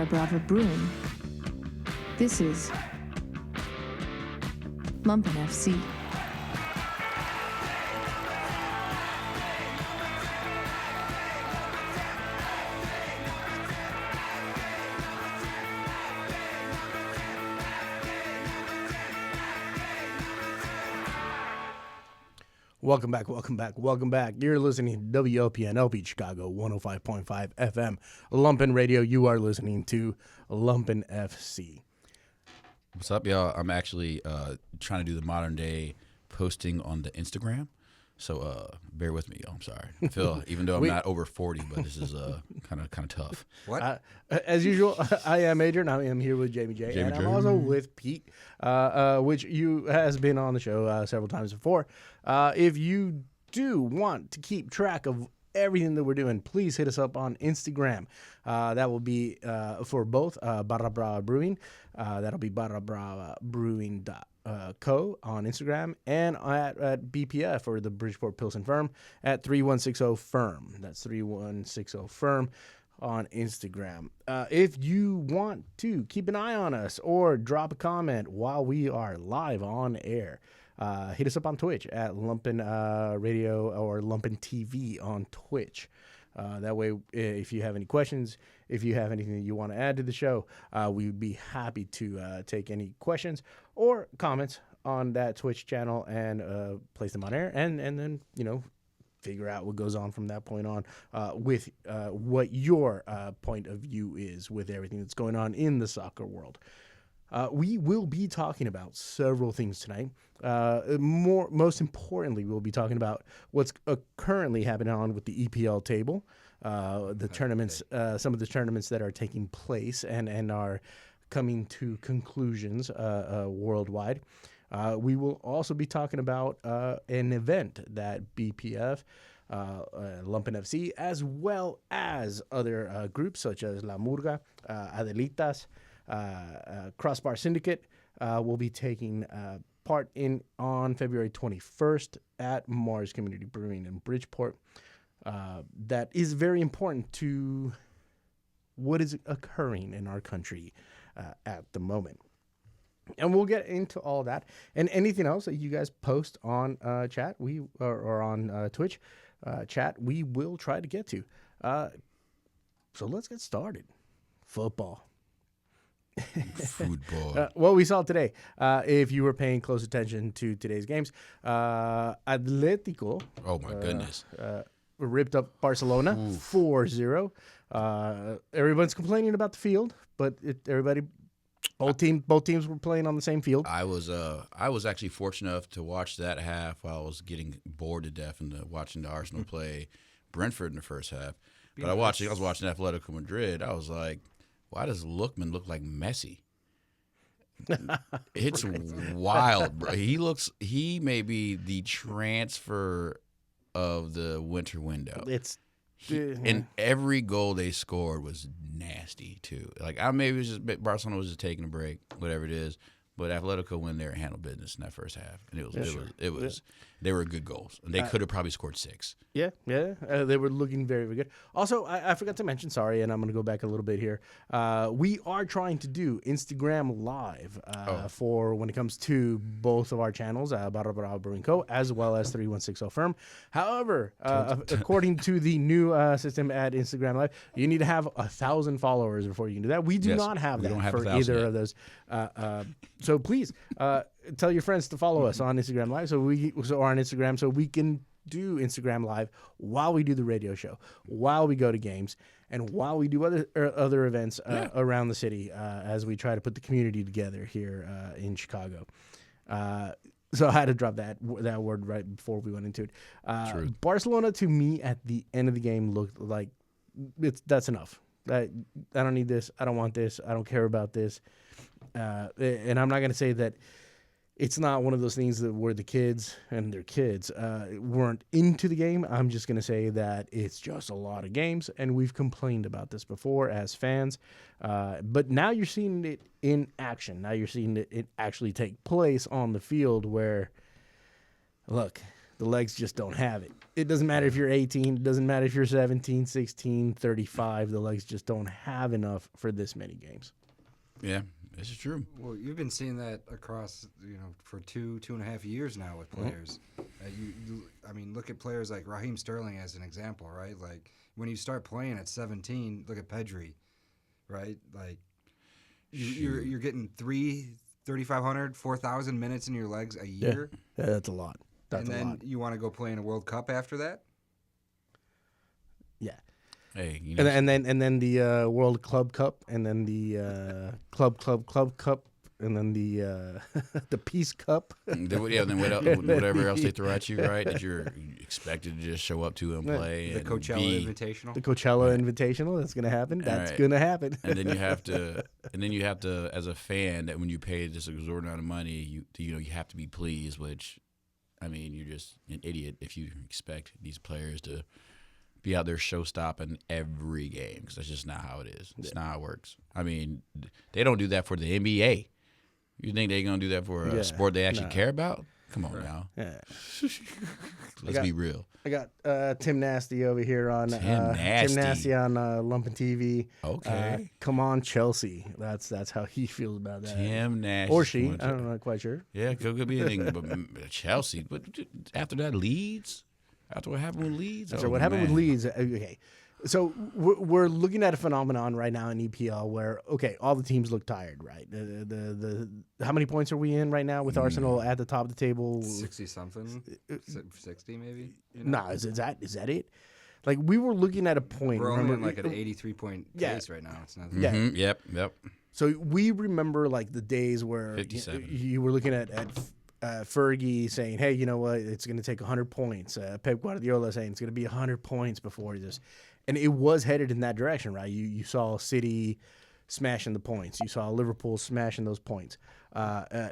Barra Brava Brewing. This is Lumpen FC. Welcome back. You're listening to WOPN LP Chicago 105.5 FM. Lumpen Radio, you are listening to Lumpen FC. What's up, y'all? I'm actually trying to do the modern day posting on the Instagram. So bear with me, y'all. I'm sorry. I feel, even though I'm not over 40, but this is kind of tough. What? As usual, I am Adrian. I am here with Jamie J. And I'm also with Pete, which you has been on the show several times before. If you do want to keep track of everything that we're doing, please hit us up on Instagram. That will be for both Barra Brava Brewing. That'll be Barra Brava Brewing co on Instagram, and at BPF, or the Bridgeport Pilsen Firm, at 3160 Firm. That's 3160 Firm on Instagram. If you want to keep an eye on us or drop a comment while we are live on air, hit us up on Twitch at Lumpen Radio or Lumpen TV on Twitch. That way, if you have any questions, if you have anything that you want to add to the show, we would be happy to take any questions or comments on that Twitch channel and place them on air, and then, figure out what goes on from that point on with what your point of view is with everything that's going on in the soccer world. We will be talking about several things tonight. Most importantly, we'll be talking about what's currently happening on with the EPL table, the tournaments, some of the tournaments that are taking place and are coming to conclusions worldwide. We will also be talking about an event that BPF, Lumpen FC, as well as other groups such as La Murga, Adelitas, Crossbar Syndicate will be taking part in on February 21st at Mars Community Brewing in Bridgeport. That is very important to what is occurring in our country at the moment. And we'll get into all that and anything else that you guys post on chat, or on Twitch chat, we will try to get to. So let's get started. Football. What we saw today, if you were paying close attention to today's games, Atletico. Oh my goodness! Ripped up Barcelona 4-0. Everyone's complaining about the field, but both teams were playing on the same field. I was actually fortunate enough to watch that half while I was getting bored to death and watching the Arsenal play Brentford in the first half. But I was watching Atletico Madrid. I was like, why does Lookman look like Messi? It's wild, bro. He may be the transfer of the winter window. And every goal they scored was nasty too. Like, maybe it was just Barcelona was just taking a break, whatever it is. But Atletico went there and handled business in that first half, and it was they were good goals, and they could have probably scored 6. Yeah, they were looking very, very good. Also, I forgot to mention, sorry, and I'm going to go back a little bit here. We are trying to do Instagram Live for when it comes to both of our channels, Barra Brava Brewing Co., as well as 3160 Firm. However, according to the new system at Instagram Live, you need to have 1,000 followers before you can do that. We do not have that for either of those. So please tell your friends to follow us on Instagram Live, so on Instagram, so we can do Instagram Live while we do the radio show, while we go to games, and while we do other events around the city as we try to put the community together here in Chicago. So I had to drop that word right before we went into it. Barcelona, to me, at the end of the game, looked like that's enough. I don't need this. I don't want this. I don't care about this. And I'm not going to say that it's not one of those things that where the kids and their kids weren't into the game. I'm just going to say that it's just a lot of games, and we've complained about this before as fans. But now you're seeing it in action. Now you're seeing it actually take place on the field where, look, The legs just don't have it. It doesn't matter if you're 18. It doesn't matter if you're 17, 16, 35. The legs just don't have enough for this many games. Yeah, this is true. Well, you've been seeing that across, for 2.5 years now with players. I mean, look at players like Raheem Sterling as an example, right? Like, when you start playing at 17, look at Pedri, right? Like, you're getting 3,500, 4,000 minutes in your legs a year. Yeah, that's a lot. That's and a then lot. you want to go play in a World Cup after that? Yeah. Hey, and then the World Club Cup, and then the Club Cup, and then the Peace Cup. Then whatever else they throw at you, right? That you're expected to just show up to and play. The and Coachella Invitational. The Coachella Invitational. That's gonna happen. That's gonna happen. And then you have to, as a fan, that when you pay this exorbitant amount of money, you have to be pleased. Which, I mean, you're just an idiot if you expect these players to be out there show stopping every game, because that's just not how it is. It's not how it works. I mean, they don't do that for the NBA. You think they're gonna do that for a sport they actually care about? Come on now. Yeah. Let's be real. I got Tim Nasty over here on Tim Nasty on Lumpen TV. Okay. Come on, Chelsea. That's how he feels about that. Tim Nasty. Or she. I'm not quite sure. Yeah, it could be anything. But Chelsea. But after that, Leeds. After what happened with Leeds? So what happened with Leeds? Okay, so we're looking at a phenomenon right now in EPL where all the teams look tired, right? The how many points are we in right now with Arsenal at the top of the table? 60 something, 60 maybe. Nah, is that it? Like, we were looking at a point. We're only in like an 83 point pace right now. It's not. Yeah. Mm-hmm. Yep. So we remember like the days where you were looking at Fergie saying, hey, you know what, it's going to take 100 points. Pep Guardiola saying it's going to be 100 points before this. And it was headed in that direction, right? You saw City smashing the points. You saw Liverpool smashing those points.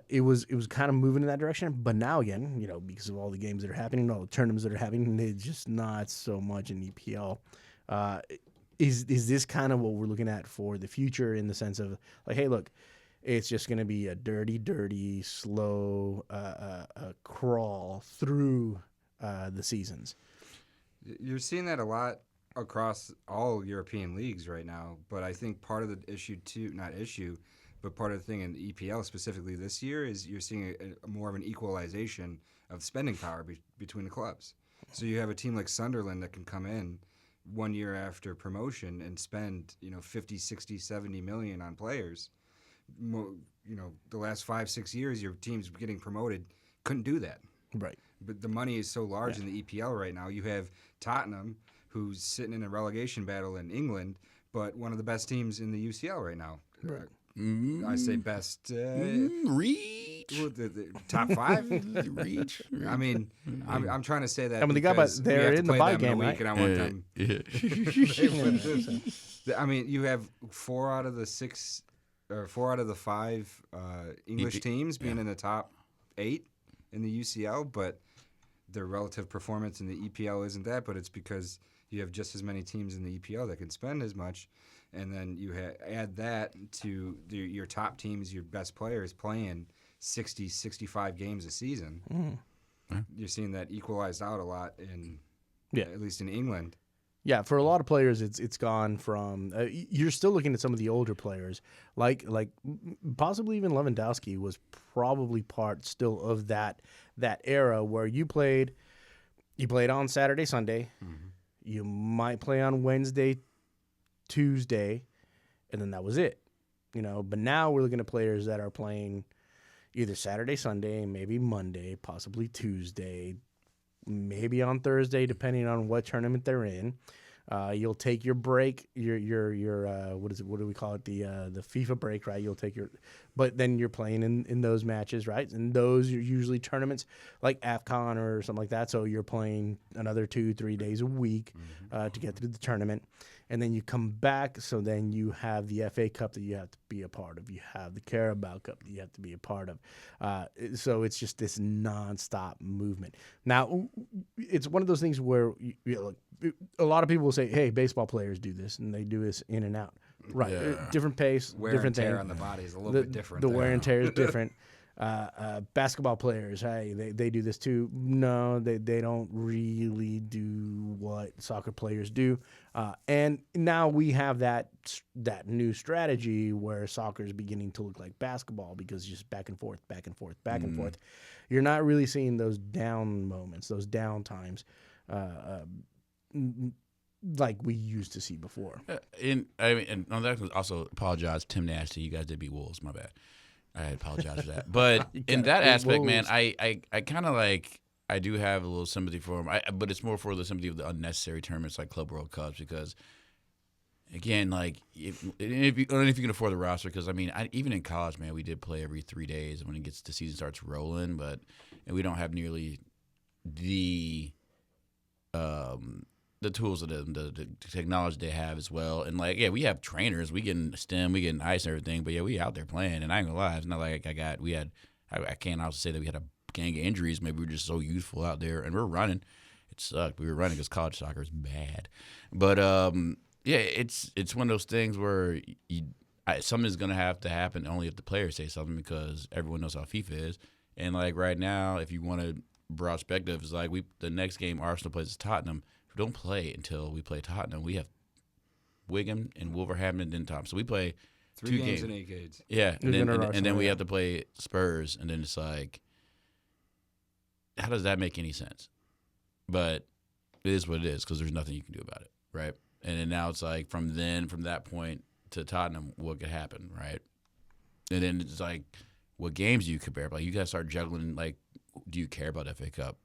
It was kind of moving in that direction. But now again, because of all the games that are happening, all the tournaments that are happening, it's just not so much in EPL. Is this kind of what we're looking at for the future, in the sense of like, hey, look, it's just going to be a dirty, slow crawl through the seasons? You're seeing that a lot across all European leagues right now. But I think part of the issue but part of the thing in EPL specifically this year is you're seeing a more of an equalization of spending power between the clubs. So you have a team like Sunderland that can come in 1 year after promotion and spend 50, 60, 70 million on players. The last 5-6 years, your teams getting promoted couldn't do that. Right. But the money is so large in the EPL right now. You have Tottenham, who's sitting in a relegation battle in England, but one of the best teams in the UCL right now. Right. I say best. Reach. The top 5? Reach. I mean, I'm trying to say that. I mean, they're in the bye game, right? And I want them. I mean, you have 4 out of the 6. Or 4 out of the 5 English teams being in the top 8 in the UCL, but their relative performance in the EPL isn't that. But it's because you have just as many teams in the EPL that can spend as much, and then you add that to your top teams, your best players playing 60, 65 games a season. You're seeing that equalized out a lot at least in England. Yeah, for a lot of players, it's gone from. You're still looking at some of the older players, like possibly even Lewandowski was probably part still of that era where you played on Saturday, Sunday, you might play on Wednesday, Tuesday, and then that was it, But now we're looking at players that are playing either Saturday, Sunday, maybe Monday, possibly Tuesday, maybe on Thursday, depending on what tournament they're in. You'll take your break, your what is it? What do we call it? The FIFA break, right? You'll take but then you're playing in those matches, right? And those are usually tournaments like AFCON or something like that. So you're playing another 2-3 days a week to get through the tournament. And then you come back, so then you have the FA Cup that you have to be a part of. You have the Carabao Cup that you have to be a part of. So it's just this nonstop movement. Now, it's one of those things where look, a lot of people will say, hey, baseball players do this, and they do this in and out. Right. Yeah. Different pace, wear different and tear thing. on the body is a little bit different. The wear and tear is different. Basketball players, hey, they do this too. No, they don't really do what soccer players do. And now we have that new strategy where soccer is beginning to look like basketball because just back and forth, back and forth, back and forth. You're not really seeing those down moments, those down times, like we used to see before. And on that also apologize, Tim Nasty. You guys did beat Wolves. My bad. I apologize for that. But in that aspect, man, I kind of like, I do have a little sympathy for him. But it's more for the sympathy of the unnecessary tournaments like Club World Cups because, again, like if you can afford the roster, because I mean, even in college, man, we did play every 3 days when the season starts rolling, and we don't have nearly the tools, the technology they have as well. And, like, yeah, we have trainers. We getting stem, we getting ice and everything. But, yeah, we out there playing. And I ain't going to lie. It's not like I can't also say that we had a gang of injuries. Maybe we were just so youthful out there. And we're running. It sucked. We were running because college soccer is bad. But, yeah, it's one of those things where something's going to have to happen only if the players say something because everyone knows how FIFA is. And, like, right now, if you want a broad perspective, it's like the next game Arsenal plays is Tottenham. We don't play until we play Tottenham. We have Wigan and Wolverhampton and then Tottenham. So we play 3 games in 8 games. Yeah, and then we have to play Spurs, and then it's like, how does that make any sense? But it is what it is because there's nothing you can do about it, right? And then now it's like from that point to Tottenham, what could happen, right? And then it's like, what games do you compare? Like you got to start juggling. Like, do you care about FA Cup?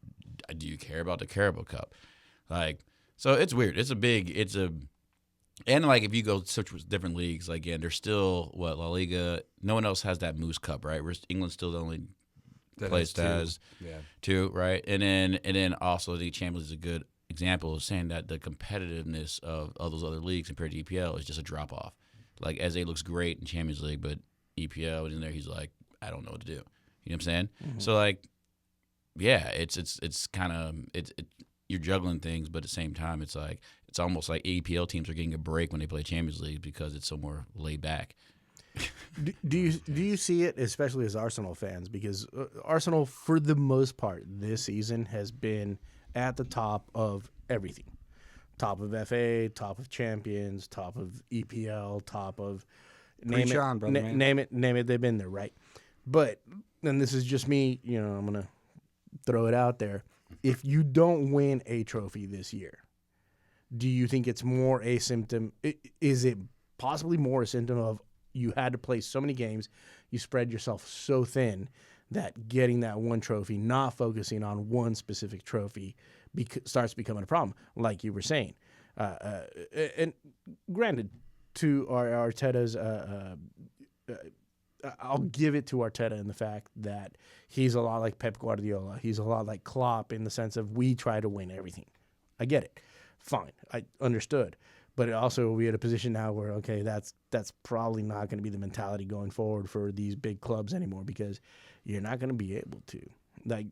Do you care about the Carabao Cup? Like, so it's weird. And like if you go search with different leagues, like again, there's still La Liga. No one else has that Moose Cup, right? England's still the only place that has two, right? And then also the Champions League is a good example of saying that the competitiveness of those other leagues compared to EPL is just a drop off. Like Eze looks great in Champions League, but EPL in there, he's like, I don't know what to do. You know what I'm saying? Mm-hmm. So like, yeah, it's kind of you're juggling things, but at the same time, it's like it's almost like EPL teams are getting a break when they play Champions League because it's so more laid back. Do you see it, especially as Arsenal fans? Because Arsenal, for the most part, this season has been at the top of everything: top of FA, top of Champions, top of EPL, top of name it. They've been there, right? But and this is just me. You know, I'm gonna throw it out there. If you don't win a trophy this year, do you think it's more a symptom? Is it possibly more a symptom of you had to play so many games, you spread yourself so thin that getting that one trophy, not focusing on one specific trophy, starts becoming a problem, like you were saying? And granted, to Arteta's, I'll give it to Arteta in the fact that he's a lot like Pep Guardiola. He's a lot like Klopp in the sense of we try to win everything. I get it. Fine. I understood. But also we're at a position now where, okay, that's probably not going to be the mentality going forward for these big clubs anymore because you're not going to be able to. Like,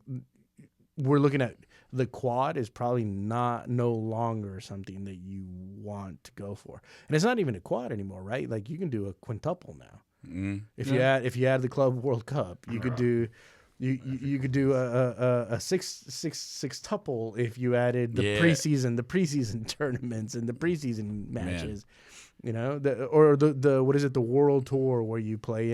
we're looking at the quad is probably no longer something that you want to go for. And it's not even a quad anymore, right? Like, you can do a quintuple now. Mm-hmm. If you add the Club World Cup, you could do you could do a six-tuple if you added the preseason tournaments and the preseason matches. Man. You know, the what is it, the World Tour where you play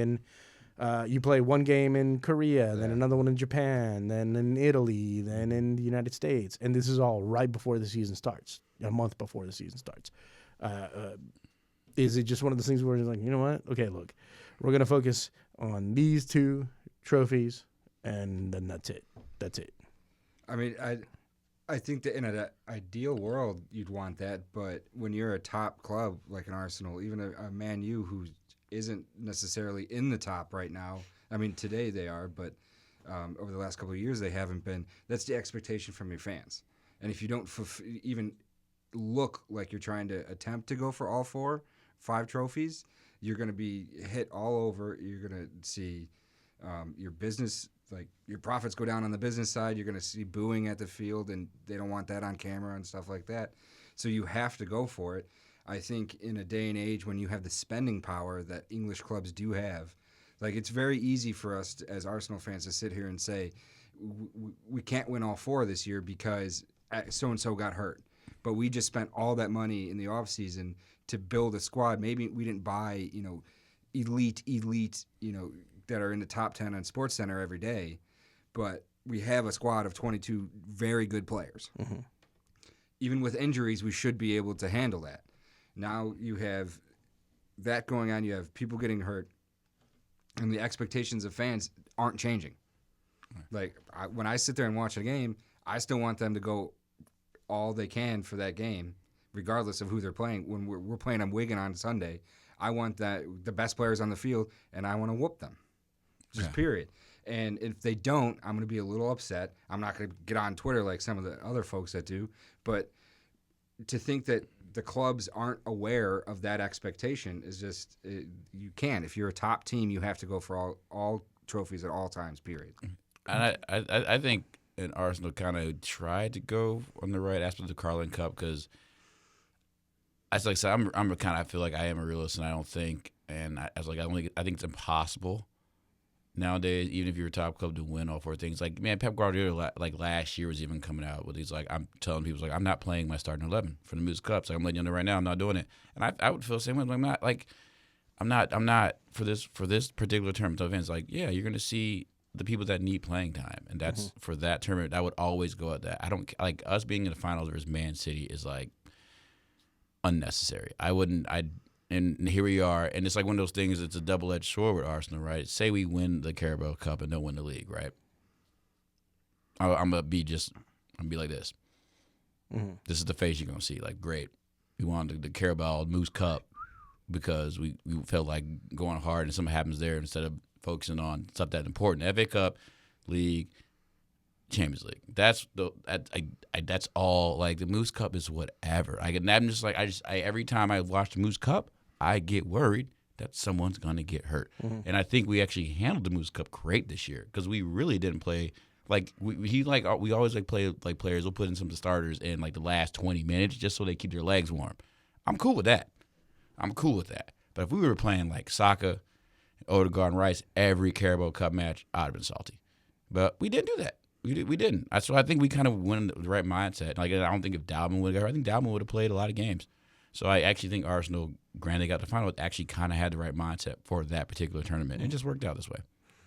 you play one game in Korea, then another one in Japan, then in Italy, then in the United States, and this is all right before the season starts, a month before the season starts. Is it just one of those things where it's like, you know what? Okay, look, we're going to focus on these 2 trophies, and then that's it. That's it. I mean, I think that in an ideal world, you'd want that. But when you're a top club like an Arsenal, even a Man U who isn't necessarily in the top right now, I mean, today they are, but over the last couple of years they haven't been. That's the expectation from your fans. And if you don't even look like you're trying to attempt to go for all 5 trophies, you're going to be hit all over. You're going to see your business, like your profits go down on the business side. You're going to see booing at the field, and they don't want that on camera and stuff like that. So you have to go for it. I think in a day and age when you have the spending power that English clubs do have, Like, it's very easy for us as Arsenal fans to sit here and say we can't win all 4 this year because so and so got hurt. But we just spent all that money in the offseason to build a squad. Maybe we didn't buy, elite, that are in the top 10 on SportsCenter every day, but we have a squad of 22 very good players. Mm-hmm. Even with injuries, we should be able to handle that. Now you have that going on. You have people getting hurt, and the expectations of fans aren't changing. Like, when I sit there and watch a game, I still want them to go all they can for that game, regardless of who they're playing. When we're playing on Wigan on Sunday, I want the best players on the field, and I want to whoop them. Just period. And if they don't, I'm going to be a little upset. I'm not going to get on Twitter like some of the other folks that do. But to think that the clubs aren't aware of that expectation is just you can't. If you're a top team, you have to go for all trophies at all times, period. And I think Arsenal kind of tried to go on the right aspect of the Carling Cup because as like I said, I'm kind of, I feel like I am a realist, and I don't think, and I think it's impossible nowadays, even if you're a top club, to win all 4 things. Like, man, Pep Guardiola, like last year, was even coming out with these, like, I'm telling people, like, I'm not playing my starting 11 for the Moose Cup. So I'm letting you know right now, I'm not doing it. And I would feel the same way. I'm not for this particular tournament of events. Like, yeah, you're gonna see the people that need playing time, and that's for that tournament. I would always go at that. I don't like us being in the finals versus Man City is like unnecessary. And here we are, and it's like one of those things. It's a double-edged sword with Arsenal, right? Say we win the Carabao Cup and don't win the league, right? I'm gonna be like this. Mm-hmm. This is the face you're gonna see. Like, great, we won the Carabao Moose Cup because we felt like going hard, and something happens there instead of focusing on stuff that's important. FA Cup, league, Champions League. That's that's all. Like, the Moose Cup is whatever. I'm just like every time I watch the Moose Cup, I get worried that someone's gonna get hurt. Mm-hmm. And I think we actually handled the Moose Cup great this year because we really didn't play like we always play like players will put in some of the starters in like the last 20 minutes just so they keep their legs warm. I'm cool with that. But if we were playing like Saka, Odegaard, and Rice every Carabao Cup match, I'd have been salty. But we didn't do that. We didn't. So I think we kind of went in the right mindset. Like, I don't think if Dalman would have, I think Dalman would have played a lot of games. So I actually think Arsenal, granted they got the final, actually kind of had the right mindset for that particular tournament. It just worked out this way.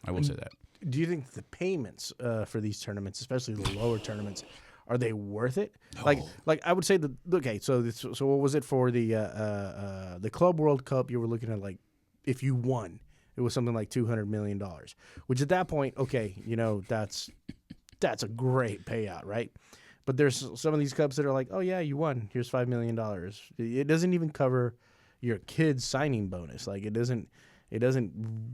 I will say that. Do you think the payments for these tournaments, especially the lower tournaments, are they worth it? No. Like I would say so what was it for the Club World Cup? You were looking at, like, if you won, it was something like $200 million, which at that point, okay, that's a great payout, right? But there's some of these cups that are like, oh yeah, you won. Here's $5 million. It doesn't even cover your kid's signing bonus. Like, it doesn't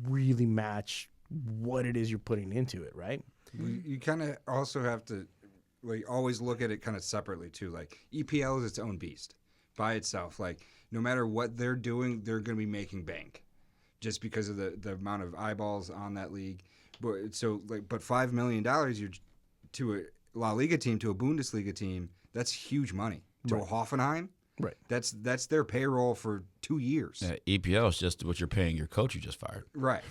really match what it is you're putting into it, right? You kind of also have to always look at it kind of separately too. Like, EPL is its own beast by itself. Like, no matter what they're doing, they're going to be making bank just because of the amount of eyeballs on that league. But $5 million you're to a La Liga team, to a Bundesliga team, that's huge money. To a Hoffenheim, right? That's their payroll for 2 years. Yeah, EPL is just what you're paying your coach you just fired. Right.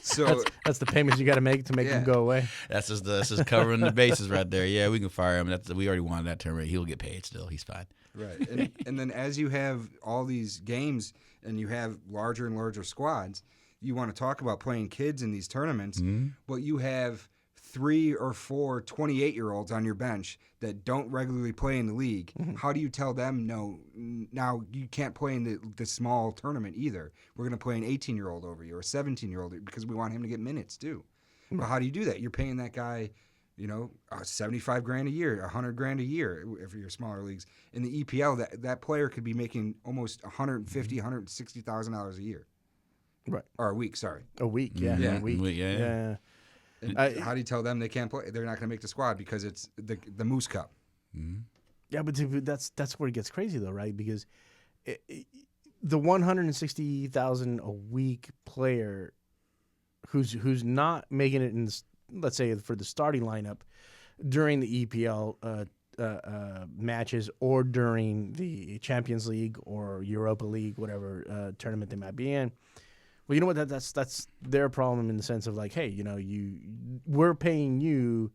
So that's the payments you got to make him go away. That's just covering the bases right there. Yeah, we can fire him. We already won that tournament. He'll get paid still. He's fine. Right. And then as you have all these games and you have larger and larger squads, you want to talk about playing kids in these tournaments, but you have 3 or 4 28-year-olds on your bench that don't regularly play in the league. Mm-hmm. How do you tell them, no, now you can't play in the small tournament either? We're going to play an 18-year-old over you or a 17-year-old because we want him to get minutes too. Mm-hmm. But how do you do that? You're paying that guy, $75,000 a year, $100,000 a year for your smaller leagues. In the EPL, that player could be making almost $150,000, $160,000 a year. Right. Or a week, sorry. A week, yeah. Yeah. A week. Yeah. How do you tell them they can't play? They're not going to make the squad because it's the Moose Cup. Mm-hmm. Yeah, but that's where it gets crazy though, right? Because the $160,000 a week player who's not making it in, let's say, for the starting lineup during the EPL matches or during the Champions League or Europa League, whatever tournament they might be in. Well, you know what? That's their problem in the sense of like, hey, we're paying you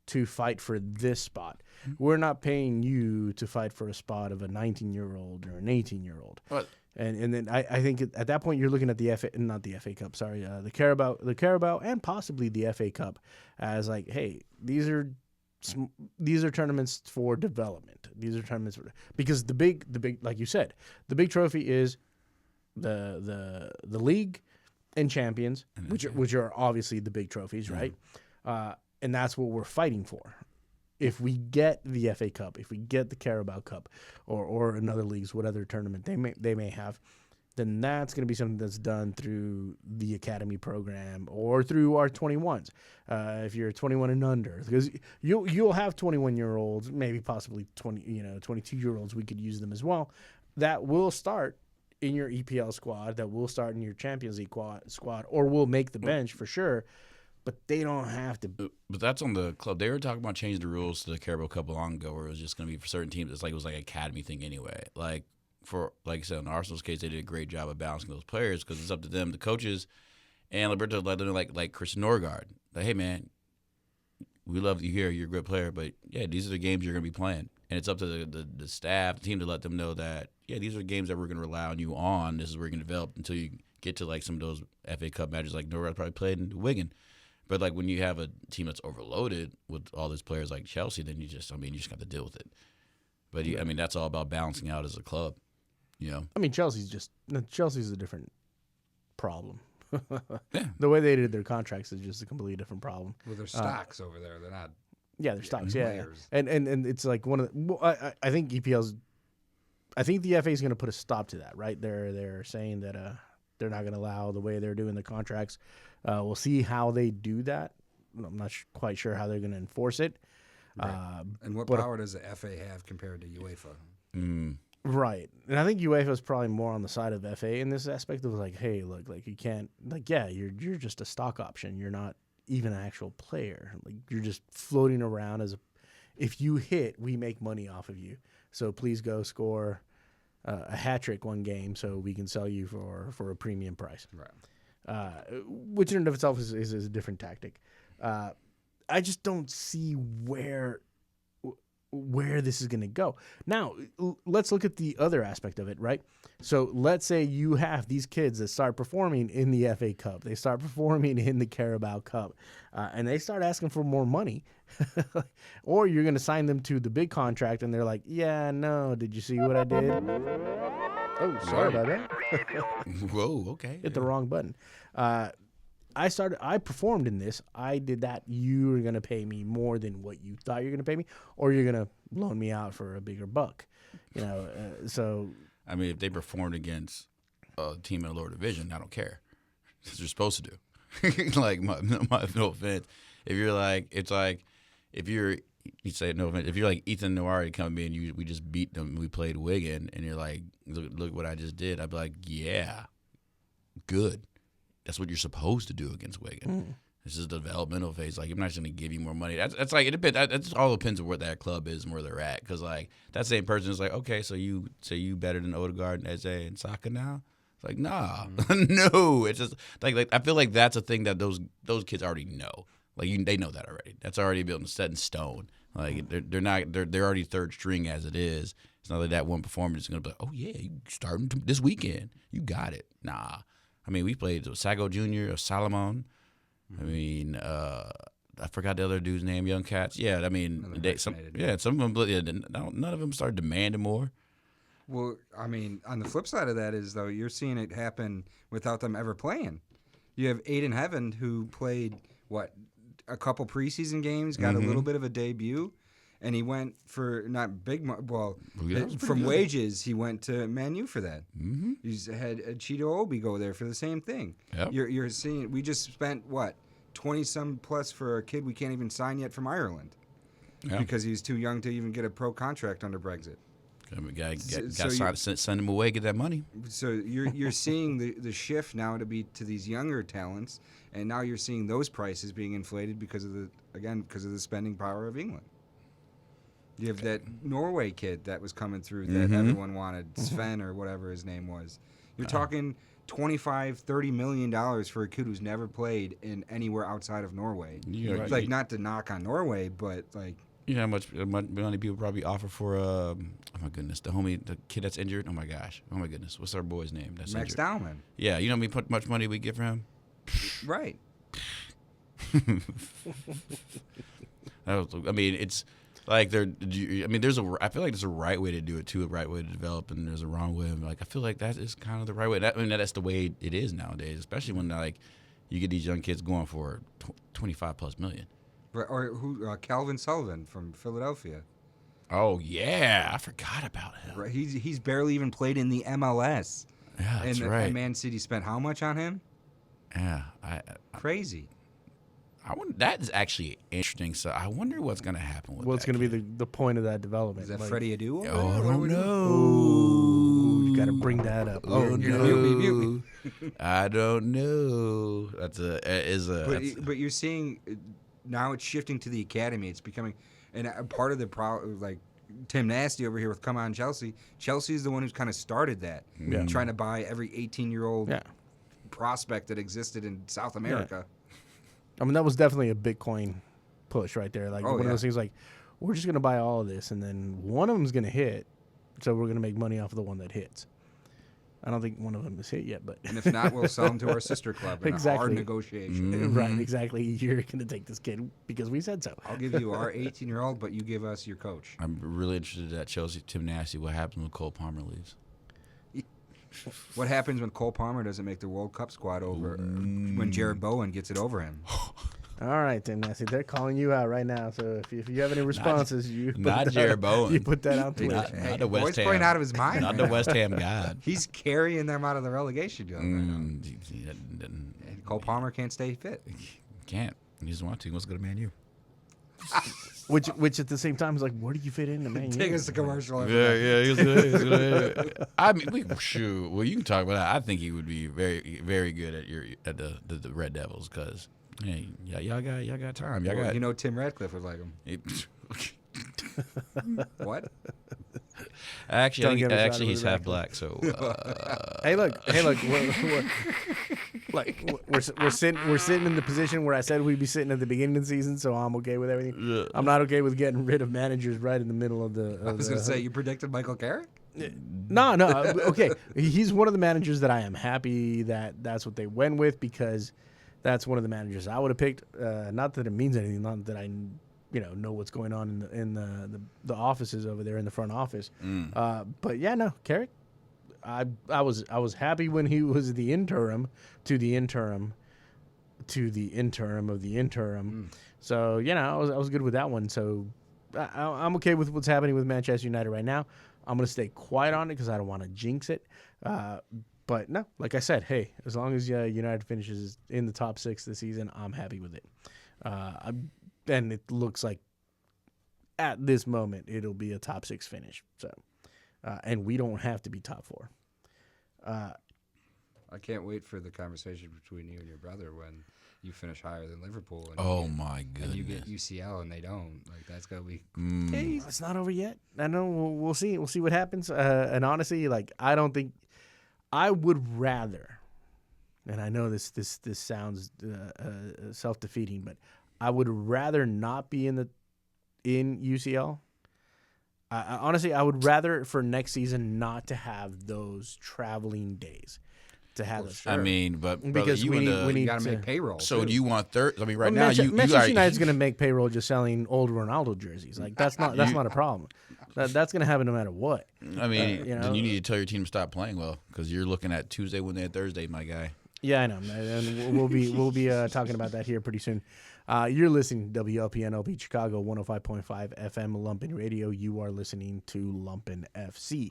to fight for this spot. We're not paying you to fight for a spot of a 19-year-old or an 18-year-old. But And then I think at that point you're looking at the FA Cup, sorry, the Carabao, and possibly the FA Cup as like, hey, these are tournaments for development. These are tournaments because the big like you said, the big trophy is the league and champions, which are obviously the big trophies, right? And that's what we're fighting for. If we get the FA Cup, if we get the Carabao Cup, or another leagues, what other tournament they may have, then that's going to be something that's done through the academy program or through our 21s. If you're 21 and under, because you'll have 21-year-olds, maybe possibly 22-year-olds. We could use them as well. That will start in your EPL squad. That will start in your Champions League squad, or will make the bench for sure. But they don't have to. But that's on the club. They were talking about changing the rules to the Carabao Cup long ago, where it was just going to be for certain teams. It was like an academy thing anyway. Like I said, in Arsenal's case, they did a great job of balancing those players because it's up to them, the coaches, and Liberto let them like Christian Norgard. Like, hey man, we love you here. You're a good player, but yeah, these are the games you're going to be playing, and it's up to the staff, the team, to let them know that these are games that we're going to rely on you on. This is where you're going to develop until you get to like some of those FA Cup matches, like Norgard probably played in Wigan. But like when you have a team that's overloaded with all these players like Chelsea, then you just got to deal with it. But that's all about balancing out as a club, Chelsea's a different problem. Yeah. The way they did their contracts is just a completely different problem. Well, their stocks over there, they're not. Yeah, their stocks. Players. Yeah, and it's like one of the. Well, I think EPL's. I think the FA is going to put a stop to that. Right, they're saying that they're not going to allow the way they're doing the contracts. We'll see how they do that. I'm not quite sure how they're going to enforce it. Right. And what power does the FA have compared to UEFA? Right. And I think UEFA is probably more on the side of FA in this aspect of like, hey, look, like you can't, like, yeah, you're just a stock option. You're not even an actual player. Like you're just floating around if you hit, we make money off of you. So please go score a hat trick one game so we can sell you for a premium price. Right. Which in and of itself is a different tactic. I just don't see where this is going to go. Now, let's look at the other aspect of it, right? So let's say you have these kids that start performing in the FA Cup. They start performing in the Carabao Cup, and they start asking for more money. Or you're going to sign them to the big contract, and they're like, yeah, no, did you see what I did? Oh, sorry about that. Whoa, okay. Hit the wrong button. I performed in this. I did that. You're going to pay me more than what you thought you're going to pay me, or you're going to loan me out for a bigger buck. So. I mean, if they performed against a team in a lower division, I don't care. That's what you're supposed to do. Like, no offense. If you're like, it's like, if you're, you say no offense, if you're like Ethan Nowari coming in, we just beat them, we played Wigan, and you're like, look what I just did. I'd be like, yeah, good. That's what you're supposed to do against Wigan. This is the developmental phase. Like, I'm not going to give you more money. That's like, it depends. That's all depends on where that club is and where they're at. Because like that same person is like, okay, so you better than Odegaard and Eze and Saka now? It's like, nah, no. It's just like I feel like that's a thing that those kids already know. Like they know that already. That's already built and set in stone. Like they're already third string as it is. It's not like that one performance is going to be like, oh yeah, you starting this weekend. You got it. Nah. I mean, we played Sago Jr., Salomon. I mean, I forgot the other dude's name, Young Cats. Yeah, I mean, some of them, none of them started demanding more. Well, I mean, on the flip side of that is, though, you're seeing it happen without them ever playing. You have Aiden Heaven, who played, a couple preseason games, got a little bit of a debut, and he went for not big, from wages, he went to Man U for that. Mm-hmm. He's had Cheeto Obi go there for the same thing. Yep. You're seeing, we just spent, 20-some plus for a kid we can't even sign yet from Ireland because he's too young to even get a pro contract under Brexit. Send him away, get that money. So you're seeing the shift now to these younger talents, and now you're seeing those prices being inflated because of the spending power of England. You have that Norway kid that was coming through that everyone wanted, Sven or whatever his name was. You're talking $25-30 million for a kid who's never played in anywhere outside of Norway. Right. Like, not to knock on Norway, but like, you know how much money people probably offer for oh my goodness, the kid that's injured. Oh my gosh, oh my goodness, what's our boy's name? That's Max injured? Dowman. Yeah, you know how much money we get for him? Right. I mean, it's like I feel like there's a right way to do it too, a right way to develop, and there's a wrong way. Like I feel like that is kind of the right way. That's the way it is nowadays, especially when like you get these young kids going for 25+ million. Or who? Calvin Sullivan from Philadelphia. Oh yeah, I forgot about him. Right. He's barely even played in the MLS. Yeah, that's right. And Man City spent how much on him? Yeah, Crazy. I wonder, that is actually interesting. So I wonder what's going to happen with What's going to be the point of that development? Is that Freddie Adu? Oh, I don't know. Ooh, you got to bring that up. Oh, no. Mute me. I don't know. But you're seeing now it's shifting to the academy. It's becoming, and part of the problem, like Tim Nasty over here with Come On Chelsea. Chelsea is the one who's kind of started that, trying to buy every 18-year-old prospect that existed in South America. Yeah. I mean, that was definitely a Bitcoin push right there. Like one of those things like, we're just going to buy all of this, and then one of them's going to hit, so we're going to make money off of the one that hits. I don't think one of them has hit yet, but... And if not, we'll sell them to our sister club in a hard negotiation. Mm-hmm. Right, exactly. You're going to take this kid because we said so. I'll give you our 18-year-old, but you give us your coach. I'm really interested at Chelsea, Tim Nasty. What happens when Cole Palmer leaves? What happens when Cole Palmer doesn't make the World Cup squad over when Jared Bowen gets it over him? All right, then, Nancy. They're calling you out right now. So if you have any responses, not Jared Bowen. You put that on Twitter. Not the West Ham. Playing out of his mind. Not the West Ham god. He's carrying them out of the relegation zone right now. And Cole Palmer can't stay fit. Can't. He doesn't want to. He wants to go to Man U. Which at the same time is like, where do you fit in the Man U? Take us to commercial. Yeah. He's good. I mean, shoot. Well, you can talk about that. I think he would be very, very good at the Red Devils because. Hey, y'all got time. Y'all got. You know, Tim Radcliffe would like him. What? Actually, he's half black. So. Hey, look. We're sitting in the position where I said we'd be sitting at the beginning of the season, so I'm okay with everything. Yeah. I'm not okay with getting rid of managers right in the middle of the. I was going to say, you predicted Michael Carrick? No. Okay, he's one of the managers that I am happy that's what they went with because. That's one of the managers I would have picked. Not that it means anything. Not that I, know what's going on in the offices over there in the front office. But yeah, no, Carrick. I was happy when he was the interim to the interim to the interim of the interim. So I was good with that one. So I'm okay with what's happening with Manchester United right now. I'm gonna stay quiet on it because I don't want to jinx it. But no, like I said, hey, as long as United finishes in the top 6 this season, I'm happy with it. And it looks like at this moment it'll be a top 6 finish. So, and we don't have to be top 4. I can't wait for the conversation between you and your brother when you finish higher than Liverpool. And My goodness! And you get UCL and they don't. Like that's gonna be. Hey, it's not over yet. I know. We'll see. We'll see what happens. And honestly, like I don't think. I would rather, and I know this sounds self-defeating, but I would rather not be in UCL. Honestly, I would rather for next season not to have those traveling days. To have it. Sure. I mean, but because we need got to make payroll. So do you want third? I mean, right now Manchester United's going to to make payroll just selling old Ronaldo jerseys. Like that's not a problem. That's going to happen no matter what. I mean, then you need to tell your team to stop playing well because you're looking at Tuesday, Wednesday, and Thursday, my guy. Yeah, I know, and we'll be talking about that here pretty soon. You're listening to WLPNLP Chicago 105.5 FM Lumpen Radio. You are listening to Lumpen FC.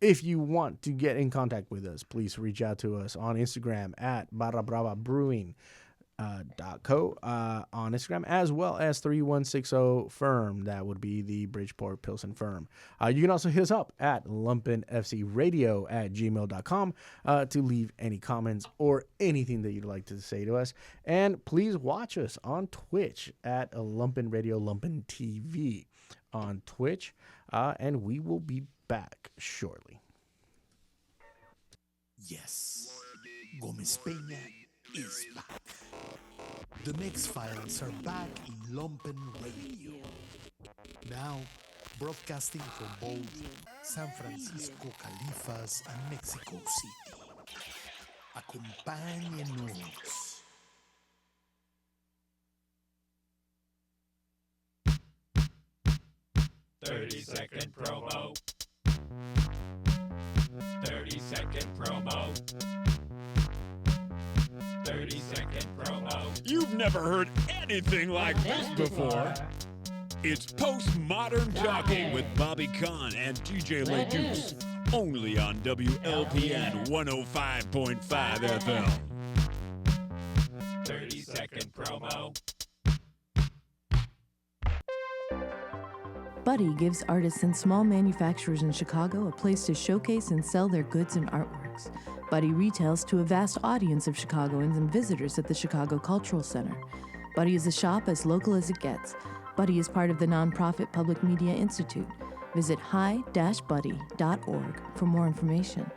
If you want to get in contact with us, please reach out to us on Instagram at barrabravabrewing.co on Instagram, as well as 3160 Firm. That would be the Bridgeport Pilsen Firm. You can also hit us up at lumpenfcradio@gmail.com to leave any comments or anything that you'd like to say to us. And please watch us on Twitch at Lumpen Radio, Lumpen TV on Twitch. And we will be back shortly. Yes. Gomez Peña is back. The Mix Files are back in Lumpen Radio. Now, broadcasting from both San Francisco, Califas, and Mexico City. Acompáñenos. Thirty-second promo. 30-second promo. 30-second promo. You've never heard anything like this before. It's Postmodern Talking with Bobby Kahn and DJ LeDuce. Only on WLPN 105.5 FM. 30-second promo. Buddy gives artists and small manufacturers in Chicago a place to showcase and sell their goods and artworks. Buddy retails to a vast audience of Chicagoans and visitors at the Chicago Cultural Center. Buddy is a shop as local as it gets. Buddy is part of the nonprofit Public Media Institute. Visit hi-buddy.org for more information.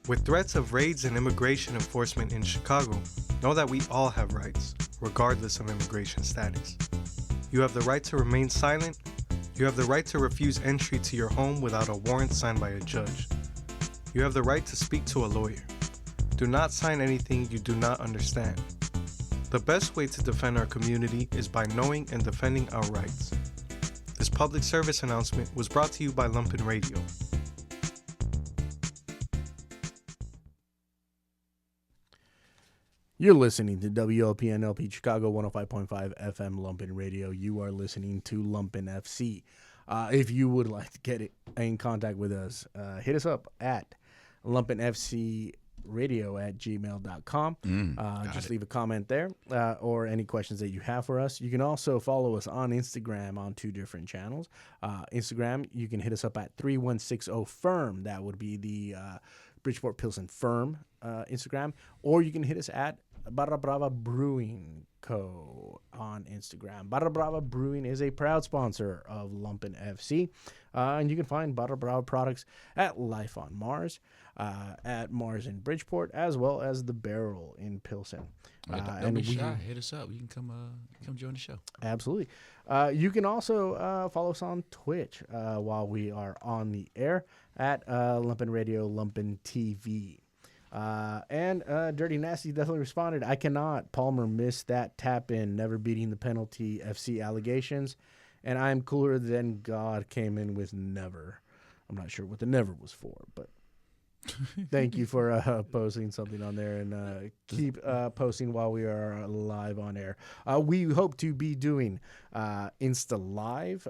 With threats of raids and immigration enforcement in Chicago, know that we all have rights, regardless of immigration status. You have the right to remain silent. You have the right to refuse entry to your home without a warrant signed by a judge. You have the right to speak to a lawyer. Do not sign anything you do not understand. The best way to defend our community is by knowing and defending our rights. This public service announcement was brought to you by Lumpen Radio. You're listening to WLPN LP Chicago 105.5 FM Lumpen Radio. You are listening to Lumpen FC. If you would like to get in contact with us, hit us up at lumpenfcradio@gmail.com. Just leave a comment there or any questions that you have for us. You can also follow us on Instagram on two different channels. Instagram, you can hit us up at 3160FIRM. That would be the Bridgeport Pilsen Firm Instagram. Or you can hit us at Barra Brava Brewing Co. on Instagram. Barra Brava Brewing is a proud sponsor of Lumpen FC. And you can find Barra Brava products at Life on Mars, at Mars in Bridgeport, as well as The Barrel in Pilsen. Don't be shy. Hit us up. You can come join the show. Absolutely. You can also follow us on Twitch while we are on the air at Lumpen Radio, Lumpen TV. And Dirty Nasty definitely responded. I cannot. Palmer missed that tap in, never beating the penalty FC allegations. And I'm cooler than God came in with never. I'm not sure what the never was for, but thank you for posting something on there, and keep posting while we are live on air. We hope to be doing Insta Live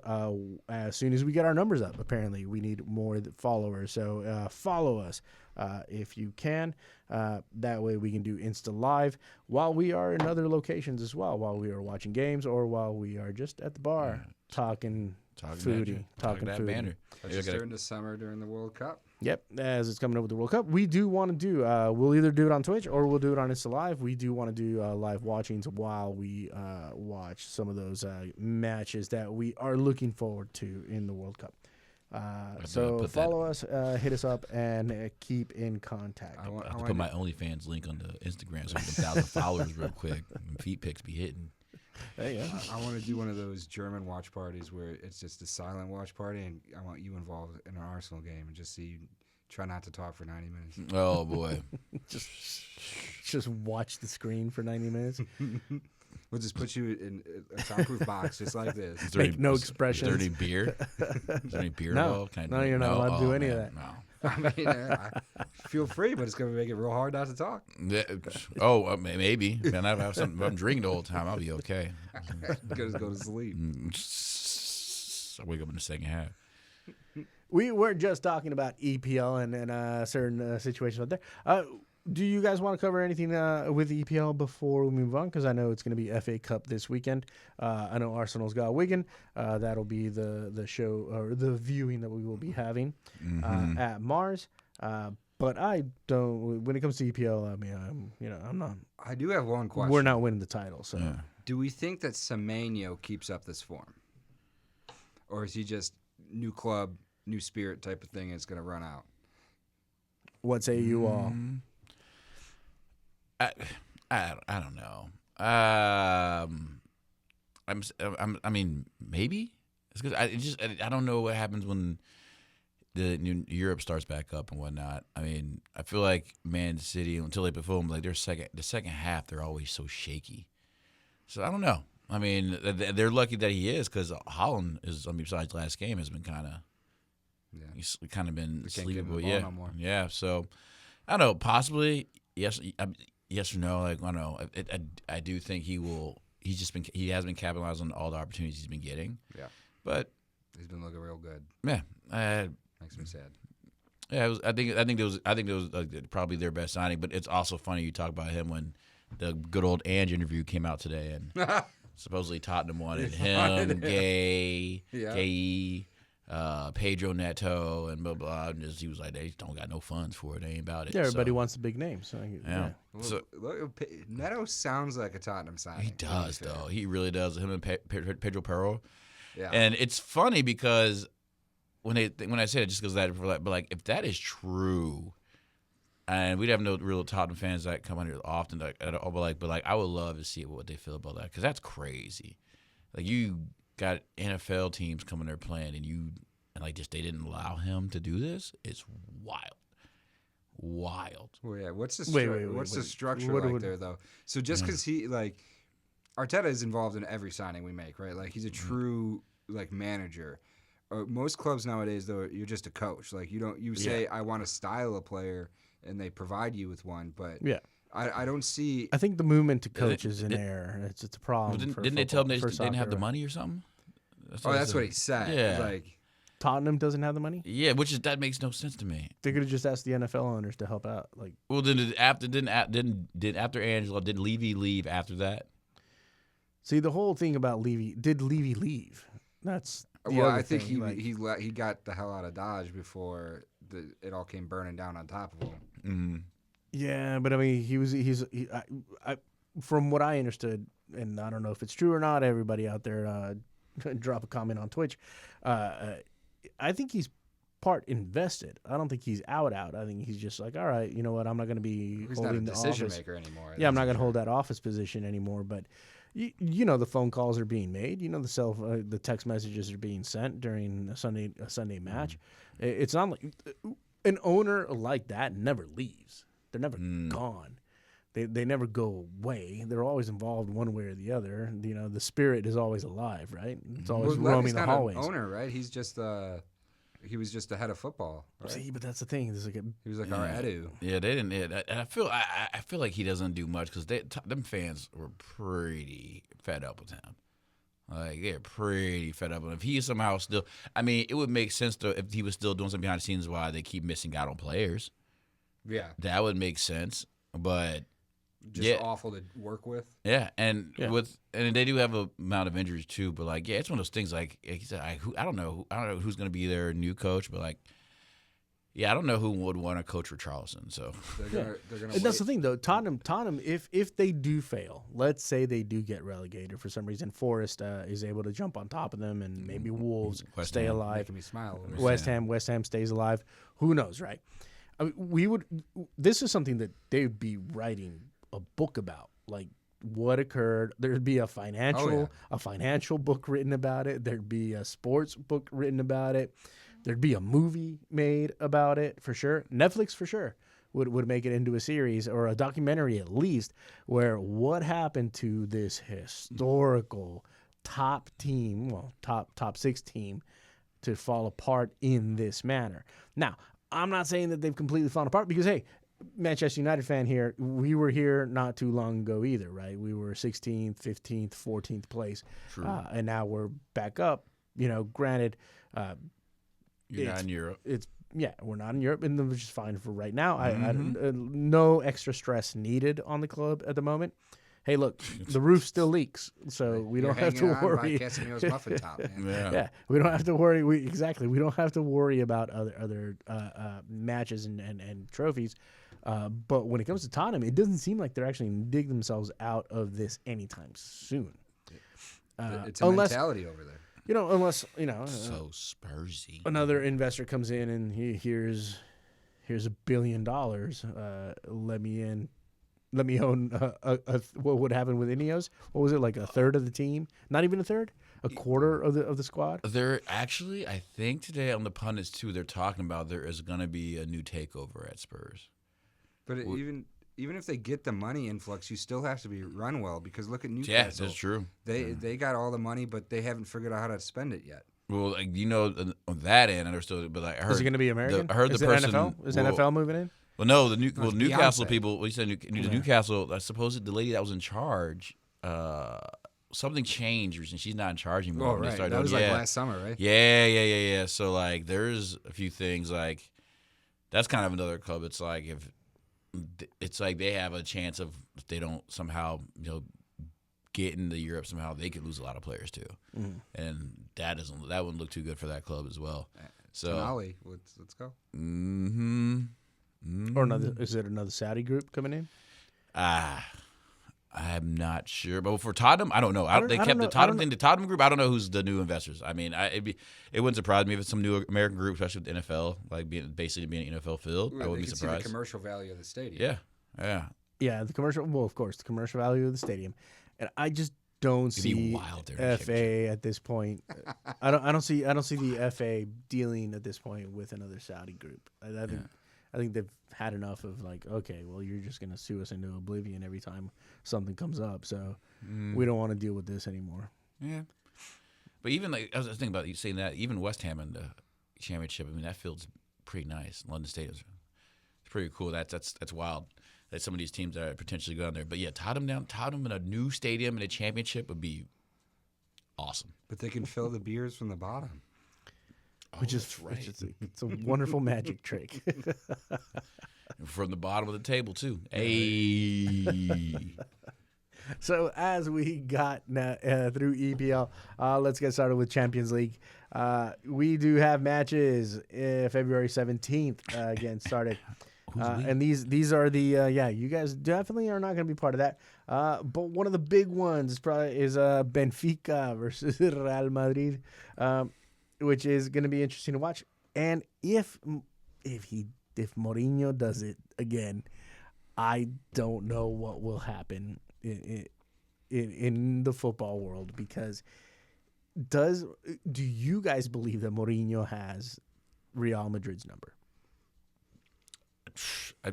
as soon as we get our numbers up. Apparently, we need more followers, so follow us if you can. That way we can do Insta Live while we are in other locations as well, while we are watching games or while we are just at the bar talking foodie. Talking that banner. Just during the summer during the World Cup. Yep, as it's coming up with the World Cup. We do want to do, we'll either do it on Twitch or we'll do it on Insta Live. We do want to do live watchings while we watch some of those matches that we are looking forward to in the World Cup. So follow us, hit us up, and keep in contact. I have to put my OnlyFans link on the Instagram so we get 1,000 followers real quick. Feet pics be hitting. Hey, yeah. I want to do one of those German watch parties where it's just a silent watch party, and I want you involved in an Arsenal game and just see you try not to talk for 90 minutes. Oh, boy. just watch the screen for 90 minutes. We'll just put you in a soundproof box just like this. Make no expressions. Is there any beer? Is there any beer No, involved? you're not allowed to do any of that. No. I mean, I feel free, but it's going to make it real hard not to talk. Maybe. Man, if I'm drinking the whole time, I'll be okay. Just go to sleep. I wake up in the second half. We were just talking about EPL and certain situations out there. Do you guys want to cover anything with EPL before we move on? Because I know it's going to be FA Cup this weekend. I know Arsenal's got Wigan. That'll be the show or the viewing that we will be having at Mars. But I don't. When it comes to EPL, I mean, I'm not. I do have one question. We're not winning the title, so. Yeah. Do we think that Semenyo keeps up this form, or is he just new club new spirit type of thing, and it's going to run out. What say you all? I don't know. I mean, maybe it's because I don't know what happens when the Europe starts back up and whatnot. I mean, I feel like Man City until they perform like the second half, they're always so shaky. So I don't know. I mean, they're lucky that he is because Holland is. I mean, besides last game, has been kind of. Yeah. He's kind of been sleepable. Yeah. Yeah. So I don't know. Possibly yes. Yes or no? Like I don't know. I do think he will. He has been capitalizing on all the opportunities he's been getting. Yeah. But he's been looking real good. Yeah. Makes me sad. Yeah. I think it was probably their best signing. But it's also funny you talk about him when the good old Ange interview came out today and supposedly Tottenham wanted him, Gay, Pedro Neto, and blah blah. And he was like, they don't got no funds for it. They ain't about it. Yeah, everybody wants the big names. So, yeah. So Neto sounds like a Tottenham signing. He does though. He really does. Him and Pedro Perro. Yeah. And it's funny because when I say it, just because that, but like if that is true, and we'd have no real Tottenham fans that come on here often, but I would love to see what they feel about that because that's crazy. Like you got NFL teams coming there playing, and they didn't allow him to do this. It's wild. Well, yeah. What's the structure like there though? So just because he Arteta is involved in every signing we make, right? Like he's a true manager. Most clubs nowadays though, you're just a coach. Like you say I want to style a player, and they provide you with one, but yeah. I don't see. I think the movement to coach is in air. It's a problem. Didn't they tell them they didn't have the money or something? That's what he said. Yeah. Like Tottenham doesn't have the money. Yeah, that makes no sense to me. They could have just asked the NFL owners to help out. Like, well, then after Angelo, did Levy leave after that? See, the whole thing about Levy. Did Levy leave? That's I think he got the hell out of Dodge before it all came burning down on top of him. Mm-hmm. Yeah, but I mean, from what I understood, and I don't know if it's true or not. Everybody out there, drop a comment on Twitch. I think he's part invested. I don't think he's out. I think he's just like, all right, you know what? I'm not going to be holding the decision office maker anymore. Yeah, I'm not going to hold that office position anymore. But you know, the phone calls are being made. You know, the text messages are being sent during a Sunday match. It's not like an owner like that never leaves. They're never gone. They never go away. They're always involved one way or the other. You know, the spirit is always alive, right? It's always roaming the hallways. An owner, right? He's just he was just the head of football. Right? See, but that's the thing. He was like our Edu. Yeah, they didn't. Yeah, and I feel like he doesn't do much because them fans were pretty fed up with him. Like they're pretty fed up. And if he somehow still, I mean, it would make sense if he was still doing something behind the scenes why they keep missing out on players. Yeah, that would make sense. But just awful to work with. Yeah, and they do have a amount of injuries too. But it's one of those things. Like he said, I don't know who's going to be their new coach. But I don't know who would want to coach for Charleston. So they're gonna. And that's the thing, though. Tottenham, if they do fail, let's say they do get relegated for some reason, Forest is able to jump on top of them, and maybe Wolves stay alive. Making me smile. West Ham stays alive. Who knows, right? I mean, this is something that they would be writing a book about, like what occurred. There'd be a financial book written about it. There'd be a sports book written about it. There'd be a movie made about it for sure. Netflix for sure would make it into a series or a documentary at least, where what happened to this historical top team, top 6 team, to fall apart in this manner. Now, I'm not saying that they've completely fallen apart because, hey, Manchester United fan here, we were here not too long ago either, right? We were 16th, 15th, 14th place, and now we're back up. You know, granted, you're not in Europe. We're not in Europe, and which is fine for right now. No extra stress needed on the club at the moment. Hey, look, the roof still leaks, so we don't have to worry. Muffin top, man. Yeah, we don't have to worry. We don't have to worry about other matches and trophies. But when it comes to Tottenham, it doesn't seem like they're actually going to dig themselves out of this anytime soon. It's a mentality over there. unless So Spursy. another investor comes in and here's $1 billion. Let me own what would happen with Ineos? What was it, like a third of the team? Not even a third? A quarter of the squad? They're actually, I think today on the pundits too, they're talking about there is going to be a new takeover at Spurs. But even if they get the money influx, you still have to be run well, because look at Newcastle. Yeah, that's true. They got all the money, but they haven't figured out how to spend it yet. Well, on that end, I understood, but I heard Is it going to be American? I heard is the it person. NFL? Is NFL moving in? Well, no, Newcastle Beyonce. people. Well, you said Newcastle. I suppose the lady that was in charge. Something changed recently. She's not in charge anymore. Oh, when they right. started That was doing- like last summer, right? Yeah. So like, there's a few things like that's kind of another club. It's like it's like they have a chance of if they don't somehow get into Europe somehow, they could lose a lot of players too, and that wouldn't look too good for that club as well. So Tonali, let's go. Or is it another Saudi group coming in? I'm not sure, but for Tottenham, I don't know. They I kept don't the know. Tottenham thing. The Tottenham group, I don't know who's the new investors. I mean, it wouldn't surprise me if it's some new American group, especially with the NFL, like basically being an NFL field. I wouldn't be surprised. See the commercial value of the stadium. Yeah. Yeah, the commercial. Well, of course, the commercial value of the stadium, and I just don't It'd be see wild there in the FA at this point. I don't see the FA dealing at this point with another Saudi group. I think they've had enough of like, okay, well, you're just gonna sue us into oblivion every time something comes up, so we don't want to deal with this anymore. Yeah. But even like I was thinking about you saying that, even West Ham in the championship. I mean, that field's pretty nice. London Stadium's it's pretty cool. That's wild. That some of these teams that are potentially going there. But yeah, Tottenham in a new stadium in a championship would be awesome. But they can fill the beers from the bottom. Which is it's a wonderful magic trick. From the bottom of the table too. Hey. So as we got through EPL, let's get started with Champions League. We do have matches February 17th again started. And these are the you guys definitely are not going to be part of that. But one of the big ones is Benfica versus Real Madrid, which is going to be interesting to watch. And if Mourinho does it again, I don't know what will happen in the football world, because do you guys believe that Mourinho has Real Madrid's number? I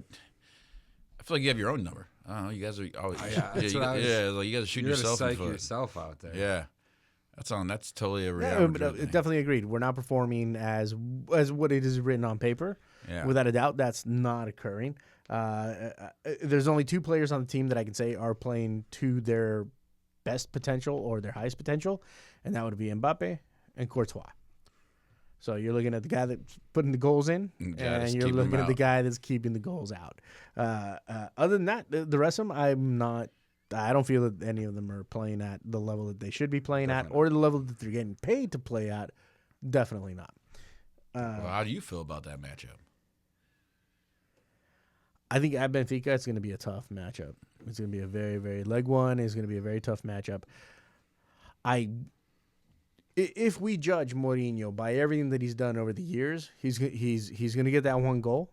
feel like you have your own number. I don't know. You guys are always like you guys are shooting yourself in the psych foot. yourself out there. Yeah, that's totally a Yeah, reality. but, definitely agreed. We're not performing as what it is written on paper. Yeah. Without a doubt, that's not occurring. There's only two players on the team that I can say are playing to their best potential or their highest potential, and that would be Mbappe and Courtois. So you're looking at the guy that's putting the goals in, and you're looking at the guy that's keeping the goals out. Other than that, the rest of them, I don't feel that any of them are playing at the level that they should be playing at, or the level that they're getting paid to play at. Definitely not. Well, how do you feel about that matchup? I think at Benfica, it's going to be a tough matchup. It's going to be a very, very leg one. It's going to be a very tough matchup. If we judge Mourinho by everything that he's done over the years, he's going to get that one goal,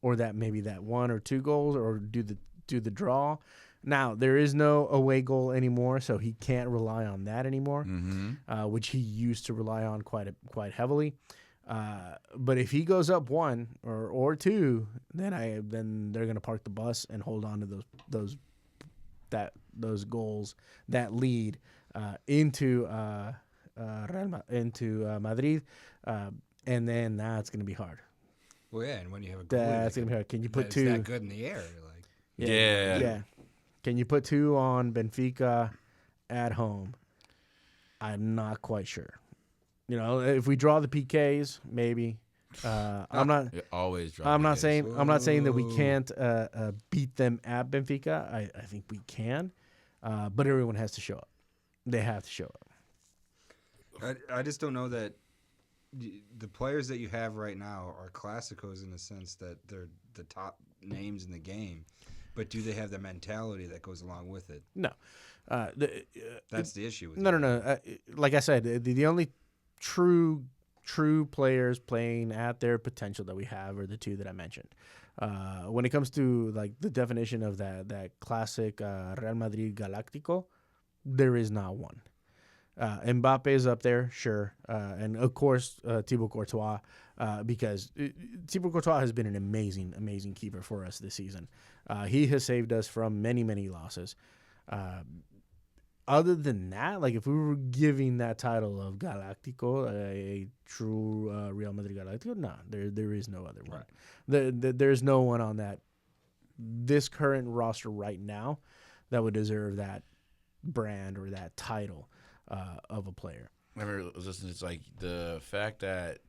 or that maybe that one or two goals, or do the draw. Now there is no away goal anymore, so he can't rely on that anymore, which he used to rely on quite heavily. But if he goes up one or two, then they're going to park the bus and hold on to those goals, that lead into Madrid, and then it's going to be hard. Well, yeah, and when you have a goal, that's going to be hard. Can you put two? That good in the air, like Yeah. Can you put two on Benfica at home? I'm not quite sure. If we draw the PKs, maybe. I'm not always. I'm not saying that we can't beat them at Benfica. I think we can, but everyone has to show up. They have to show up. I just don't know that the players that you have right now are classicos in the sense that they're the top names in the game. But do they have the mentality that goes along with it? No. That's the issue with No. Like I said, the only true players playing at their potential that we have are the two that I mentioned. When it comes to like the definition of that classic Real Madrid Galáctico, there is not one. Mbappe is up there, sure, and of course Thibaut Courtois, because Thibaut Courtois has been an amazing keeper for us this season. He has saved us from many losses. Other than that, like if we were giving that title of Galáctico, a true Real Madrid Galáctico, no, there is no other one. Right. There's no one on this current roster right now that would deserve that brand or that title of a player. I remember listening. It's like the fact that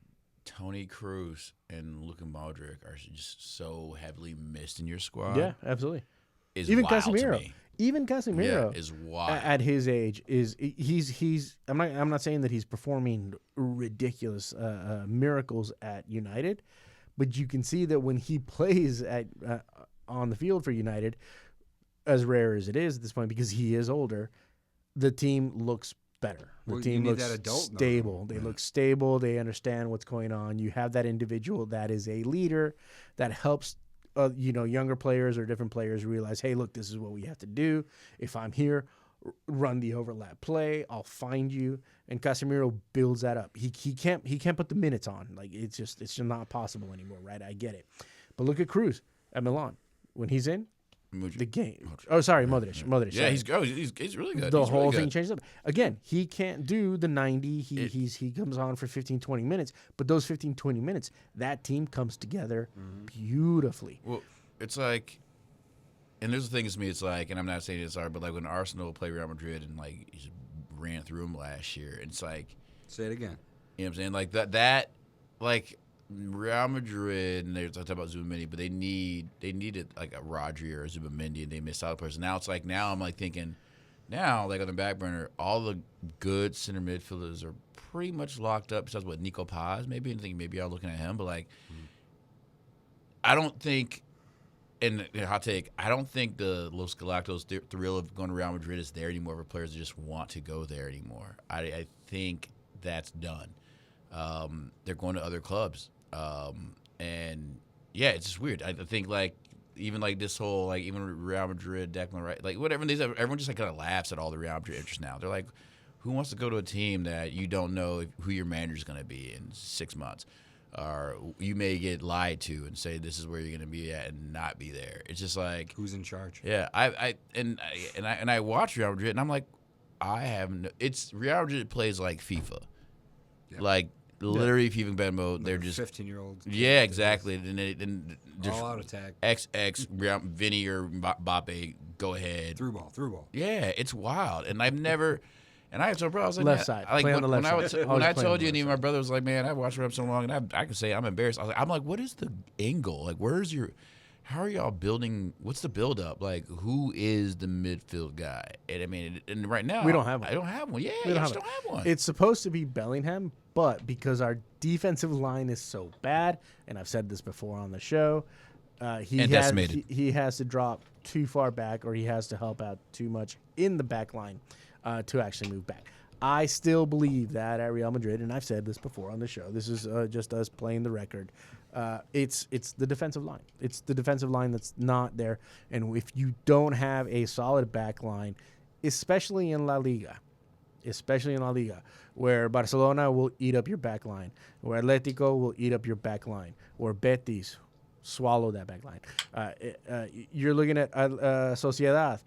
Toni Kroos and Luka Modric are just so heavily missed in your squad. Yeah, absolutely. Is even wild Casemiro. To me. Even Casemiro is wild at his age. He's I'm not saying that he's performing ridiculous miracles at United, but you can see that when he plays at on the field for United, as rare as it is at this point because he is older, the team looks better. The team looks stable. They look stable. They understand what's going on. You have that individual that is a leader that helps younger players or different players realize, hey, look, this is what we have to do. If I'm here, run the overlap play. I'll find you. And Casemiro builds that up. He can't put the minutes on. Like it's just not possible anymore, right? I get it. But look at Cruz at Milan. When he's in the game. Oh, sorry, Modric. Yeah, sorry. he's really good. The whole thing changes up. Again, he can't do the 90. He comes on for 15, 20 minutes. But those 15, 20 minutes, that team comes together beautifully. Well, it's like, and there's the thing to me, it's like, and I'm not saying it's hard, but like when Arsenal played Real Madrid and like he just ran through them last year, it's like. Say it again. You know what I'm saying? Like that like Real Madrid, and they're talking about Zubamendi, but they needed like a Rodri or a Zubamendi, and they missed out a person. Now it's like I'm like thinking, now like on the back burner, all the good center midfielders are pretty much locked up. Besides what Nico Paz, maybe, and think maybe y'all looking at him, but like I don't think, and hot take, I don't think the Los Galacticos thrill of going to Real Madrid is there anymore for players that just want to go there anymore. I think that's done. They're going to other clubs. And yeah, it's just weird. I think like even like this whole like even Real Madrid, Declan Rice, like whatever. Everyone just like kind of laughs at all the Real Madrid interest now. They're like, who wants to go to a team that you don't know who your manager's going to be in 6 months, or you may get lied to and say this is where you're going to be at and not be there. It's just like who's in charge? Yeah, I watch Real Madrid and I'm like, it's Real Madrid plays like FIFA, like. Literally, FIFA and Ben mode, they're just 15-year-olds. Yeah, exactly. And all out attack. XX, Vinny or Mbappe, go ahead. Through ball. Yeah, it's wild. And I've never, and I told bro, I was like, left side. Like play on the left side. When I told you, and even my brother was like, man, I've watched him so long, and I can say I'm embarrassed. I'm like, what is the angle? Like, how are y'all building? What's the build up? Like, who is the midfield guy? And I mean, and right now we don't have one. I don't have one. Yeah, we don't have one. It's supposed to be Bellingham, but because our defensive line is so bad, and I've said this before on the show, he has to drop too far back, or he has to help out too much in the back line to actually move back. I still believe that at Real Madrid, and I've said this before on the show. This is just us playing the record. It's the defensive line. It's the defensive line that's not there. And if you don't have a solid back line, especially in La Liga, where Barcelona will eat up your back line, where Atletico will eat up your back line, or Betis swallow that back line. You're looking at Sociedad.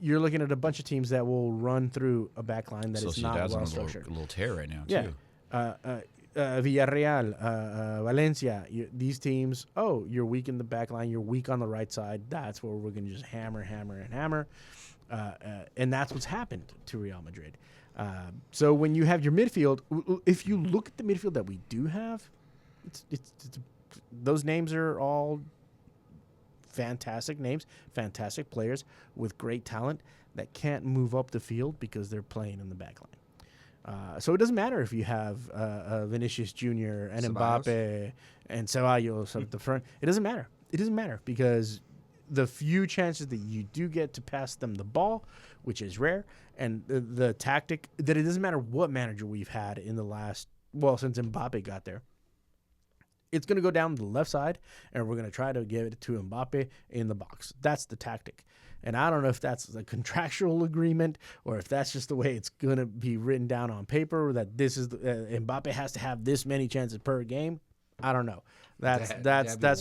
You're looking at a bunch of teams that will run through a back line that is not well structured. A little tear right now, yeah. too. Villarreal, Valencia, these teams, you're weak in the back line, you're weak on the right side. That's where we're going to just hammer. And that's what's happened to Real Madrid. So when you have your midfield, if you look at the midfield that we do have, it's those names are all fantastic names, fantastic players with great talent that can't move up the field because they're playing in the back line. So it doesn't matter if you have Vinicius Jr. and Mbappe and Ceballos at the front. It doesn't matter. It doesn't matter because the few chances that you do get to pass them the ball, which is rare, and the tactic that it doesn't matter what manager we've had in the last, since Mbappe got there, it's going to go down the left side, and we're going to try to give it to Mbappe in the box. That's the tactic. And I don't know if that's a contractual agreement or if that's just the way it's going to be written down on paper, that this is Mbappe has to have this many chances per game. I don't know. That's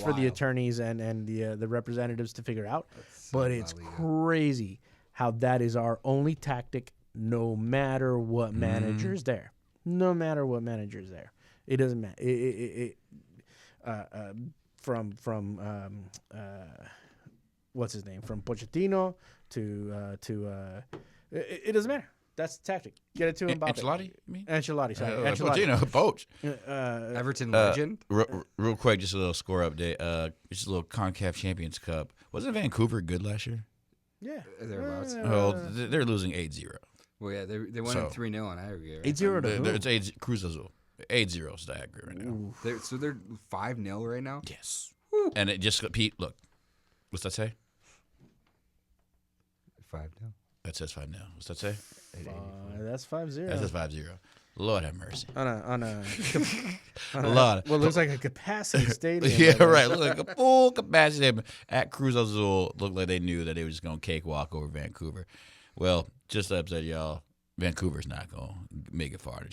for the attorneys and the representatives to figure out. But it's crazy how that is our only tactic, no matter what manager's there. No matter what manager's there, it doesn't matter. From what's his name, from Pochettino to it doesn't matter. That's the tactic. Get it to Mbappe. Ancelotti, you mean? Ancelotti, sorry. Pochettino, Poach. Everton legend. Real quick, just a little score update. Just a little CONCACAF Champions Cup. Wasn't Vancouver good last year? Yeah. Thereabouts. They're losing 8-0. Well, yeah, they won 3-0 on aggregate. Right? 8-0 to who? It's Cruz Azul. 8-0 is the aggregate right now. They're 5-0 right now? Yes. And it just, Pete, look. What's that say? 5-0. That says 5-0. What's that say? That's 5-0. That says 5-0. Lord have mercy. On a lot. Well, it looks like a capacity stadium. Yeah, right. Look like a full capacity at Cruz Azul. Looked like they knew that they were just going to cakewalk over Vancouver. Well, just to upset y'all, Vancouver's not going to make it far to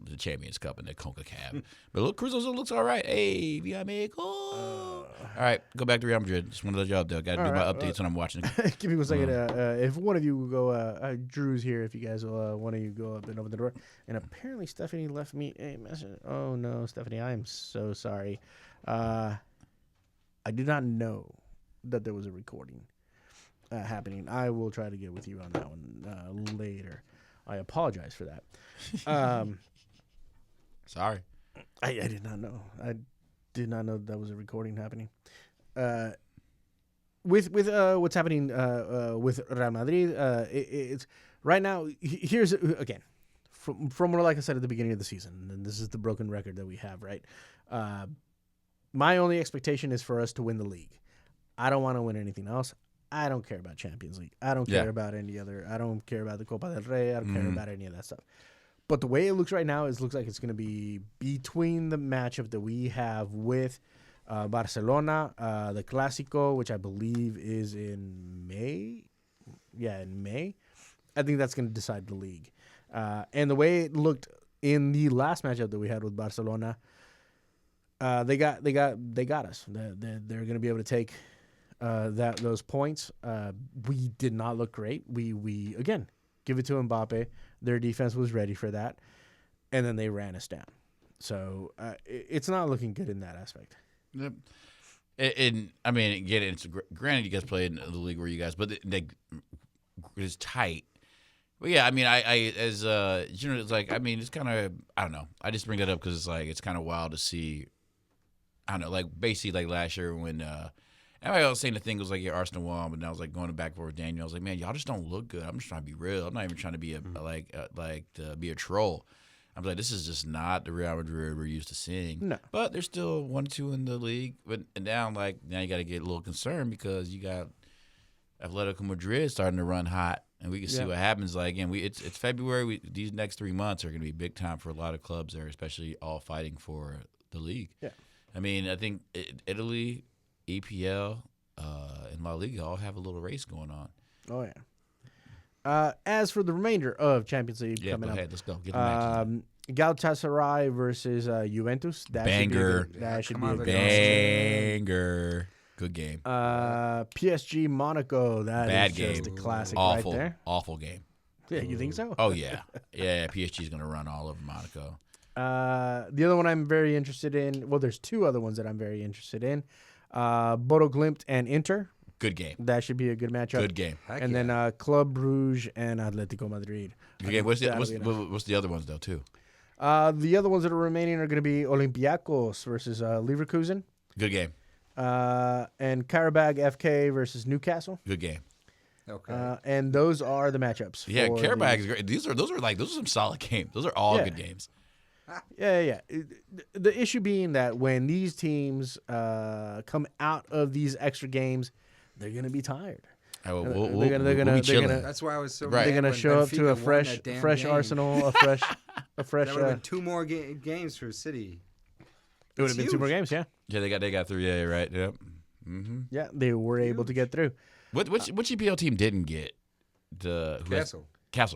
the Champions Cup in the CONCACAF. But look, Cruz Azul looks all right. Hey, Via Mexico. All right, go back to Real Madrid. Just want to let y'all know. Got to do my updates when I'm watching. Give me 1 second. If one of you will go, Drew's here. If you guys will, one of you go up and open the door. And apparently Stephanie left me a message. Oh, no, Stephanie, I am so sorry. I did not know that there was a recording happening. I will try to get with you on that one later. I apologize for that. Sorry. I did not know. I did not know that was a recording happening. With what's happening with Real Madrid, it's right now. Here's again from what, like I said at the beginning of the season, and this is the broken record that we have. Right. My only expectation is for us to win the league. I don't want to win anything else. I don't care about Champions League. I don't care about any other. I don't care about the Copa del Rey. I don't care about any of that stuff. But the way it looks right now looks like it's going to be between the matchup that we have with Barcelona, the Clásico, which I believe is in May. Yeah, in May. I think that's going to decide the league. And the way it looked in the last matchup that we had with Barcelona, they got us. They're going to be able to take those points. We did not look great. We again give it to Mbappe. Their defense was ready for that, and then they ran us down. So it's not looking good in that aspect. Yep. And I mean, again, it's granted you guys played in the league where you guys, but it's tight. But yeah, I mean, I as it's like, I mean, it's kind of, I don't know. I just bring that up because it's like it's kind of wild to see. I don't know, like basically like last year when. Everybody was saying the thing was like, yeah, Arsenal won, but now I was like going back and forth with Daniel. I was like, man, y'all just don't look good. I'm just trying to be real. I'm not even trying to be be a troll. I'm like, this is just not the Real Madrid we're used to seeing. No. But they're still 1-2 in the league. But now you got to get a little concerned because you got Atletico Madrid starting to run hot, and we can see what happens. Like again, it's February. These next 3 months are going to be big time for a lot of clubs there, especially all fighting for the league. Yeah. I mean, I think Italy, EPL, and La Liga all have a little race going on. Oh, yeah. As for the remainder of Champions League coming up, let's go. Get the matches. Galatasaray versus Juventus. Banger. That should be a banger. Good game. PSG Monaco. That is just a classic right there. Awful game. Yeah, you think so? Oh, yeah. Yeah, PSG is going to run all over Monaco. The other one I'm very interested in, well, there's two other ones that I'm very interested in. Bodo Glimt and Inter. Good game. That should be a good matchup. Good game. And then Club Brugge and Atletico Madrid. Good game. What's the other ones, though, too? The other ones that are remaining are going to be Olympiacos versus Leverkusen. Good game. And Karabag FK versus Newcastle. Good game. Okay. And those are the matchups. Yeah, Karabag is great. Those are some solid games. Those are all good games. Yeah. The issue being that when these teams come out of these extra games, they're gonna be tired. We'll They're be gonna chilling. That's why I was so. Right. They're mad gonna when show up to Benfica a won fresh that damn fresh game. Arsenal, a fresh. That would have been 2 more games for City. It would have been 2 more games, yeah. Yeah, they got through. Yeah, right. Yep. Yeah, they were able to get through. Which EPL team didn't get the Castle.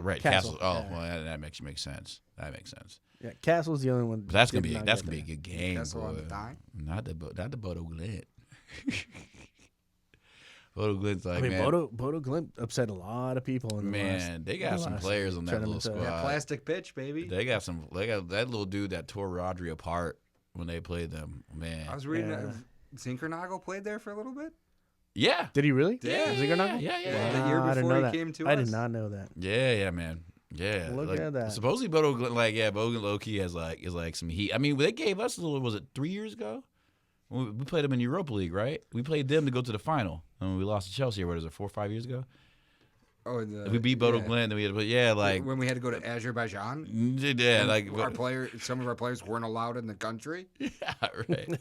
Right? Castle, Oh, yeah. well, that makes sense. That makes sense. Yeah, Castle's the only one. But that's did gonna be not a get there. good game, Castle boy. on the dime. Not the Bodo Glint. Bodo Glint's like, I mean, man, Bodo Glimt upset a lot of people in the last. they got some players on that little tournament, squad. Yeah, plastic pitch, baby. They got that little dude that tore Rodri apart when they played them. Man, I was reading that Zinkernagel played there for a little bit. yeah, Did he really? Yeah, Zinkernagel? yeah. The year Wow, I didn't before know he that. came to I us. did not know that. yeah, man. Yeah, Look at that. Supposedly Bodo Glint, Bodo Glint low-key is like some heat. I mean, they gave us a little. Was it 3 years ago? We played them in Europa League, right? We played them to go to the final, and we lost to Chelsea. What is it, 4 or 5 years ago? Oh, We beat Bodo Glint, then we had, but yeah, like when we had to go to Azerbaijan. yeah, like Some of our players weren't allowed in the country. yeah, right.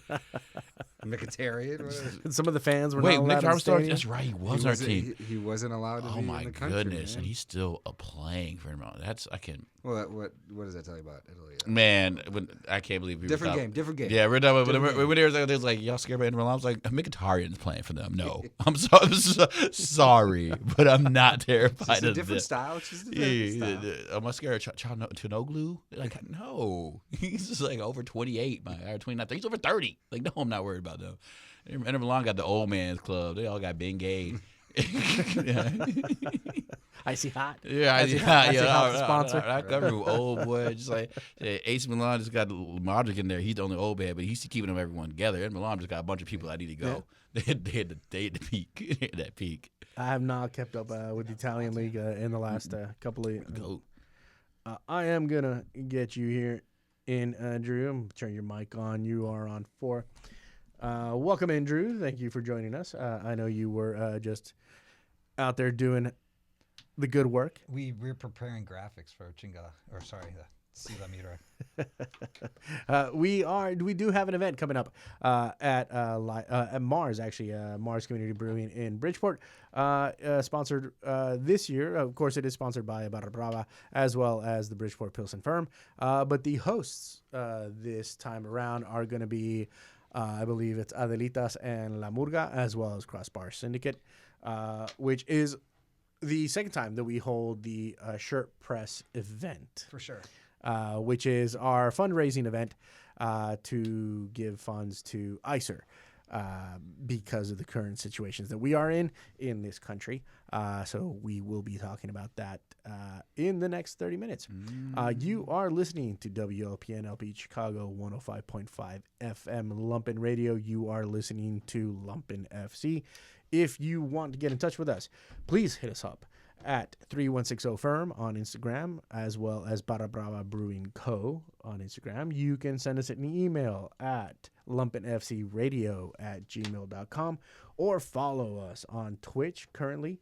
Mkhitaryan. whatever. Some of the fans were Wait, not allowed Nick in the Armstrong. stadium. That's right. He was our team. He wasn't allowed to Oh be my in the country. goodness, man. and he's still playing for him. I can't. Well, what does that tell you about Italy? Man, I can't believe people Different game. Yeah, we're done. Different When game. there's like y'all scared about Inter Milan. I was like, Mkhitaryan's playing for them. No, I'm sorry, but I'm not terrified It's a of different this. style. It's just a different style. Am I scared of Chanoglu? Like, no. He's just like over 28, or 29. He's over 30. Like, no, I'm not worried about them. Inter Milan got the old man's club. They all got Bengay. Icy hot. Yeah, Icy hot sponsor. I cover old boy. Just like AC Milan just got Modric in there. He's the only old man, but he's keeping everyone together. Inter Milan just got a bunch of people that need to go. Yeah. They had the peak. They had that peak. I have not kept up with the Italian league in the last couple of. Go. I am gonna get you here in, Drew. Turn your mic on. You are on 4. Welcome in, Drew. Thank you for joining us. I know you were just out there doing the good work. We're preparing graphics for the Siva Mira. We do have an event coming up at Mars, actually, Mars Community Brewing in Bridgeport, sponsored this year. Of course, it is sponsored by Barra Brava as well as the Bridgeport Pilsen Firm. But the hosts this time around are going to be, I believe it's Adelitas and La Murga, as well as Crossbar Syndicate, which is the second time that we hold the shirt press event. For sure. Which is our fundraising event to give funds to ICER because of the current situations that we are in this country. So we will be talking about that in the next 30 minutes. You are listening to WLPN-LP Chicago 105.5 FM Lumpen Radio. You are listening to Lumpen FC. If you want to get in touch with us, please hit us up at 3160firm on Instagram, as well as Barra Brava Brewing Co. on Instagram. You can send us an email at lumpenfcradio@gmail.com or follow us on Twitch currently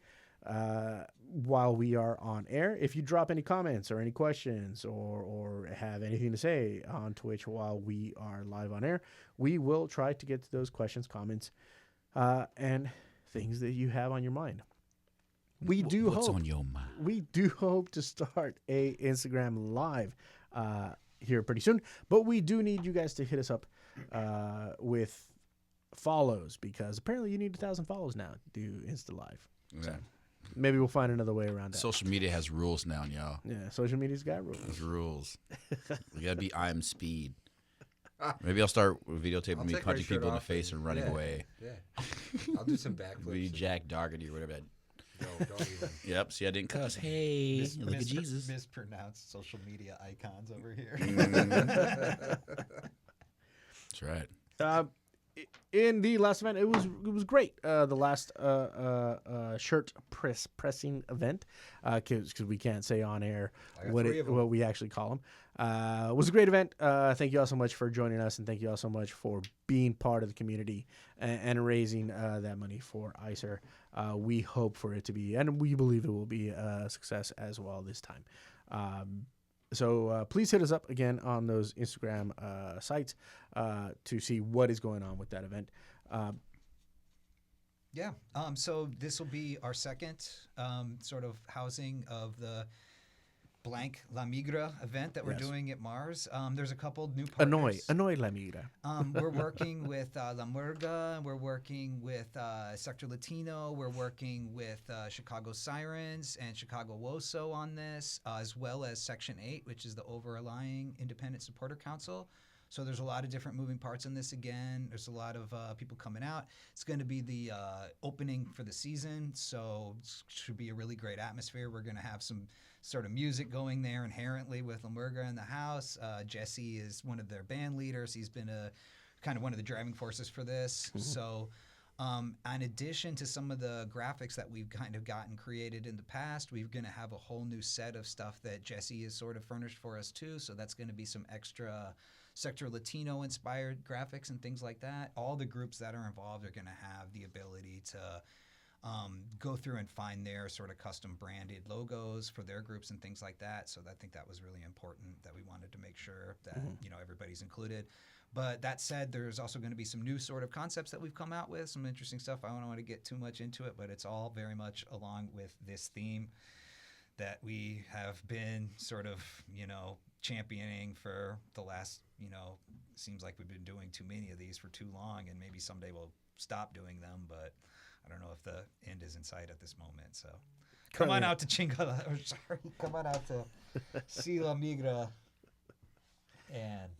while we are on air. If you drop any comments or any questions or have anything to say on Twitch while we are live on air, we will try to get to those questions, comments, and things that you have on your mind. What's on your mind? We do hope to start a Instagram live here pretty soon, but we do need you guys to hit us up with follows, because apparently you need 1,000 follows now to do Insta Live. Yeah. So maybe we'll find another way around that. Social media has rules now, y'all. Yeah, social media's got rules. There's rules. You gotta be I'm speed. Maybe I'll start videotaping me take punching my shirt people in the off face and running away. Yeah. I'll do some backflips. Be Jack Dougherty or whatever. No, don't even. Yep. See, I didn't cuss. Hey, look at Jesus. Mispronounced social media icons over here. That's right. In the last event, it was great. The last shirt pressing event, because we can't say on air what we actually call them. Was a great event. Thank you all so much for joining us, and thank you all so much for being part of the community and raising that money for ICER. We hope for it to be, and we believe it will be a success as well this time. So please hit us up again on those Instagram sites to see what is going on with that event. Yeah. So this will be our second sort of housing of the blank La Migra event that we're doing at Mars. There's a couple new partners. Annoy La Migra. We're working with La Murga. We're working with Sector Latino. We're working with Chicago Sirens and Chicago WOSO on this, as well as Section 8, which is the overlying Independent Supporter Council. So there's a lot of different moving parts in this again. There's a lot of people coming out. It's going to be the opening for the season, so it should be a really great atmosphere. We're going to have some sort of music going there inherently with La Murga in the house. Jesse is one of their band leaders. He's been kind of one of the driving forces for this. Mm-hmm. So in addition to some of the graphics that we've kind of gotten created in the past, we're going to have a whole new set of stuff that Jesse has sort of furnished for us too. So that's going to be some extra Sector Latino inspired graphics and things like that. All the groups that are involved are going to have the ability to go through and find their sort of custom branded logos for their groups and things like that. So I think that was really important, that we wanted to make sure that everybody's included. But that said, there's also going to be some new sort of concepts that we've come out with, some interesting stuff. I don't want to get too much into it, but it's all very much along with this theme that we have been sort of, championing for the last, seems like we've been doing too many of these for too long, and maybe someday we'll stop doing them, but I don't know if the end is in sight at this moment. So come on out to Chingala, come on out to see La Migra, and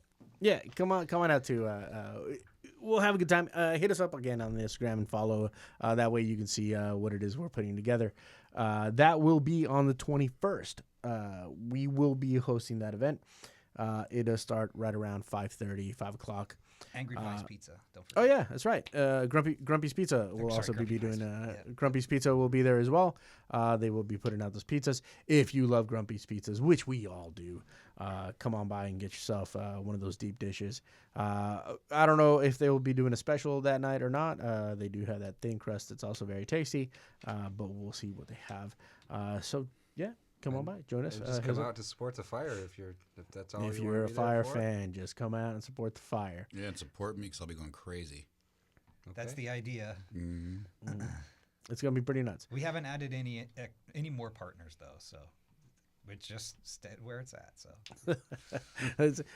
yeah, come on out to. We'll have a good time. Hit us up again on the Instagram and follow. That way you can see what it is we're putting together. That will be on the 21st. We will be hosting that event. It'll start right around 5:30, 5 o'clock. Angry Pies Pizza. Don't forget. Oh yeah, that's right. Grumpy's Pizza will also be doing. Grumpy's Pizza will be there as well. They will be putting out those pizzas. If you love Grumpy's Pizzas, which we all do, come on by and get yourself one of those deep dishes. I don't know if they will be doing a special that night or not. They do have that thin crust that's also very tasty, but we'll see what they have. So yeah. Come on by, join us. Just come out to support the fire if that's all. If you're a fire fan, just come out and support the fire. Yeah, and support me because I'll be going crazy. Okay. That's the idea. Mm-hmm. It's gonna be pretty nuts. We haven't added any more partners though, so we just stay where it's at. So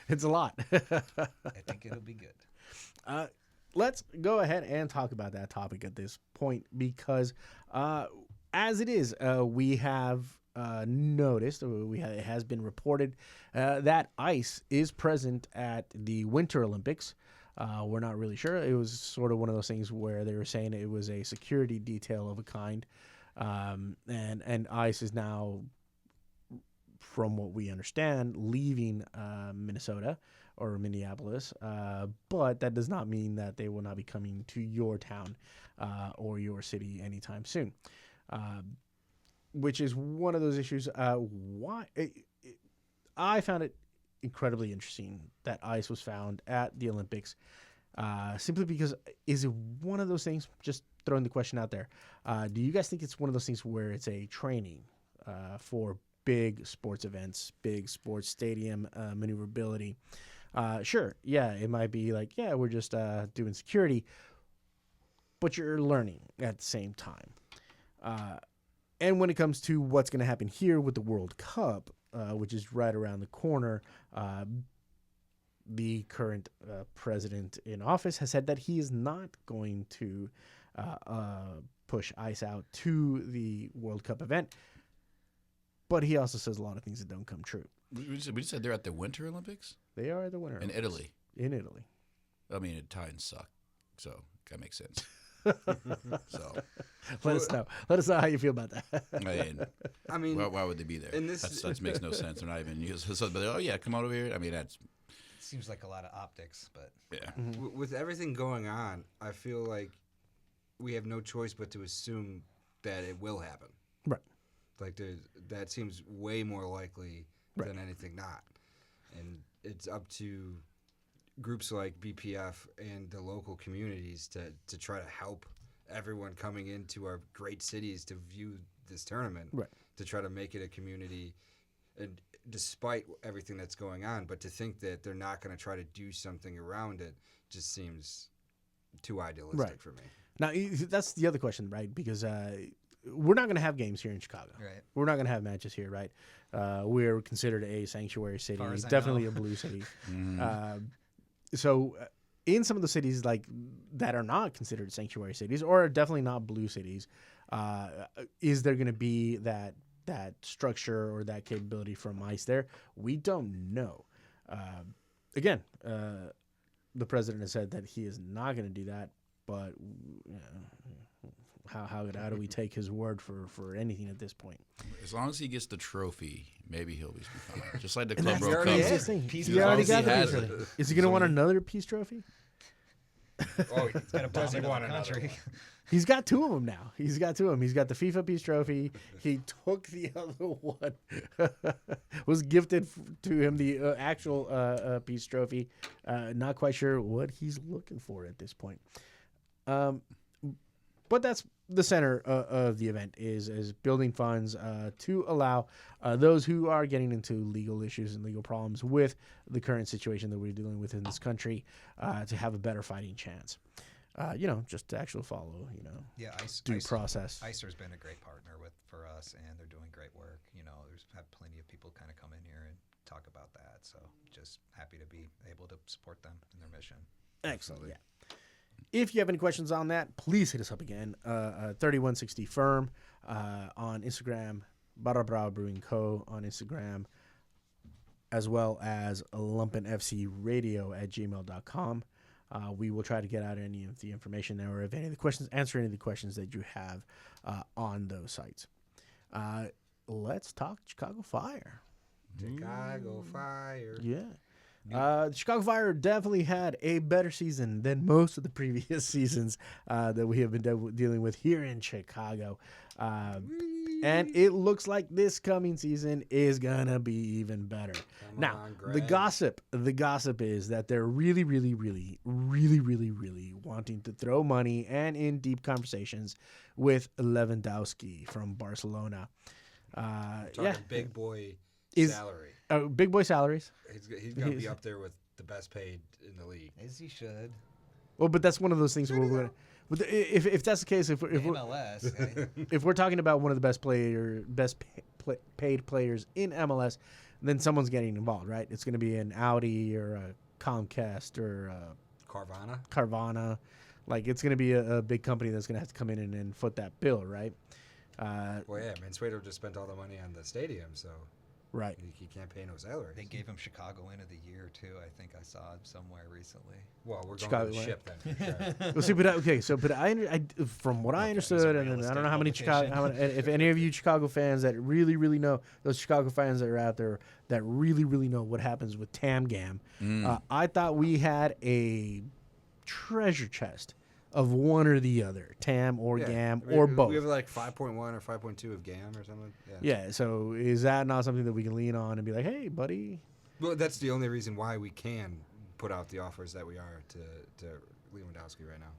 it's a lot. I think it'll be good. Let's go ahead and talk about that topic at this point because, as it is, we have. Noticed, it has been reported that ICE is present at the Winter Olympics. We're not really sure. It was sort of one of those things where they were saying it was a security detail of a kind, and ICE is now, from what we understand, leaving Minnesota or Minneapolis, but that does not mean that they will not be coming to your town or your city anytime soon. Which is one of those issues. I found it incredibly interesting that ICE was found at the Olympics, simply because is it one of those things? Just throwing the question out there. Do you guys think it's one of those things where it's a training for big sports events, big sports stadium maneuverability? Sure, yeah, it might be like, yeah, we're just doing security, but you're learning at the same time. And when it comes to what's going to happen here with the World Cup, which is right around the corner, the current president in office has said that he is not going to push ICE out to the World Cup event. But he also says a lot of things that don't come true. We just said they're at the Winter Olympics? They are at the Winter Olympics. In Italy? In Italy. I mean, Italians suck, so that makes sense. So let us know how you feel about that. I mean, why would they be there? That makes no sense. They're not even used. So, but oh yeah, come on over here. I mean, that seems like a lot of optics, but yeah. Mm-hmm. With everything going on, I feel like we have no choice but to assume that it will happen. Right. Like that seems way more likely than anything not, and it's up to groups like BPF and the local communities to try to help everyone coming into our great cities to view this tournament, to try to make it a community, and despite everything that's going on, but to think that they're not going to try to do something around it just seems too idealistic for me. Now, that's the other question, right? Because we're not going to have games here in Chicago. Right. We're not going to have matches here, right? We're considered a sanctuary city, Far as I definitely know. a blue city. So in some of the cities like that are not considered sanctuary cities or are definitely not blue cities, is there going to be that structure or that capability from ICE there? We don't know. Again, the president has said that he is not going to do that, but how do we take his word for anything at this point? As long as he gets the trophy, maybe he'll be fine. Just like the And Club that's World the Cup. craziest thing. Peace He already trophy. got the He peace has trophy. it. Is he going to want another peace trophy? Oh, He's got a does he bomb want in the another country. one? He's got two of them now. He's got two of them. He's got the FIFA Peace Trophy. He took the other one. Was gifted to him the actual Peace Trophy. Not quite sure what he's looking for at this point. But that's the center of the event is building funds to allow those who are getting into legal issues and legal problems with the current situation that we're dealing with in this country to have a better fighting chance. Just to actually follow, Yeah, due process. ICER's been a great partner for us, and they're doing great work. There's had plenty of people kind of come in here and talk about that. So just happy to be able to support them in their mission. Excellent. Yeah. If you have any questions on that, please hit us up again. 3160 Firm on Instagram, Barra Brava Brewing Co. on Instagram, as well as Lumpen FC Radio at gmail.com. We will try to get out any of the information there, or if any of the questions, answer any of the questions that you have on those sites. Let's talk Chicago Fire. Chicago Fire. Yeah. Chicago Fire definitely had a better season than most of the previous seasons that we have been dealing with here in Chicago. And it looks like this coming season is going to be even better. Now, the gossip is that they're really, really, really, really, really, really wanting to throw money and in deep conversations with Lewandowski from Barcelona. Talking big boy salary. Big boy salaries. He's going to be up there with the best paid in the league. As he should. Well, but that's one of those things where we're going to. If that's the case, if MLS, if we're talking about one of the best paid players in MLS, then someone's getting involved, right? It's going to be an Audi or a Comcast or a Carvana. Like, it's going to be a big company that's going to have to come in and foot that bill, right? Well, yeah, Mansueto just spent all the money on the stadium, so right. He can't pay no salaries. They gave him Chicago Inn of the Year too. I think I saw it somewhere recently. Well, we're Chicago going to the ship then. For sure. Well, see, from what I understood, and I don't know how many if any of you Chicago fans that really, really know, those Chicago fans that are out there that really, really know what happens with TAMGAM, I thought we had a treasure chest of one or the other, TAM or GAM or both. We have like 5.1 or 5.2 of GAM or something. Yeah, so is that not something that we can lean on and be like, hey, buddy? Well, that's the only reason why we can put out the offers that we are to Lewandowski right now.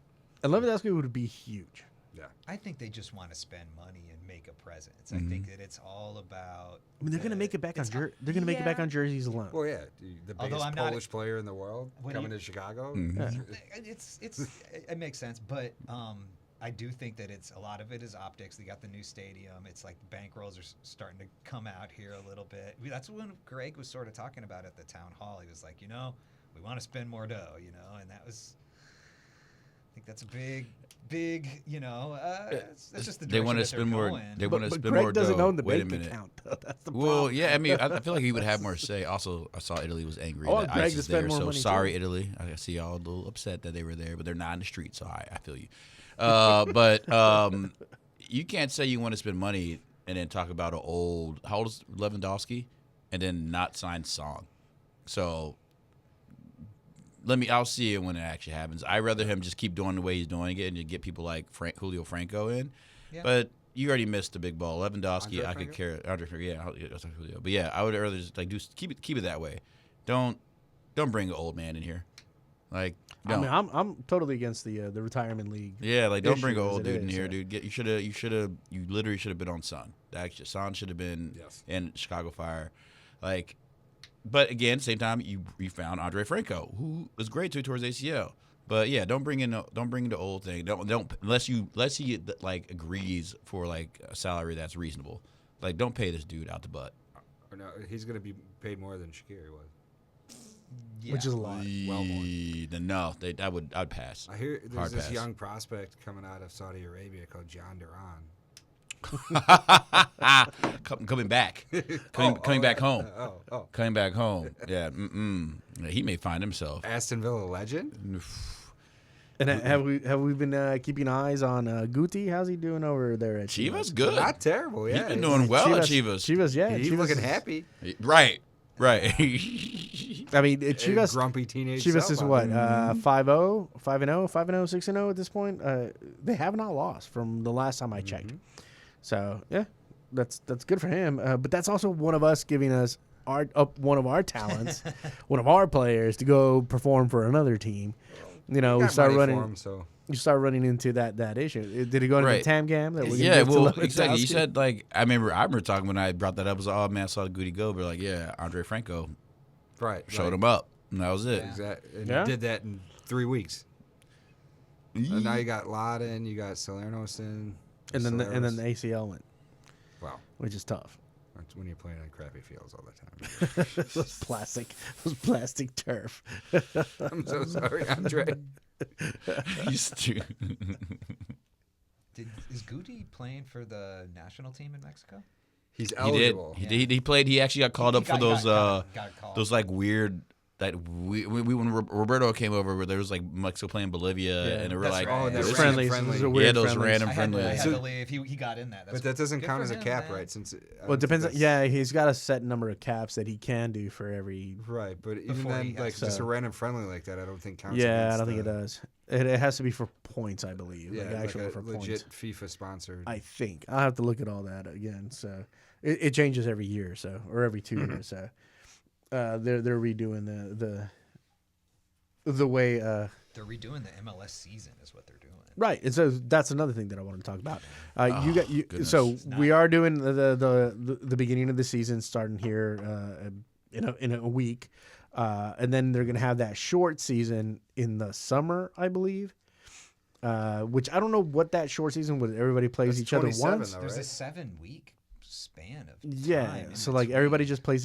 And Lewandowski would be huge. Yeah. I think they just want to spend money and make a presence. I think that it's all about. I mean, they're going to make it back on they're going to make it back on jerseys alone. Well, yeah, the biggest Polish player in the world coming to Chicago. It makes sense, but I do think that it's a lot of it is optics. They got the new stadium. It's like the bankrolls are starting to come out here a little bit. That's when Greg was sort of talking about at the town hall. He was like, we want to spend more dough, and that was. I think that's a big. That's just the They want to spend more. They want to spend more. Greg doesn't own the Wait a bank minute. account, though. That's the Well, problem. yeah, I mean, I feel like he would have more say. Also, I saw Italy was angry I want that Greg ICE to is spend there. more So money, sorry, too. Italy. I see y'all a little upset that they were there, but they're not in the street, so I feel you. But you can't say you want to spend money and then talk about how old is Lewandowski, and then not sign Song. So I'll see it when it actually happens. I'd rather him just keep doing the way he's doing it and just get people like Julio Franco in. Yeah. But you already missed the big ball. Lewandowski, I could care. Andre Franco, yeah, Julio. But yeah, I would rather just keep it that way. Don't bring an old man in here. Like, I mean, I'm totally against the retirement league. Yeah, like don't bring an issue old as it dude in is, here, dude. You literally should have been on Son. Actually, Son should have been in Chicago Fire. Like, but again, same time you found Andre Franco, who was great towards ACL. But yeah, don't bring in the old thing. Don't unless he like agrees for like a salary that's reasonable. Like don't pay this dude out the butt. Or no, he's going to be paid more than Shaqiri was. Yeah. Which is a lot. Well more. Then no, I'd pass. I hear there's Hard this pass. young prospect coming out of Saudi Arabia called John Duran. Coming back, coming back home. Oh. Coming back home. Yeah, he may find himself. Aston Villa legend. And have we been keeping eyes on Guti? How's he doing over there at Chivas good. Not terrible, yeah. He's been doing well at Chivas. Chivas, yeah. He's Chivas looking is- happy. Right. I mean, Chivas. Grumpy teenage Chivas self is out what there. 5-0, 5-0, 5-0, 6-0 at this point. They have not lost from the last time I checked. So yeah, that's good for him. But that's also one of us giving us one of our talents, one of our players to go perform for another team. You know, we Got start money running. for him, so. You start running into that issue. Did he go into Right. the TAMGAM? That we're gonna Yeah, give to well, Lewandowski? exactly. You said like I remember talking when I brought that up. I was like, oh man, I saw Goody go, but like yeah, Andre Franco Right. showed him up, and that was it. Exactly. And Yeah? you did that in 3 weeks. And now you got Laden, you got Salernos in. and then the Soleros. ACL went, Wow. which is tough. That's when you're playing on crappy fields all the time. those plastic turf. I'm so sorry, Andre. He's too. Is Guti playing for the national team in Mexico? He's He did. eligible. He played. He actually got called up for those got called. those like weird. That we when Roberto came over, where there was like Mexico playing Bolivia, Yeah, and they were that's like, right. Oh, Yeah, those it's friendlies. friendly. Those are yeah, weird those friendlies. random I had friendlies. to leave. He got in that. That's But that doesn't good count for as a him, cap, man. right? Since Well, it depends. Yeah, he's got a set number of caps that he can do for every. Right, but even Before he then, like has just to- a random friendly like that, I don't think counts. Yeah, I against don't think it the- does. It has to be for points, I believe. Yeah, like like actually a for legit points. FIFA sponsored. I think I'll have to look at all that again. So it changes every year, so or every 2 years. So they're redoing the way. They're redoing the MLS season, is what they're doing. Right, and so that's another thing that I want to talk about. goodness. So we are doing the beginning of the season starting here in a week, and then they're going to have that short season in the summer, I believe. Which I don't know what that short season where everybody plays That's each other 27 once. though, There's a right? 7-week span of Yeah, time so in like between. everybody just plays.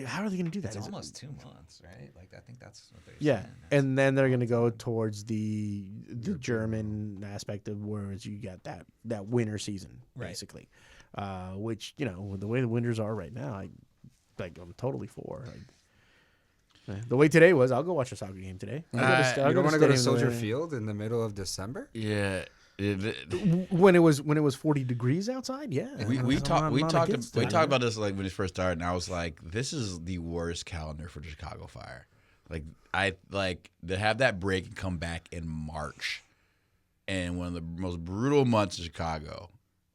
How are they going to do that? It's Is it- almost 2 months, right? Like I think that's what they're Yeah, saying. and then they're going to go towards the German aspect of whereas you got that winter season Right. basically, which with the way the winters are right now, I'm totally for. The way today was, I'll go watch a soccer game today. You don't want to go to stadium Soldier the- Field in the middle of December? Yeah. when it was 40 degrees outside. Yeah, We I'm talked against it. about this like when it first started, and I was like, this is the worst calendar for the Chicago Fire. Like I like to have that break and come back in March, and one of the most brutal months in Chicago,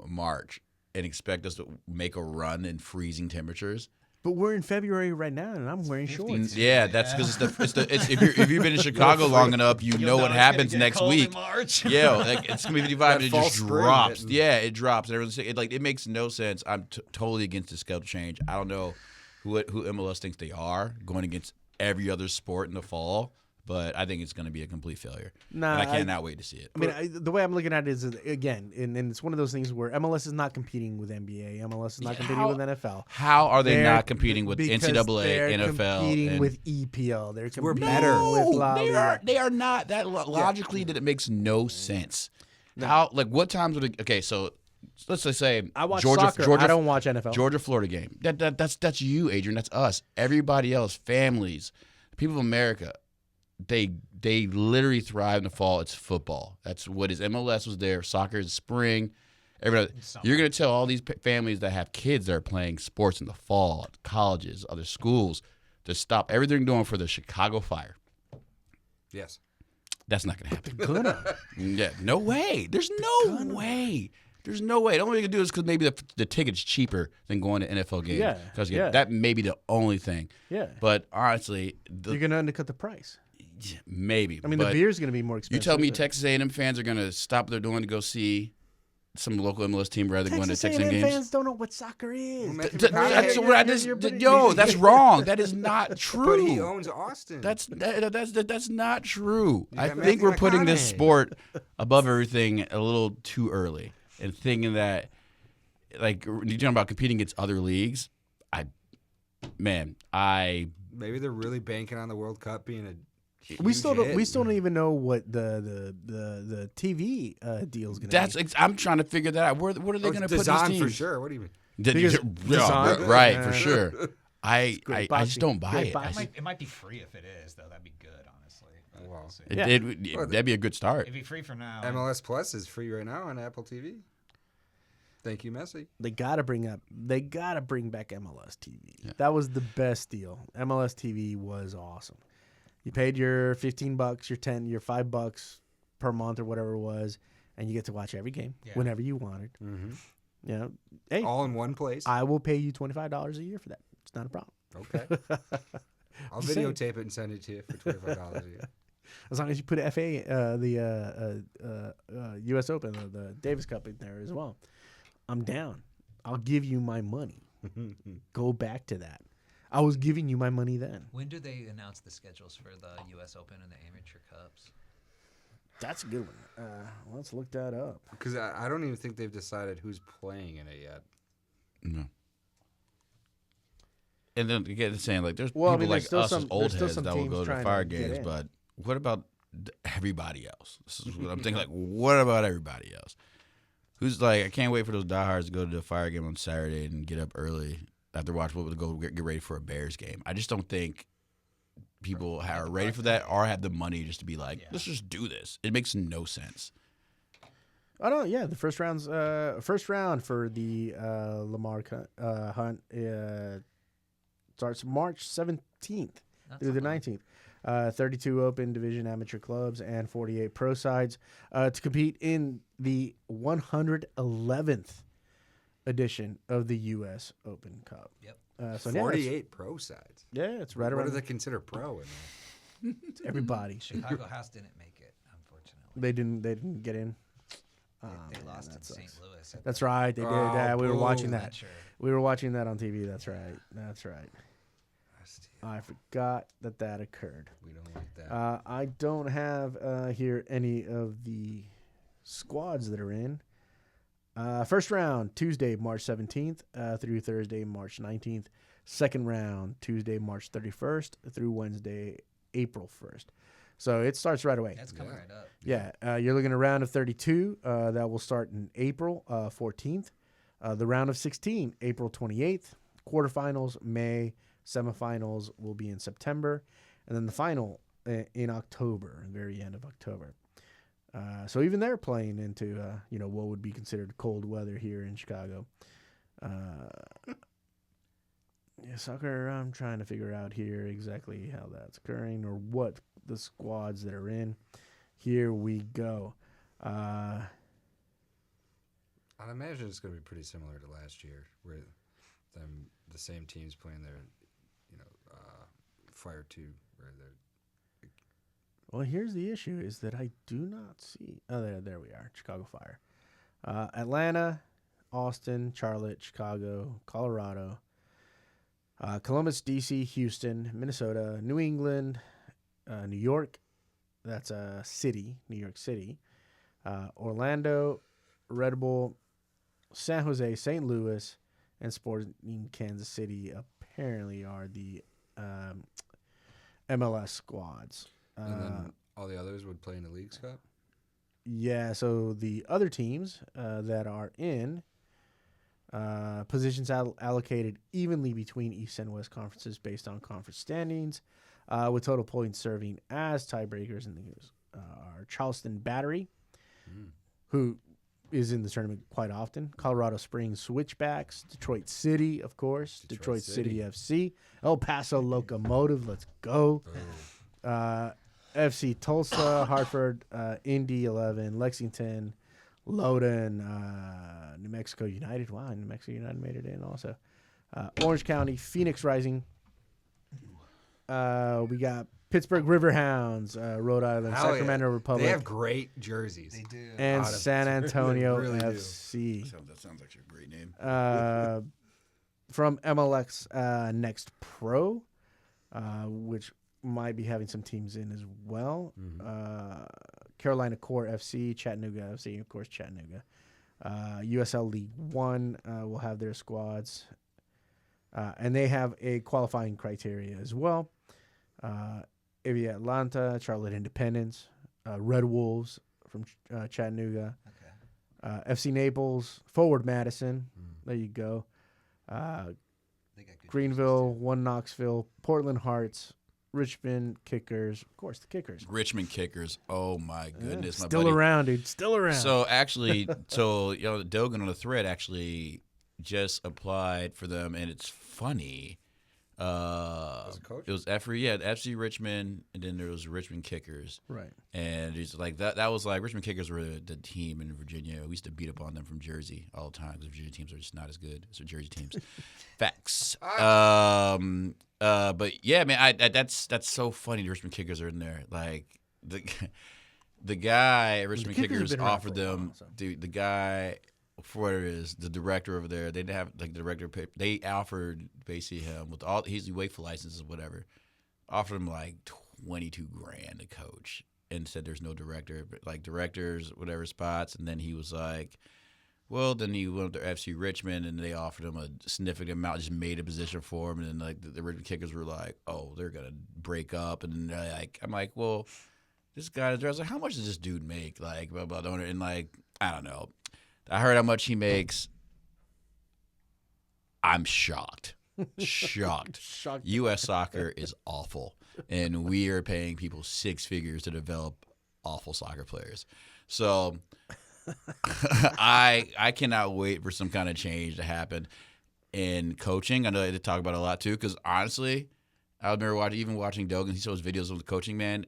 March, and expect us to make a run in freezing temperatures. But we're in February right now, and I'm wearing shorts. Yeah, that's because it's if you've been in Chicago long enough, you know what happens next week. March. Yeah, like it's gonna be 55 and it false just spring drops. hitting. Yeah, it drops. And everyone's it makes no sense. I'm totally against the schedule change. I don't know who MLS thinks they are going against every other sport in the fall, but I think it's going to be a complete failure. Nah, and I cannot wait to see it. I mean, the way I'm looking at it is, again, and it's one of those things where MLS is not competing with NBA. MLS is not competing with NFL. How are they They're- not competing with because NCAA, they're NFL? competing and, with EPL. They're We're competing better. with La they Liga. are. They are not. That logically, that it makes no sense. How? Like, what times would it? Okay, so let's just say I watch Georgia. soccer. I don't watch NFL. Georgia, Florida game. That's you, Adrian. That's us. Everybody else, families, people of America, they literally thrive in the fall. It's football. That's what is. MLS was there. Soccer is spring. Everybody, you're gonna tell all these families that have kids that are playing sports in the fall, at colleges, other schools, to stop everything they're doing for the Chicago Fire. Yes. That's not gonna happen. Yeah, no way. There's no way. There's no way. The only way you can do is because maybe the ticket's cheaper than going to NFL games. Yeah, Because yeah. that may be the only thing. Yeah. But honestly, You're going to undercut the price. maybe. I mean, but the beer's going to be more you expensive. tell me but- Texas A&M fans are going to stop what they're doing to go see some local MLS team rather than going to Texas Texan A&M games. fans don't know what soccer is. That's what I just. Yo, that's wrong. That is not true. But he owns Austin. That's not true. You I got think Matthew we're putting this McConaughey. sport above everything a little too early, and thinking that, like, you're talking about competing against other leagues. Maybe they're really banking on the World Cup being a. We still huge hit. don't even know what the TV deal is going to be. I'm trying to figure that out. What are they going to put these DAZN teams? for sure. What do you mean? DAZN? Right, for sure. I just don't buy Great it. boxing. It might be free if it is, though. That'd be good, honestly. Wow. We'll see. That'd be a good start. It'd be free for now. MLS Plus is free right now on Apple TV. Thank you, Messi. They gotta bring back MLS TV. Yeah. That was the best deal. MLS TV was awesome. You paid your $15, your $10, your $5 per month or whatever it was, and you get to watch every game whenever you wanted. Mm-hmm. You know, hey, all in one place. I will pay you $25 a year for that. It's not a problem. Okay. I'll videotape it and send it to you for $25 a year. As long as you put the U.S. Open, the Davis Cup in there as well. I'm down. I'll give you my money. Go back to that. I was giving you my money then. When do they announce the schedules for the U.S. Open and the Amateur Cups? That's a good one. Let's look that up. Because I don't even think they've decided who's playing in it yet. No. And then again, saying like there's people like us as old heads that will go to fire games, but what about everybody else? This is what I'm thinking. Like, what about everybody else? Who's like, I can't wait for those diehards to go to the fire game on Saturday and get up early after watch football to go get ready for a Bears game. I just don't think people are ready for that or have the money just to be like, let's just do this. It makes no sense. Oh no, yeah, the first round for the Lamar Hunt starts March 17th through the 19th. 32 open division amateur clubs and 48 pro sides to compete in the 111th edition of the U.S. Open Cup. Yep. So 48 pro sides. Yeah, it's right around. What do they consider pro in there? It's everybody. Chicago House didn't make it, unfortunately. They didn't get in. They lost to St. Louis. That's right. They did. We were watching that. Sure. We were watching that on TV. That's right. That's right. I forgot that occurred. We don't like that. I don't have here any of the squads that are in. First round, Tuesday, March 17th through Thursday, March 19th. Second round, Tuesday, March 31st through Wednesday, April 1st. So it starts right away. That's coming right up. Yeah, you're looking at a round of 32. That will start in April 14th. The round of 16, April 28th. Quarterfinals, May. Semifinals will be in September. And then the final in October, very end of October. So even they're playing into, what would be considered cold weather here in Chicago. Soccer, I'm trying to figure out here exactly how that's occurring or what the squads that are in. Here we go. I'd imagine it's going to be pretty similar to last year, where the same teams playing their, Fire 2, where they're. Well, here's the issue: is that I do not see. Oh, there we are. Chicago Fire, Atlanta, Austin, Charlotte, Chicago, Colorado, Columbus, DC, Houston, Minnesota, New England, New York. That's a city, New York City. Orlando, Red Bull, San Jose, St. Louis, and Sporting Kansas City apparently are the MLS squads. And then all the others would play in the Leagues Cup? Yeah, so the other teams that are in positions allocated evenly between East and West conferences based on conference standings, with total points serving as tiebreakers in the are Charleston Battery, who is in the tournament quite often, Colorado Springs Switchbacks, Detroit City, of course, Detroit City FC, El Paso Locomotive, let's go, FC Tulsa, Hartford, Indy 11, Lexington, Loudoun, New Mexico United. Wow, New Mexico United made it in also. Orange County, Phoenix Rising. We got Pittsburgh Riverhounds, Rhode Island, Hell yeah. Sacramento Republic. They have great jerseys. They do. And San Antonio really do. FC. That sounds like a great name. From MLX Next Pro, which might be having some teams in as well. Carolina Core FC, Chattanooga FC, of course, Chattanooga. USL League One will have their squads. And they have a qualifying criteria as well. AV Atlanta, Charlotte Independence, Red Wolves from Chattanooga, FC Naples, Forward Madison. There you go. They got good Greenville, One Knoxville, Portland Hearts, Richmond Kickers. Of course, the Kickers. Richmond Kickers. Oh my goodness, my Still buddy. around, dude. Still around. So actually, Dogan on the thread actually just applied for them, and it's funny. As a coach? It was FC Richmond, and then there was Richmond Kickers. Right. And it's like that was like Richmond Kickers were the team in Virginia. We used to beat up on them from Jersey all the time because Virginia teams are just not as good as the Jersey teams. Facts. But yeah, man, that's so funny. The Richmond Kickers are in there. Like the guy at Richmond Kickers have Kickers been around offered for a while, them, so. dude. The guy, for what it is, the director over there. They didn't have like the director. They offered basically him with all he's wakeful licenses or whatever. Offered him like $22,000 to coach, and said there's no director, but like directors, whatever spots. And then he was like, well, then he went to FC Richmond, and they offered him a significant amount, just made a position for him. And then like the Richmond Kickers were like, oh, they're gonna break up, and then like I'm like, well, this guy, I was like, how much does this dude make? Like, blah blah blah, and like I don't know. I heard how much he makes. I'm shocked. Shocked. U.S. soccer is awful, and we are paying people six figures to develop awful soccer players. So I cannot wait for some kind of change to happen in coaching. I know they talk about it a lot too, because honestly, I remember watching Dogan. He shows videos of the coaching, man.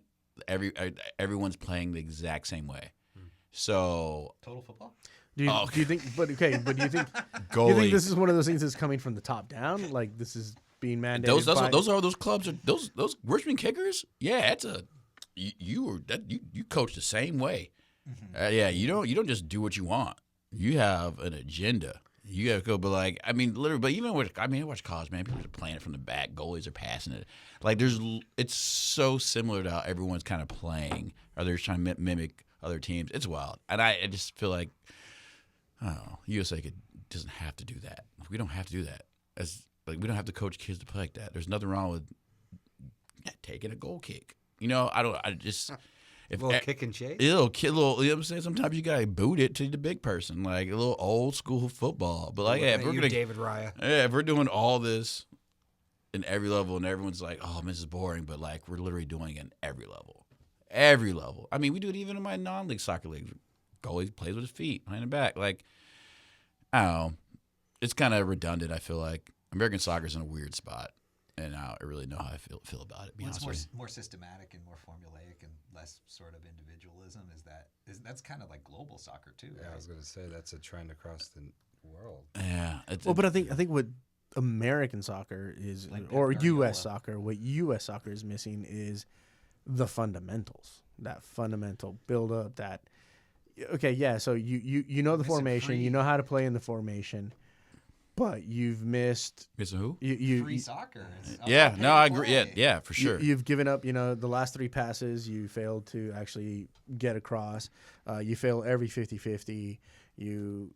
Everyone's playing the exact same way. So Total football. Do you think? But do you think? goalie. You think this is one of those things that's coming from the top down? Like this is being mandated. Those clubs are those Richmond Kickers. Yeah, that's you coach the same way. Yeah, you don't just do what you want. You have an agenda. You have to go, but like I mean, literally. But even with I watch college, man. People are playing it from the back. Goalies are passing it. Like it's so similar to how everyone's kind of playing, or they're trying to mimic other teams. It's wild, and I just feel like. Oh, USA doesn't have to do that. We don't have to do that. We don't have to coach kids to play like that. There's nothing wrong with taking a goal kick. You know, if a little kick and chase. You know what I'm saying? Sometimes you gotta boot it to the big person, like a little old school football. But like, if we're David Raya. Yeah, if we're doing all this in every level, and everyone's like, "Oh, man, this is boring," but like we're literally doing it in every level. Every level. I mean, we do it even in my non-league soccer league. Goalie plays with his feet, behind the back. Like, I don't know. It's kind of redundant, I feel like. American soccer's in a weird spot, and I don't really know how I feel about it. It's more systematic and more formulaic and less sort of individualism. That's kind of like global soccer too. Yeah, right? I was going to say that's a trend across the world. Yeah. But I think what American soccer is, Like or Pep U.S. Guardiola. soccer, what U.S. soccer is missing is the fundamentals. That fundamental build up. That okay, yeah. So you know the Missing formation, free. you know how to play in the formation, but you've missed. Missing who? Free soccer. It's Yeah, okay no, to I agree. play. Yeah, for sure. You've given up. The last three passes you failed to actually get across. You fail every 50-50. You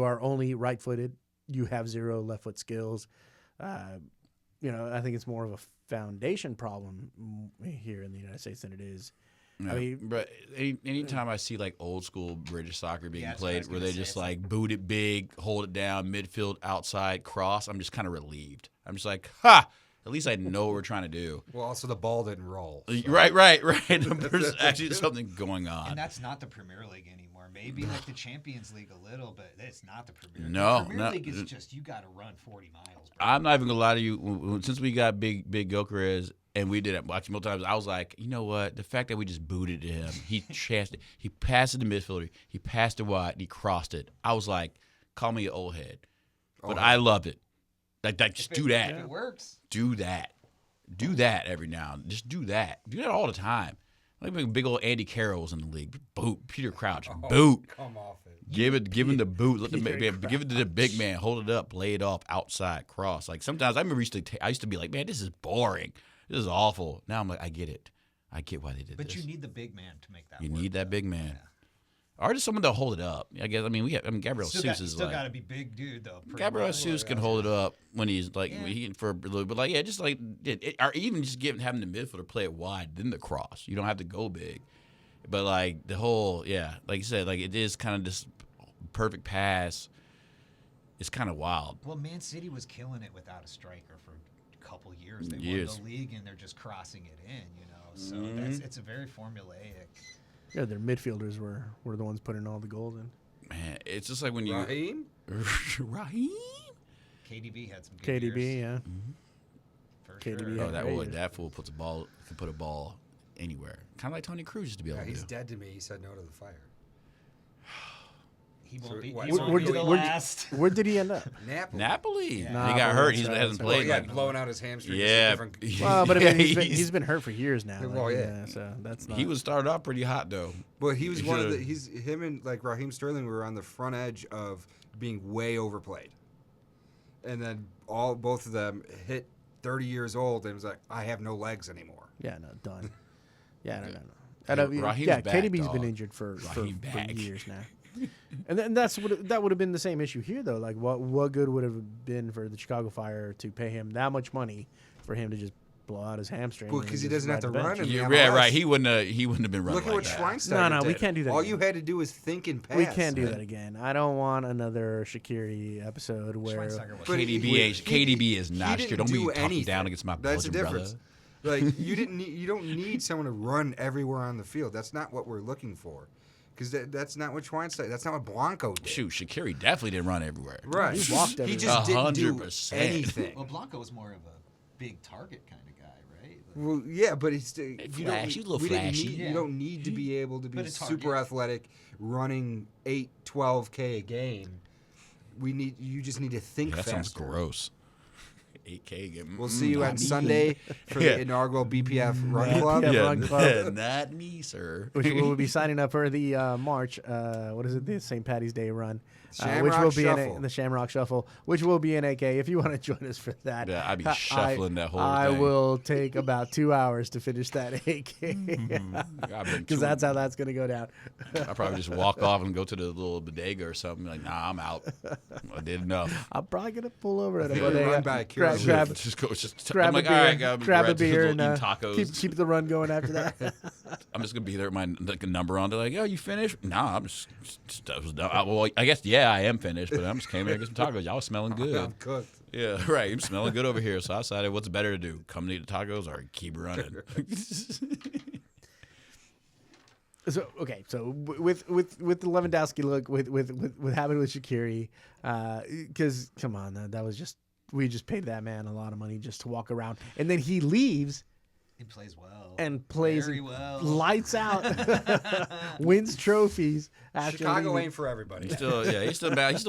are only right-footed. You have zero left-foot skills. I think it's more of a foundation problem here in the United States than it is. Yeah, I mean, but anytime I see like old school British soccer being Yeah, that's what I was played, where gonna they say. just It's like boot it big, hold it down, midfield, outside, cross, I'm just kind of relieved. I'm just like, ha! At least I know what we're trying to do. Well, also the ball didn't roll. So. Right. There's actually something going on. And that's not the Premier League anymore. Maybe like the Champions League a little, but it's not the Premier League. No, the Premier no. League is just you got to run 40 miles. Bro. I'm not even gonna lie to you. Since we got big Gokres and we did it watching multiple times, I was like, you know what? The fact that we just booted to him, he chanced it, he passed it to midfielder, he passed it wide, and he crossed it. I was like, call me an old head, but I loved it. Like just do that. If it works. Do that. Do that every now and just do that. Do that all the time. Like big old Andy Carroll's in the league. Boot. Peter Crouch. Boot. Come off it. Give him the boot. Give it to the big man. Hold it up. Lay it off outside. Cross. Like sometimes I remember I used to be like, man, this is boring. This is awful. Now I'm like, I get it. I get why they did this. But you need the big man to make that. You work, need that though. big man. Yeah. Or just someone to hold it up. I guess. Gabriel Seuss is still like. got to be big dude though. Gabriel Seuss can hold it up when he's like for a little, but like just like or even just having the midfielder play it wide, then the cross. You don't have to go big, but like the whole like you said, like it is kind of this perfect pass. It's kind of wild. Well, Man City was killing it without a striker for a couple years. They Years. won the league and they're just crossing it in. So it's a very formulaic. Yeah, their midfielders were the ones putting all the goals in. Man, it's just like when you Raheem? Raheem. KDB had some good KDB, years. yeah. For KDB, sure. Oh, yeah. that fool can put a ball anywhere. Kind of like Tony Cruz used to be able to He's do. dead to me. He said no to the fire. He won't So be, what- he so won't where be did- the where- last. Where did he end up? Napoli. Yeah. He got hurt. He That's right, hasn't that's played. Well, like, blowing out his hamstring. yeah. Well, but I mean, Yeah, he's been hurt for years now. Well, yeah. So that's not. He was started off pretty hot though. Well, he was He one of should've- him and like Raheem Sterling were on the front edge of being way overplayed, and then both of them hit 30 years old and was like, I have no legs anymore. Yeah, no, done. Yeah, no. Raheem's Yeah, back, KDB's dog. been injured for Raheem back. years now. And that would have been the same issue here though. Like what good would have been for the Chicago Fire to pay him that much money for him to just blow out his hamstring? Well, and because he just doesn't have to ride the run. bench? In the Yeah, MLS. right. He wouldn't have been running Look at what like that. Schweinsteiger No, we did. can't do that All again. you had to do was think and pass. We can't do that again. I don't want another Shaqiri episode where Schweinsteiger was But KDB is not. he Don't didn't be do talking anything. down against my That's Belgian the difference. brother. Like you don't need someone to run everywhere on the field. That's not what we're looking for. Because that's not what Schweinsteiger. That's not what Blanco did. Shoot, Shaqiri definitely didn't run everywhere. Right. He walked He everywhere. just didn't do 100%. anything. Well, Blanco was more of a big target kind of guy, right? Well, yeah, but it's you Flash, he's a don't. little We didn't flashy. need, Yeah. You don't need to be able to be But a target. super athletic, running 8, 12K a game. You just need to think Yeah, that faster. sounds gross. 8K again. We'll see you not on me. Sunday for Yeah. the inaugural BPF Run Club. Yeah, Yeah, Run Club. not me, sir. which will be signing up for the March. What is it? The St. Patty's Day run, which Shamrock will be Shuffle. in the Shamrock Shuffle, which will be in AK. If you want to join us for that, Yeah, I'd be shuffling that whole I thing. will take about 2 hours to finish that AK I've been because that's how that's going to go down. I probably just walk off and go to the little bodega or something. Like, nah, I'm out. I did enough. I'm probably going to pull over at a think we bodega, run by a grab, kiosk. grab, Just go. Just grab I'm a like, beer, all right, got grab a bread, beer, eating and tacos. keep the run going after that. I'm just gonna be there with my like a number on. They're like, "Oh, you finished?" Nah, I'm just well, I guess I am finished, but I'm just came here to get some tacos. Y'all smelling good. I'm cooked. Yeah, right. I'm smelling good over here. So I decided, what's better to do? Come to eat the tacos or keep running? So with the Lewandowski look, with having with Shaqiri, because come on, that was just we just paid that man a lot of money just to walk around, and then he leaves He plays well. and plays very well. lights out, wins trophies. After Chicago leaving. ain't for everybody. He's still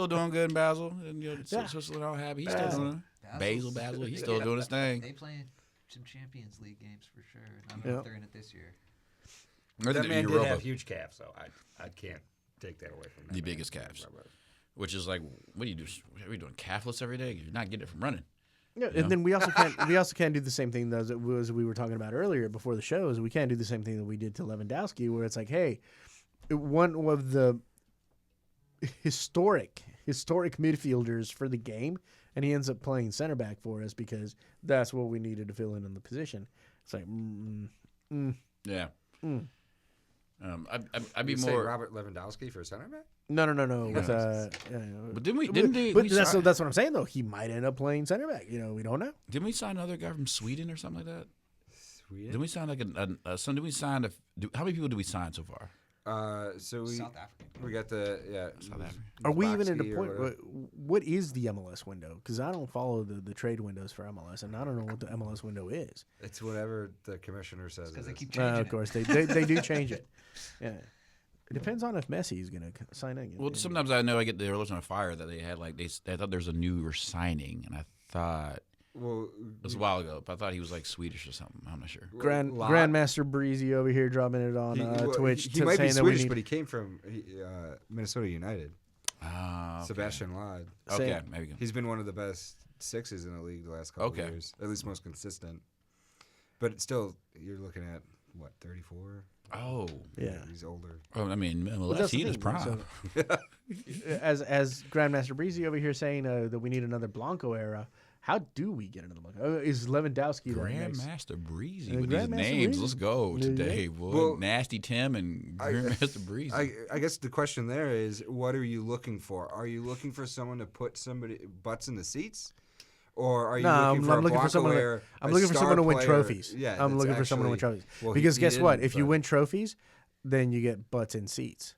doing good in Basel. And, Switzerland all happy. He's still doing it. Basel. He's still doing his thing. They playing some Champions League games for sure. I don't Yeah. know if they're in it this year. That man did Europa, have huge calves, so I can't take that away from him. the biggest calves, which is like, what do you do? Are we doing calfless every day? You're not getting it from running. Yeah, and then we also can't do the same thing as we were talking about earlier before the show. Is we can't do the same thing that we did to Lewandowski, where it's like, hey, one of the historic midfielders for the game, and he ends up playing center back for us because that's what we needed to fill in on the position. It's like, Yeah. I'd be You say more. Robert Lewandowski for center back? no. With, But didn't they? But we that's sign- what I'm saying though. He might end up playing center back. We don't know. Didn't we sign another guy from Sweden or something like that? Sweden? Didn't we sign like did we sign how many people did we sign so far? So we South African. we got the South Africa. Are we even at a Boxy or point? whatever. What is the MLS window? Because I don't follow the trade windows for MLS, and I don't know what the MLS window is. It's whatever the commissioner says. Because it they is. keep changing Of course, they do change it. Yeah, it depends on if Messi is going to sign in. Well, sometimes I know I get the alerts on fire that they had I thought there's a new signing, and I thought Well, It was a while ago, but I thought he was like Swedish or something. I'm not sure. Grandmaster Breezy over here dropping it on Twitch. He might be saying that Swedish, but he came from Minnesota United. Okay. Sebastian Lod. Okay, maybe. He's been one of the best sixes in the league the last couple of years. At least most consistent. But still, you're looking at, what, 34? Oh. Yeah. He's older. Oh, I mean, MLS, he in his prime. As Grandmaster Breezy over here saying that we need another Blanco era. How do we get another Blanco? Is Lewandowski Grandmaster Breezy with Grandmaster these names? Breezy. Let's go today, boy. Well, Nasty Tim and Grandmaster Breezy. I guess the question there is, what are you looking for? Are you looking for someone to put somebody butts in the seats? Or are you looking for someone I'm looking for someone to win trophies. Yeah, I'm looking for someone to win trophies. Well, because guess what? If you win trophies, then you get butts in seats.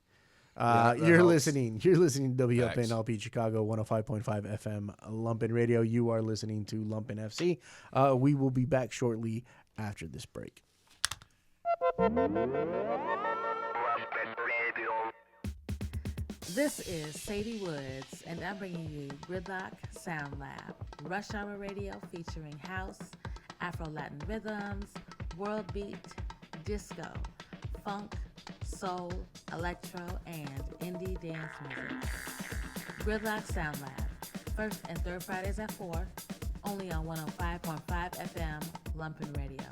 You're listening to WLPN LP Chicago 105.5 FM Lumpen Radio. You are listening to Lumpen FC. We will be back shortly after this break. This is Sadie Woods, and I'm bringing you Gridlock Sound Lab, Rush Hour Radio featuring house, Afro-Latin rhythms, world beat, disco, funk, soul, electro, and indie dance music. Gridlock Sound Lab, first and third Fridays at 4, only on 105.5 FM Lumpen Radio.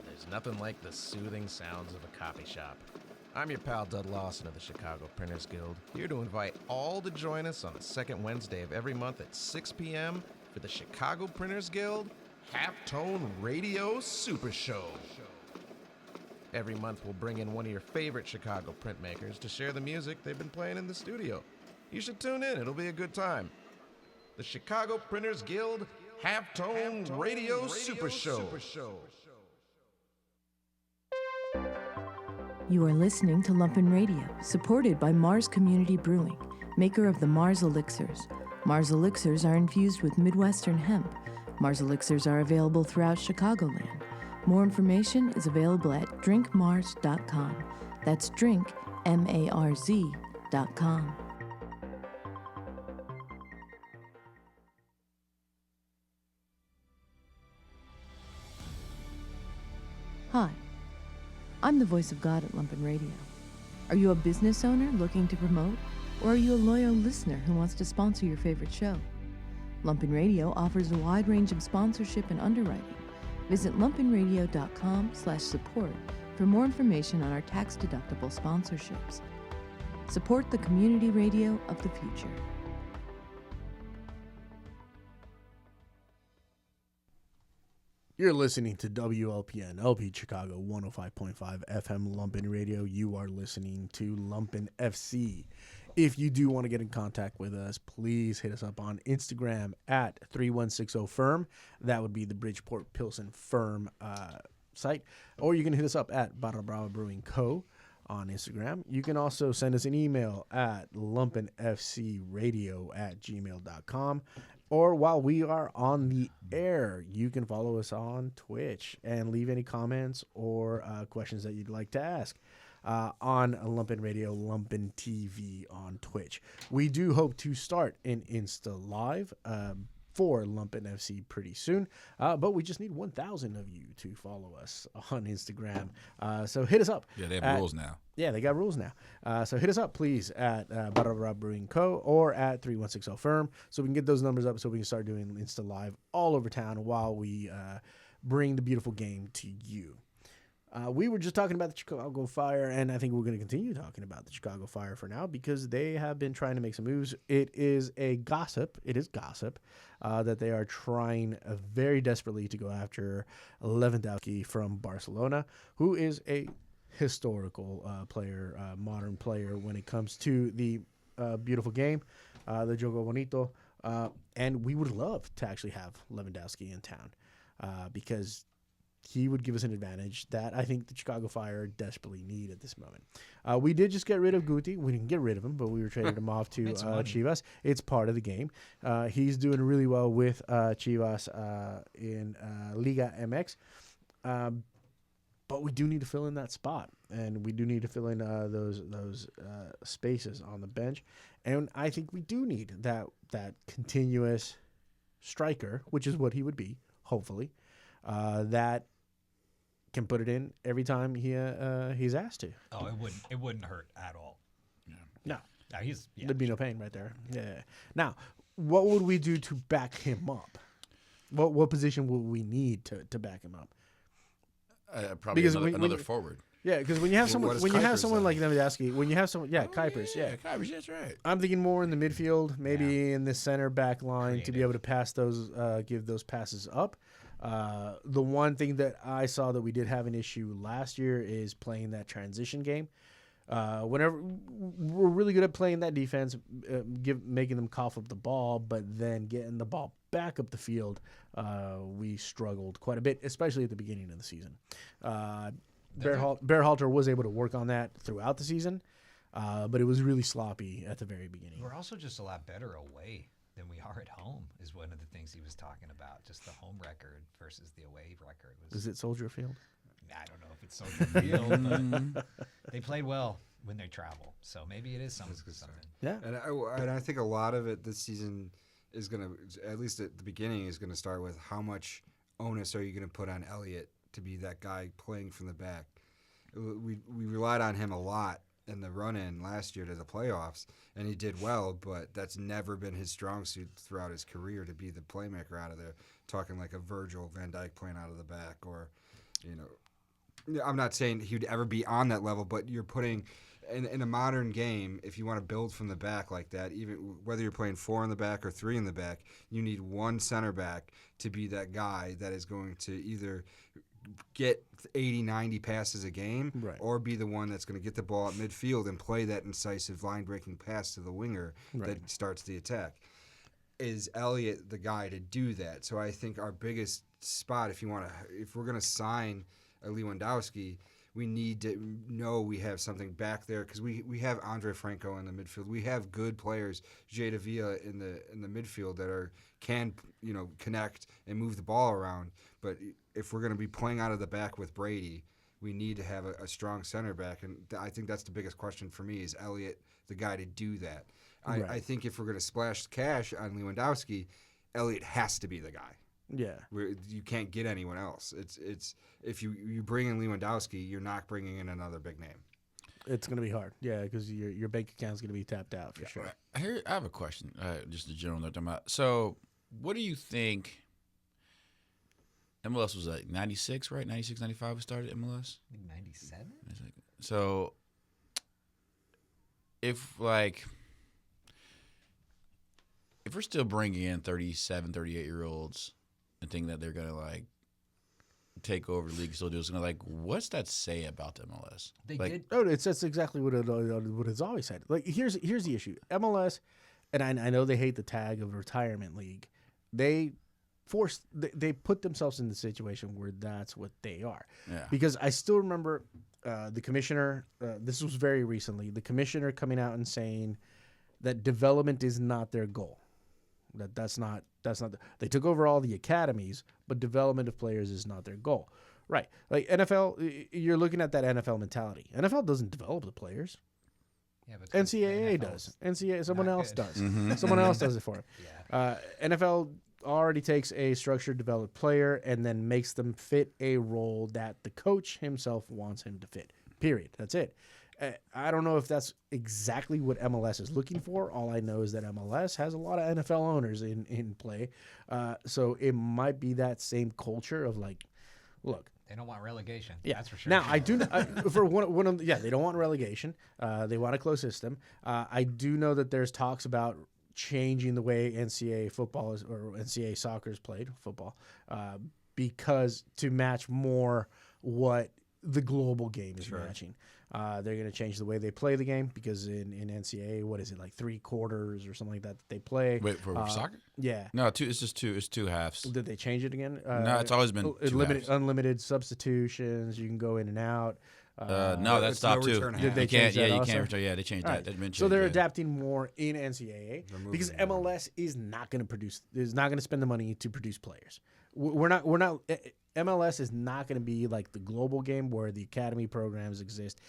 There's nothing like the soothing sounds of a coffee shop. I'm your pal Dud Lawson of the Chicago Printers Guild, here to invite all to join us on the second Wednesday of every month at 6 p.m. for the Chicago Printers Guild Halftone Radio Super Show. Every month we'll bring in one of your favorite Chicago printmakers to share the music they've been playing in the studio. You should tune in, it'll be a good time. The Chicago Printers Guild Halftone Radio Super Show. You are listening to Lumpen Radio, supported by Mars Community Brewing, maker of the Mars Elixirs. Mars Elixirs are infused with Midwestern hemp. Mars Elixirs are available throughout Chicagoland. More information is available at drinkmars.com. That's drinkmarz.com. Hi, I'm the voice of God at Lumpen Radio. Are you a business owner looking to promote? Or are you a loyal listener who wants to sponsor your favorite show? Lumpen Radio offers a wide range of sponsorship and underwriting. Visit lumpenradio.com/support for more information on our tax-deductible sponsorships. Support the community radio of the future. You're listening to WLPN LP Chicago 105.5 FM Lumpen Radio. You are listening to Lumpen FC. If you do want to get in contact with us, please hit us up on Instagram at 3160firm. That would be the Bridgeport Pilsen Firm site. Or you can hit us up at Barra Brava Brewing Co. on Instagram. You can also send us an email at lumpenfcradio@gmail.com. Or while we are on the air, you can follow us on Twitch and leave any comments or questions that you'd like to ask on Lumpen Radio, Lumpen TV on Twitch. We do hope to start an Insta Live for Lumpen FC pretty soon, but we just need 1,000 of you to follow us on Instagram. So hit us up. Yeah, they have rules now. Yeah, they got rules now. So hit us up, please, at Barra Brewing Co. or at 3160 Firm, so we can get those numbers up so we can start doing Insta Live all over town while we bring the beautiful game to you. We were just talking about the Chicago Fire, and I think we're going to continue talking about the Chicago Fire for now because they have been trying to make some moves. It is gossip that they are trying very desperately to go after Lewandowski from Barcelona, who is a historical player, modern player when it comes to the beautiful game, the Jogo Bonito. And we would love to actually have Lewandowski in town because he would give us an advantage that I think the Chicago Fire desperately need at this moment. We did just get rid of Guti. We didn't get rid of him, but we were trading him off to Chivas. It's part of the game. He's doing really well with Chivas in Liga MX. but we do need to fill in that spot, and we do need to fill in those spaces on the bench, and I think we do need that continuous striker, which is what he would be, hopefully, that can put it in every time he's asked to. Oh, it wouldn't hurt at all. No, there'd be no pain right there. Yeah. Now, what would we do to back him up? What position would we need to back him up? Probably because another forward. Yeah, because when you have someone like Lewandowski, when you have someone, Kuipers, Kuipers, that's right. I'm thinking more in the midfield, maybe in the center back line to be able to pass those, give those passes up. The one thing that I saw that we did have an issue last year is playing that transition game. Whenever we're really good at playing that defense, making them cough up the ball, but then getting the ball back up the field, we struggled quite a bit, especially at the beginning of the season. Berhalter was able to work on that throughout the season, but it was really sloppy at the very beginning. We're also just a lot better away than we are at home, is one of the things he was talking about. Just the home record versus the away record. Is it Soldier Field? I don't know if it's Soldier Field, but they played well when they travel. So maybe it is something. Yeah. And I think a lot of it this season is going to, at least at the beginning, is going to start with how much onus are you going to put on Elliott to be that guy playing from the back. We relied on him a lot in the run-in last year to the playoffs, and he did well, but that's never been his strong suit throughout his career, to be the playmaker out of there, talking like a Virgil van Dijk playing out of the back, or, I'm not saying he would ever be on that level, but you're putting in a modern game, if you want to build from the back like that, even whether you're playing 4 in the back or 3 in the back, you need one center back to be that guy that is going to either get 80, 90 passes a game, or be the one that's going to get the ball at midfield and play that incisive line-breaking pass to the winger that starts the attack. Is Elliott the guy to do that? So I think our biggest spot, if we're going to sign a Lewandowski, we need to know we have something back there, because we have Andre Franco in the midfield. We have good players, Jada Villa in the midfield that can connect and move the ball around. But if we're going to be playing out of the back with Brady, we need to have a strong center back, and I think that's the biggest question for me: is Elliott the guy to do that? I think if we're going to splash cash on Lewandowski, Elliott has to be the guy. Yeah, you can't get anyone else. It's if you bring in Lewandowski, you're not bringing in another big name. It's going to be hard, because your bank account's going to be tapped out for sure. Here, I have a question, just a general note. So, what do you think? MLS was like 96, right? 96, 95 we started MLS? 97? So, if we're still bringing in 37, 38-year-olds and think that they're going to, take over the league, still do it's going to, what's that say about the MLS? That's exactly what it's always said. Here's the issue. MLS, and I know they hate the tag of retirement league, they put themselves in the situation where that's what they are. Yeah. Because I still remember the commissioner, this was very recently, the commissioner coming out and saying that development is not their goal. That's not they took over all the academies, but development of players is not their goal. Right. Like NFL, you're looking at that NFL mentality. NFL doesn't develop the players. Yeah, but NCAA does. Someone else does. Mm-hmm. Someone else does it for them. NFL already takes a structured, developed player and then makes them fit a role that the coach himself wants him to fit. Period. That's it. I don't know if that's exactly what MLS is looking for. All I know is that MLS has a lot of NFL owners in play. So it might be that same culture of look. They don't want relegation. Yeah, that's for sure. Now I do for one of they don't want relegation. They want a closed system. I do know that there's talks about changing the way NCAA football is, or NCAA soccer is played, football, because to match more what the global game is matching. They're going to change the way they play the game, because in NCAA, what is it, 3 quarters or something like that they play? Wait, for soccer? Yeah. No, it's just two. It's 2 halves. Did they change it again? No, it's always been 2 halves. Unlimited substitutions. You can go in and out. No, that's top two. Did they You can't. change that Yeah, you also? can't return. Yeah, they changed All that. right. So they're adapting more in NCAA because MLS is not going to produce. Is not going to spend the money to produce players. We're not. MLS is not going to be like the global game where the academy programs exist,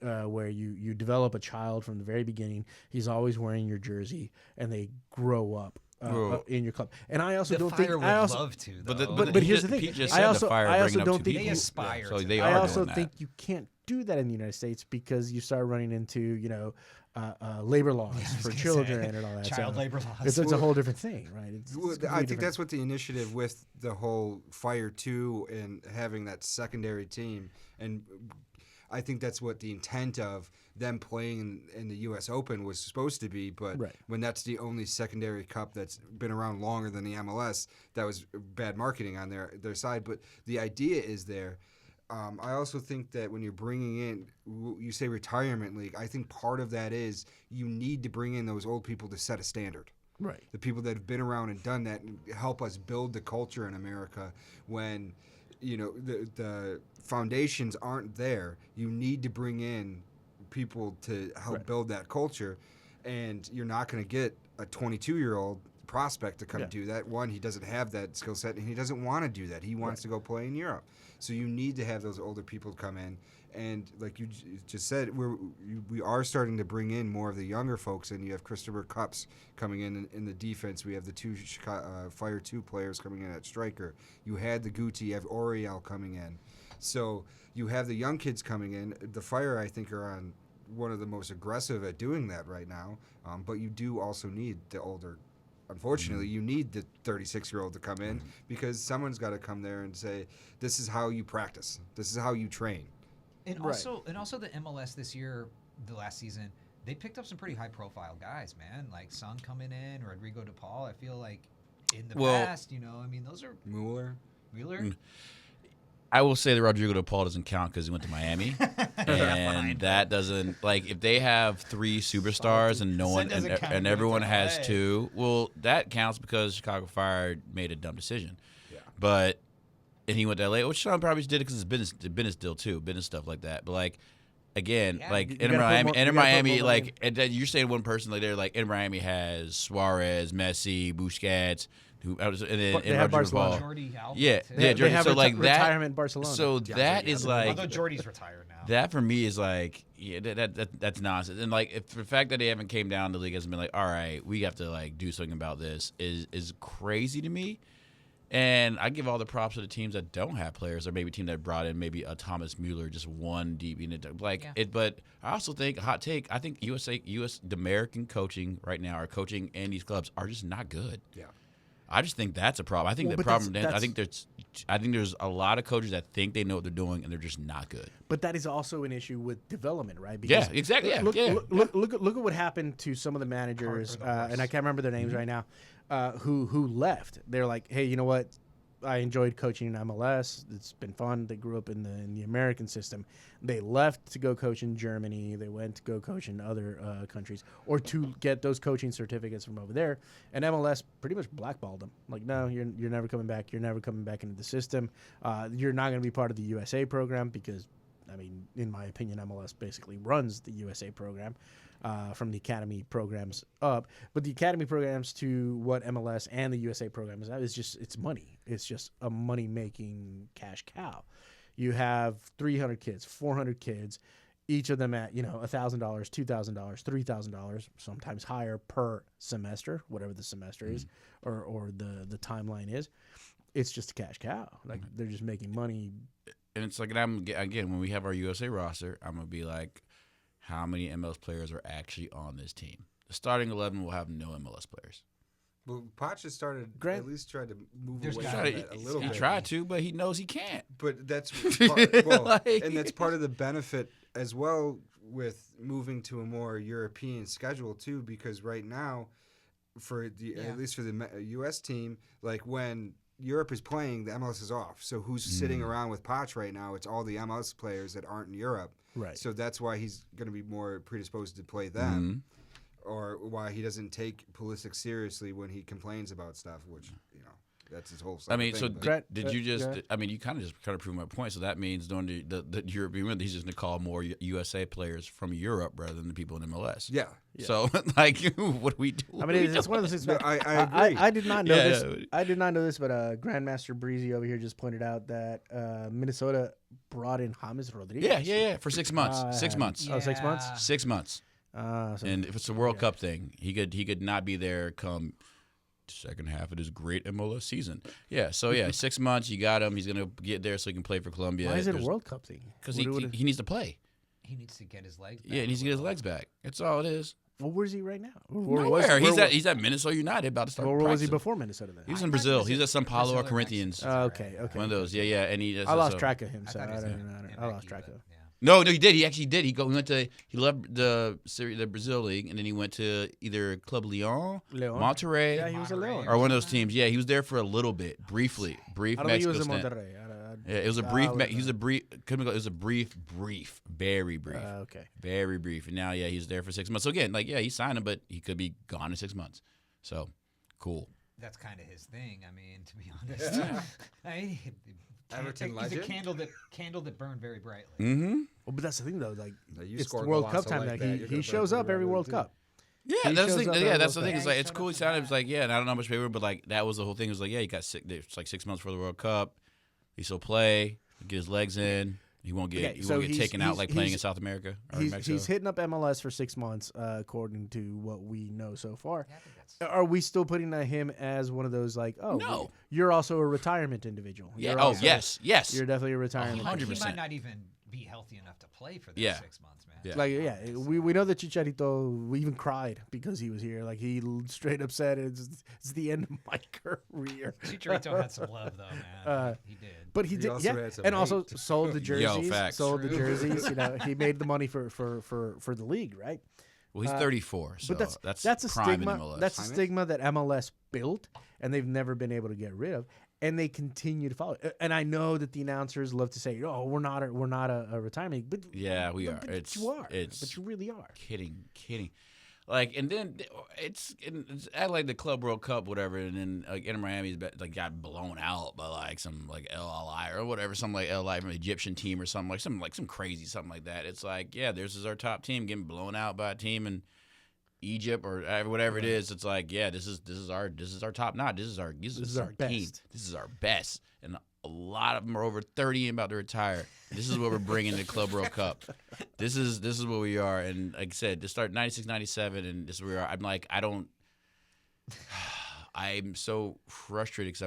where you develop a child from the very beginning. He's always wearing your jersey, and they grow up in your club. And I also don't think I also love to, though. But here's the thing. I also don't think they aspire. So to they that. are I also doing think you can't do that in the United States because you start running into labor laws for children and all that. Child labor laws. It's a whole different thing, right? I think that's what the initiative with the whole Fire 2 and having that secondary team, and I think that's what the intent of them playing in the U.S. Open was supposed to be. But when that's the only secondary cup that's been around longer than the MLS, that was bad marketing on their side. But the idea is there. I also think that when you're bringing in, you say retirement league, I think part of that is you need to bring in those old people to set a standard. Right. The people that have been around and done that and help us build the culture in America when, the foundations aren't there. You need to bring in people to help build that culture, and you're not going to get a 22-year-old prospect to come do that. One, he doesn't have that skill set, and he doesn't want to do that. He wants to go play in Europe. So you need to have those older people come in, and like you just said, we are starting to bring in more of the younger folks, and you have Christopher Cups coming in the defense. We have the two Fire 2 players coming in at striker. You had the Guti, you have Oriel coming in. So you have the young kids coming in. The Fire, I think, are on one of the most aggressive at doing that right now, but you do also need the older. Unfortunately, you need the 36-year-old to come in because someone's got to come there and say, "This is how you practice. This is how you train." And also the MLS this year, the last season, they picked up some pretty high-profile guys, man. Like Son coming in, Rodrigo De Paul. I feel like in the past, those are Mueller. I will say that Rodrigo De Paul doesn't count because he went to Miami, and that doesn't if they have three superstars and no one and everyone has two. Well, that counts because Chicago Fire made a dumb decision. Yeah. And he went to LA, which Sean probably did it because it's business deal too, business stuff like that. But Inter Miami, and then you're saying one person they're like Inter Miami has Suarez, Messi, Busquets. They have Barcelona. They have retirement Barcelona. So that is although Jordy's retired now. That for me is that's nonsense. And if the fact that they haven't came down, the league hasn't been all right, we have to do something about this is crazy to me. And I give all the props to the teams that don't have players, or maybe a team that brought in maybe a Thomas Mueller, just one deep in it. But I also think hot take. I think the American coaching right now, our coaching and these clubs are just not good. Yeah. I just think that's a problem. I think the problem. I think there's a lot of coaches that think they know what they're doing and they're just not good. But that is also an issue with development, right? Because exactly. Look at what happened to some of the managers, and I can't remember their names right now, who left. They're like, hey, you know what? I enjoyed coaching in MLS. It's been fun. They grew up in the American system. They left to go coach in Germany. They went to go coach in other countries or to get those coaching certificates from over there. And MLS pretty much blackballed them. Like, no, you're never coming back. You're never coming back into the system. You're not going to be part of the USA program because, in my opinion, MLS basically runs the USA program. From the academy programs up, but the academy programs to what MLS and the USA program it's money. It's just a money-making cash cow. You have 300 kids, 400 kids, each of them at $1,000, $2,000, $3,000, sometimes higher per semester, whatever the semester is, or the timeline is. It's just a cash cow. They're just making money. And it's again when we have our USA roster, I'm gonna be like, how many MLS players are actually on this team? The starting 11 will have no MLS players. Well, Poch has at least tried to move away from that a little bit. He tried to, but he knows he can't. But that's and that's part of the benefit as well with moving to a more European schedule too, because right now, at least for the U.S. team, when Europe is playing, the MLS is off. So who's sitting around with Poch right now? It's all the MLS players that aren't in Europe. Right. So that's why he's going to be more predisposed to play them, or why he doesn't take Pulisic seriously when he complains about stuff. Which That's his whole. I mean, thing, so but- did you just? I mean, you kind of proved my point. So that means during the European Winter, he's just going to call more USA players from Europe rather than the people in MLS. Yeah. So like, what do we do? I mean, it's one of those things. No, I agree. I did not know Yeah, this. yeah. I did not know this, but Grandmaster Breezy over here just pointed out that Minnesota brought in James Rodriguez. Yeah, for 6 months. 6 months. Oh, 6 months. 6 months. So And if it's a World Cup thing, he could not be there come second half of his great MLS season. Yeah, so 6 months, you got him. He's gonna get there so he can play for Colombia. why is it a World Cup thing? Because he needs to play. He needs to get his legs back. Yeah, he needs to get his legs back. That's all it is. Well, where's he right now? Nowhere. He's at Minnesota United about to start. Where was he practicing. before Minnesota then? He was in Brazil. He's at São Paulo or Brazil or Corinthians. Okay. One of those. Yeah. And he. I lost track of him, I so thought he was I lost track of him. No, he did. He actually did. He left the Brazil league, and then he went to either Club Leon, Monterrey, Yeah, he was a Leon. or one of those teams. Yeah, he was there for a little bit, brief I don't think he Mexico was in stint. Monterrey. Yeah, it was a brief. He was a brief. It was a brief, very brief. Okay. Very brief. And now, he's there for 6 months. So again, he signed him, but he could be gone in 6 months. So, cool. That's kind of his thing. I mean, to be honest, Everton he's legend. a candle that burned very brightly. Mm-hmm. Well, but that's the thing though. Like, you it's score the World goals Cup also time. like now. that, you're He gonna shows burn up every brightly, World too. Cup. Yeah, He that's shows the thing. up Yeah, every that's the World thing. Cup. It's like it's cool. He sounded. It's like and I don't know how much paper, but like that was the whole thing. It was like he got sick. It's like 6 months for the World Cup. He still play. Get his legs in. He won't get taken out like playing in South America or Mexico. He's hitting up MLS for 6 months, according to what we know so far. Are we still putting him as one of those like, No. you're also a retirement individual? Yeah. You're Oh, also- yes. You're definitely a retirement. 100%. He might not even be healthy enough to play for those 6 months, man. Yeah. Like, we know that Chicharito even cried because he was here. Like, he straight up said, it's the end of my career. Chicharito had some love, though, man. He did. But he did, also had some and also hate. sold the jerseys. facts. Sold the jerseys. He made the money for the league, right? Well, he's 34, so but that's a prime stigma. in MLS. That's a stigma that MLS built, and they've never been able to get rid of, and they continue to follow. And I know that the announcers love to say, "Oh, we're not a retirement league," but Yeah, we are. But you are. But you really are. Kidding. Like, and then it's at like the Club World Cup, whatever, and then like Inter Miami's got blown out by like some like LLI or whatever, some like LLI from an Egyptian team or something like some crazy something like that. It's like, this is our top team getting blown out by a team in Egypt or whatever it is. It's like, this is our top notch. This is our team. best. This is our best, and a lot of them are over 30 and about to retire. This is what we're bringing to Club World Cup. This is what we are. And like I said, to start 96, 97, and this is where we are. I'm like, I'm so frustrated because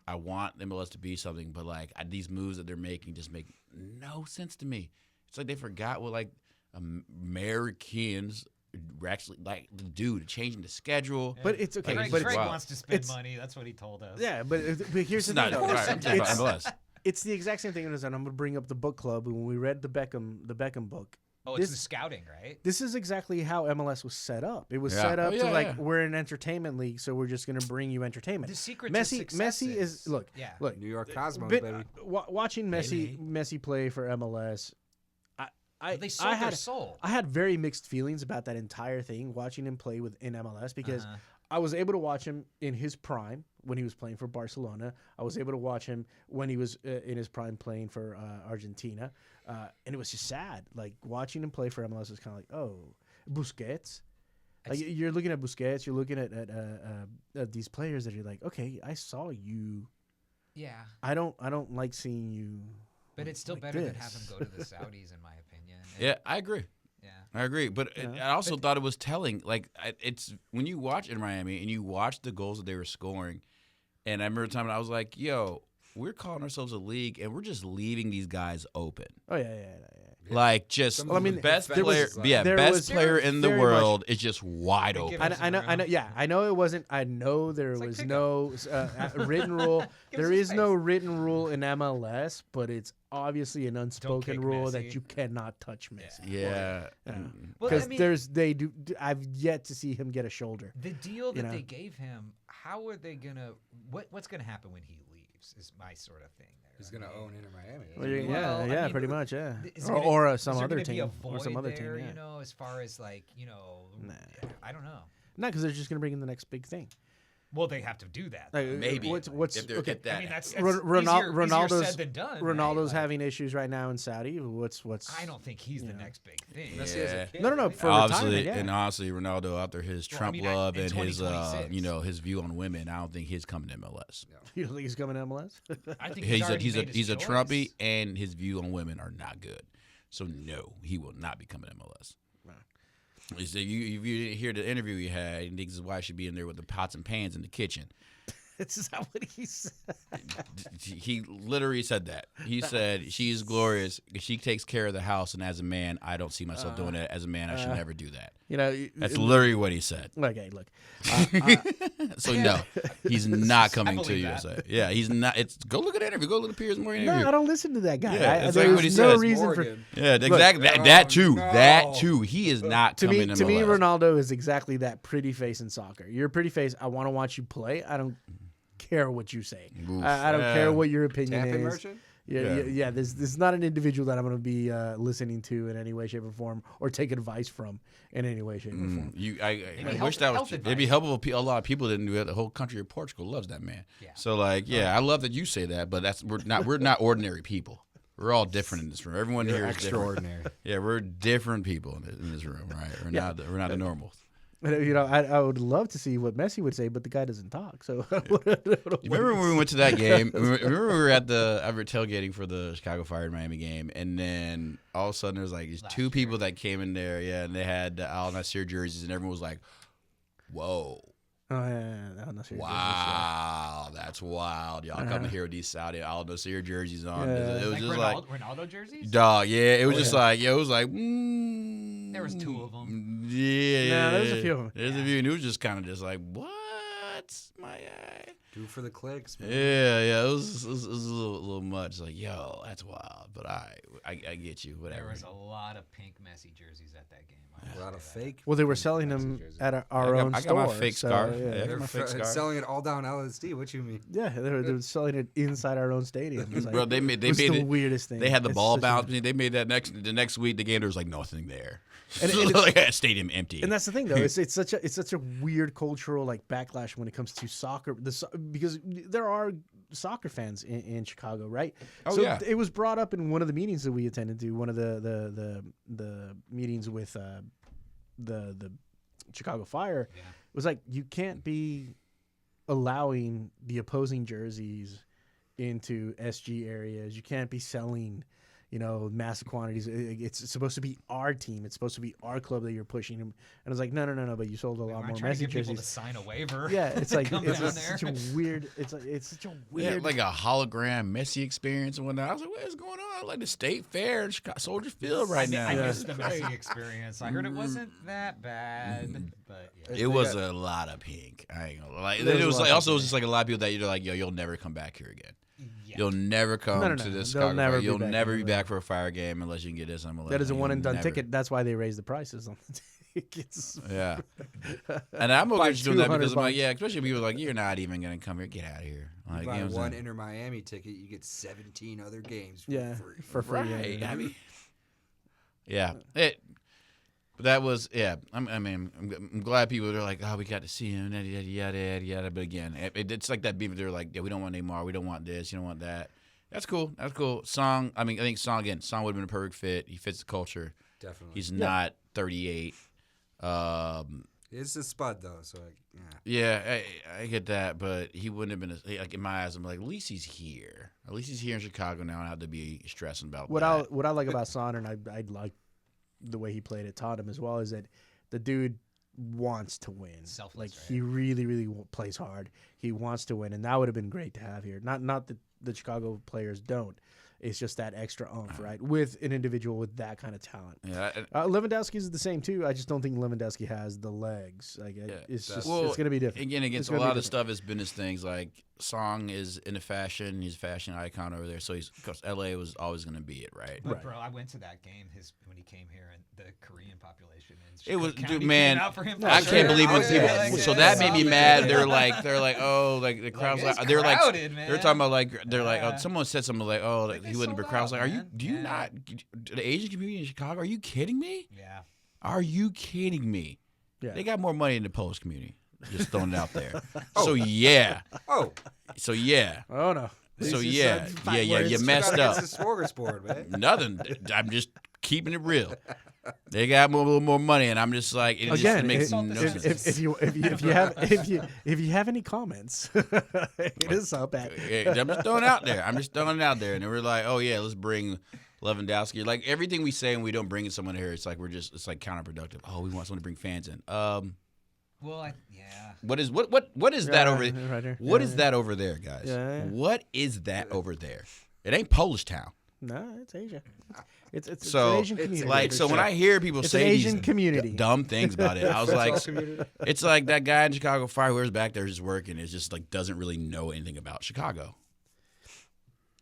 I want MLS to be something, but like these moves that they're making just make no sense to me. It's like they forgot what like Americans actually like to do to changing the schedule. But it's okay. Greg, but Greg it's, wants to spend money. That's what he told us. Yeah, but here's the Not- thing. Though. right, I'm talking about MLS. It's the exact same thing as I'm going to bring up the book club when we read the Beckham book. Oh, it's the scouting, right? This is exactly how MLS was set up. It was Yeah. set up Oh, to yeah, like yeah. we're an entertainment league, so we're just going to bring you entertainment. The secret to Messi success is look. New York Cosmos, Bit- baby. watching Messi play for MLS. They sold I had, their soul. I had very mixed feelings about that entire thing, watching him play in MLS, because I was able to watch him in his prime when he was playing for Barcelona. I was able to watch him when he was in his prime playing for Argentina. And it was just sad. Like, watching him play for MLS was kind of like, oh, Busquets. Like, you're looking at Busquets, you're looking at these players that you're like, okay, I saw you. Yeah. I don't like seeing you. But it's still like better than this. have him go to the Saudis, in my opinion. Yeah, I agree. Yeah. I agree, but I also thought it was telling. Like, it's when you watch in Miami and you watch the goals that they were scoring, and I remember a time when I was like, "Yo, we're calling ourselves a league, and we're just leaving these guys open." Oh yeah. Like, just Well, I mean, best there was- player, there best was player in the very world is just wide open. I know. Yeah, I know it wasn't. I know there was no written rule. There is no written rule in MLS, but it's obviously an unspoken kick rule Messi. that you cannot touch Messi. Yeah. Well, Because I mean- I've yet to see him get a shoulder. The deal that know? they gave him, how are they gonna? What's gonna happen when he leaves? Is my sort of thing. There. He's gonna own Inter Miami. Well, I yeah, mean, pretty much, yeah. is Or is some there other gonna be a team, or some void other there, team. Yeah. You know, as far as like I don't know. Not because they're just gonna bring in the next big thing. Well, they have to do that. Maybe. What's if they're okay? at that. I mean, that's Ronaldo's easier said than done. Ronaldo's right? having issues right now in Saudi. What's? I don't think he's the next big thing. Yeah. No. For Obviously, retirement, yeah. and honestly, Ronaldo after his Trump love in and his 2026. his view on women, I don't think he's coming to MLS. You don't think he's coming to MLS? I think He's already made a his Trumpy, choice. and his view on women are not good. So no, he will not be coming to MLS. He said, you didn't hear the interview he had, he thinks his wife should be in there with the pots and pans in the kitchen. This is not what he said. He literally said that. He said, she's glorious. She takes care of the house, and as a man, I don't see myself doing that. As a man, I should never do that. You know, that's literally what he said. Okay, look. So no, he's not coming to believe USA. Yeah, he's not. It's go look at the interview. Go look at Piers Morgan interview. No, I don't listen to that guy. Yeah, that's there's like what he no says. reason Morgan. for. Yeah, exactly. That too. He is not To coming me, to to me, MLS. Ronaldo is exactly that pretty face in soccer. You're a pretty face. I want to watch you play. I don't care what you say. Oof. I don't care what your opinion Tapping is. merchant? Yeah. This is not an individual that I'm going to be listening to in any way, shape, or form, or take advice from in any way, shape, or form. I wish that was. It'd be helpful if a lot of people didn't do it. The whole country of Portugal loves that man. Yeah. So I love that you say that, but we're not ordinary people. We're all different in this room. Everyone here is extraordinary. different. Yeah, we're different people in this room, right? We're not the normals. You know, I would love to see what Messi would say, but the guy doesn't talk. So, You remember when we went to that game? Remember we were at the tailgating for the Chicago Fire Miami game, and then all of a sudden there was like these two people that came in there, and they had the Al Nassr jerseys, and everyone was like, "Whoa." Oh yeah. I'm not sure. Wow, that's wild! Y'all coming here with these Saudi Al Nassr jerseys on. Yeah. It was Like just Ronaldo jerseys? dog. Yeah, it was just yeah. it was like. There was two of them. Yeah, there's a few of them. There's a few, and it was just kind of just like, what, my guy? Do it for the clicks, man. Yeah, it was a little much. Like, yo, that's wild, but I get you. Whatever. There was a lot of pink Messi jerseys at that game. A lot of fake. Well, they were selling them at our own I store. got my fake scarf. So, Yeah, I yeah. got my fake scarf. Selling it all down LSD. What you mean? Yeah, they were selling it inside our own stadium. It's like, Bro, they made it's it the weirdest thing. They had the It's ball such a- bounce. They made that the next week. The game there was like nothing there. And So, it's- like, stadium empty. And that's the thing, though. It's such a weird cultural like backlash when it comes to soccer. Because there are soccer fans in Chicago, right? Oh, so yeah. It was brought up in one of the meetings that we attended to. One of the meetings with the Chicago Fire. Yeah. It was like you can't be allowing the opposing jerseys into SG areas. You can't be selling, massive quantities. It's supposed to be our team. It's supposed to be our club that you're pushing. And I was like, no. But you sold a lot more trying to Messi get people to jerseys. sign a waiver. Yeah, it's like Come it's down just there. such a weird. It's such a Yeah, weird. like a hologram Messi experience and whatnot. I was like, what is going on? Like the State Fair in Chicago, Soldier Field right now. I missed the Messi experience. I heard it wasn't that bad, but yeah. It was a lot of pink. I ain't gonna lie. There It was was a like lot also of it was just like a lot of people that you're like, yo, you'll never come back here again. Yeah. You'll never come No. to this They'll Chicago never Fire. be You'll back never in be the- back for a Fire game unless you can get this MLS. That is a You'll one and done never. ticket. That's why they raised the prices on the tickets. Yeah, and I'm okay By with you doing that because I'm like, $200. yeah, especially people are like, you're not even gonna come here. Get out of here. Like, You buy you know what I'm one saying? Inter Miami ticket, you get 17 other games for Yeah, free. for free. Right. Yeah. I mean, yeah. But that was I'm glad people are like, oh, we got to see him, yada. But again, it's like that. People they're like, yeah, we don't want Neymar, we don't want this, you don't want that. That's cool. Song. I think Song would have been a perfect fit. He fits the culture. Definitely. He's not 38. It's a spud though, so yeah. I get that, but he wouldn't have been like in my eyes. I'm like, at least he's here. At least he's here in Chicago now. I have to be stressing about What that. I like about Son, and I like the way he played at Tottenham as well, is that the dude wants to win. Selfless, Like right? he really plays hard. He wants to win, and that would have been great to have here. Not that the Chicago players don't. It's just that extra oomph, right? With an individual with that kind of talent. Yeah, Lewandowski is the same too. I just don't think Lewandowski has the legs. Like it's just well, it's gonna be different. Again, It's against a gonna be lot of different. stuff is business things. Like Song is into fashion. He's a fashion icon over there. So he's because LA was always going to be it, right? But bro, I went to that game when he came here, and the Korean population in It was, Chicago County dude, man. came out for him for I sure. can't believe when was people. like, So that made me mad. They're solid. like, oh, like the crowd's it's like, they're like, crowded, they're man. talking about like, they're like, oh, Yeah. someone said something like, oh, like, They he wouldn't be sold crowd. I was out, like, man. do you Yeah. not the Asian community in Chicago? Are you kidding me? Yeah. Are you kidding me? Yeah. They got more money than the Polish community. Just throwing it out there. So yeah. Oh. So yeah. Oh no. So yeah. You messed up. It's the smorgasbord, man. Nothing. I'm just keeping it real. They got a little more money, and I'm just like, it Again, just makes no sense. if you have any comments, it is up at. I'm just throwing it out there. And then we're like, oh yeah, let's bring Lewandowski. Like everything we say and we don't bring someone here, it's like it's like counterproductive. Oh, we want someone to bring fans in. Well, What is that over? Right here. What is that over there, guys? Yeah. What is that over there? It ain't Polish Town. No, it's Asia. It's So, an Asian community. like, so when I hear people It's say an Asian these community. dumb things about it, I was like, it's like that guy in Chicago Fire whoever's back there just working is just like doesn't really know anything about Chicago.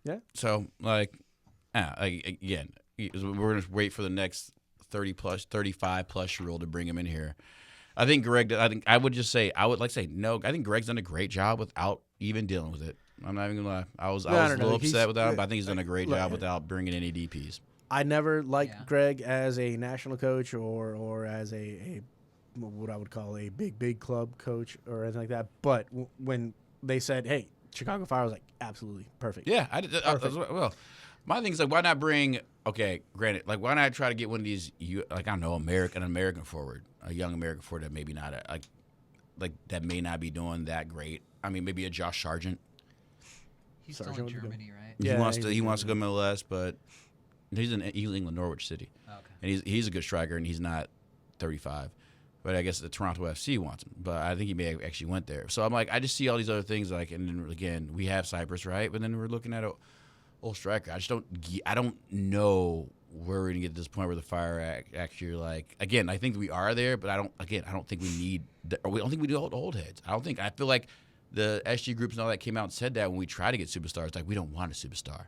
Yeah. So like again, we're gonna wait for the next 35+ year old to bring him in here. I think Greg. I would say no. I think Greg's done a great job without even dealing with it. I'm not even gonna lie. I was a little upset with that, but I think he's done a great job without bringing any DPs. I never liked Greg as a national coach or as a what I would call a big club coach or anything like that. But when they said, "Hey, Chicago Fire," I was like, "Absolutely perfect." Yeah, I did. Well, my thing is like, why not bring? Okay, granted, like why not try to get one of these? Like I don't know, American forward, a young American forward that maybe not like that may not be doing that great. I mean, maybe a Josh Sargent. He's still in Germany, right? He wants to go MLS, but he's in England, Norwich City, and he's a good striker, and he's not 35. But I guess the Toronto FC wants him. But I think he may have actually went there. So I'm like, I just see all these other things like, and then again, we have Cyprus, right? But then we're looking at a old striker. I don't know where we're gonna get to this point where the Fire actually like. Again, I think we are there, but I don't think we need. We don't think we do old heads. I feel like the SG groups and all that came out and said that when we try to get superstars, like we don't want a superstar.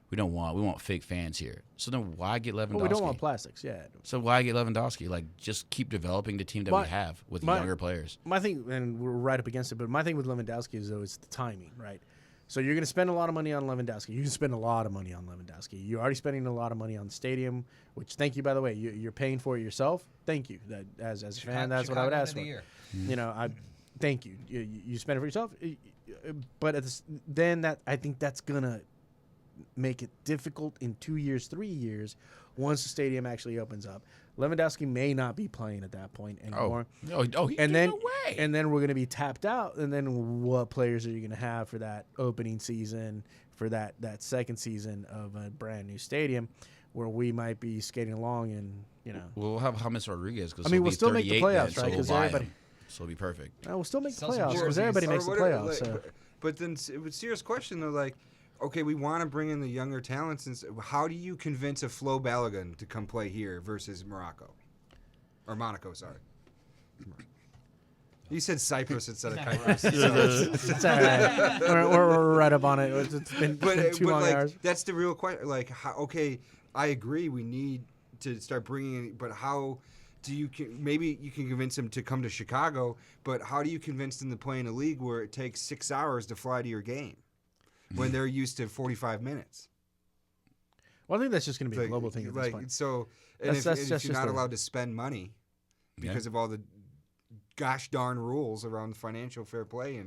We want fake fans here. So then why get Lewandowski? Well, we don't want plastics, yeah. So why get Lewandowski? Like, just keep developing the team that we have with younger players. My thing, and we're right up against it, but my thing with Lewandowski is, though, it's the timing, right? So you're going to spend a lot of money on Lewandowski. You can spend a lot of money on Lewandowski. You're already spending a lot of money on the stadium, which, thank you, by the way. You're paying for it yourself. Thank you. That as a fan, that's what I would ask for. You know, thank you. You spend it for yourself. But I think that's going to make it difficult in 2 years, 3 years, once the stadium actually opens up. Lewandowski may not be playing at that point anymore. And then we're going to be tapped out. And then what players are you going to have for that opening season, for that second season of a brand new stadium, where we might be skating along and we'll have James Rodriguez. I mean, we'll still make the playoffs, right? Because everybody. So it'll be perfect. We'll still make the playoffs because everybody makes the playoffs. But then, serious question though, like. Okay, we want to bring in the younger talents. And how do you convince a Flo Balogun to come play here versus Morocco? Or Monaco, sorry. You said Cyprus instead of Cyprus. It's all right. We're right up on it. It's been 2 long hours. That's the real question. Like, okay, I agree we need to start bringing in, but how do you maybe you can convince them to come to Chicago, but how do you convince them to play in a league where it takes 6 hours to fly to your game? When they're used to 45 minutes. Well, I think that's just going to be a global thing at this point. So, if you're not allowed to spend money because of all the gosh darn rules around financial fair play,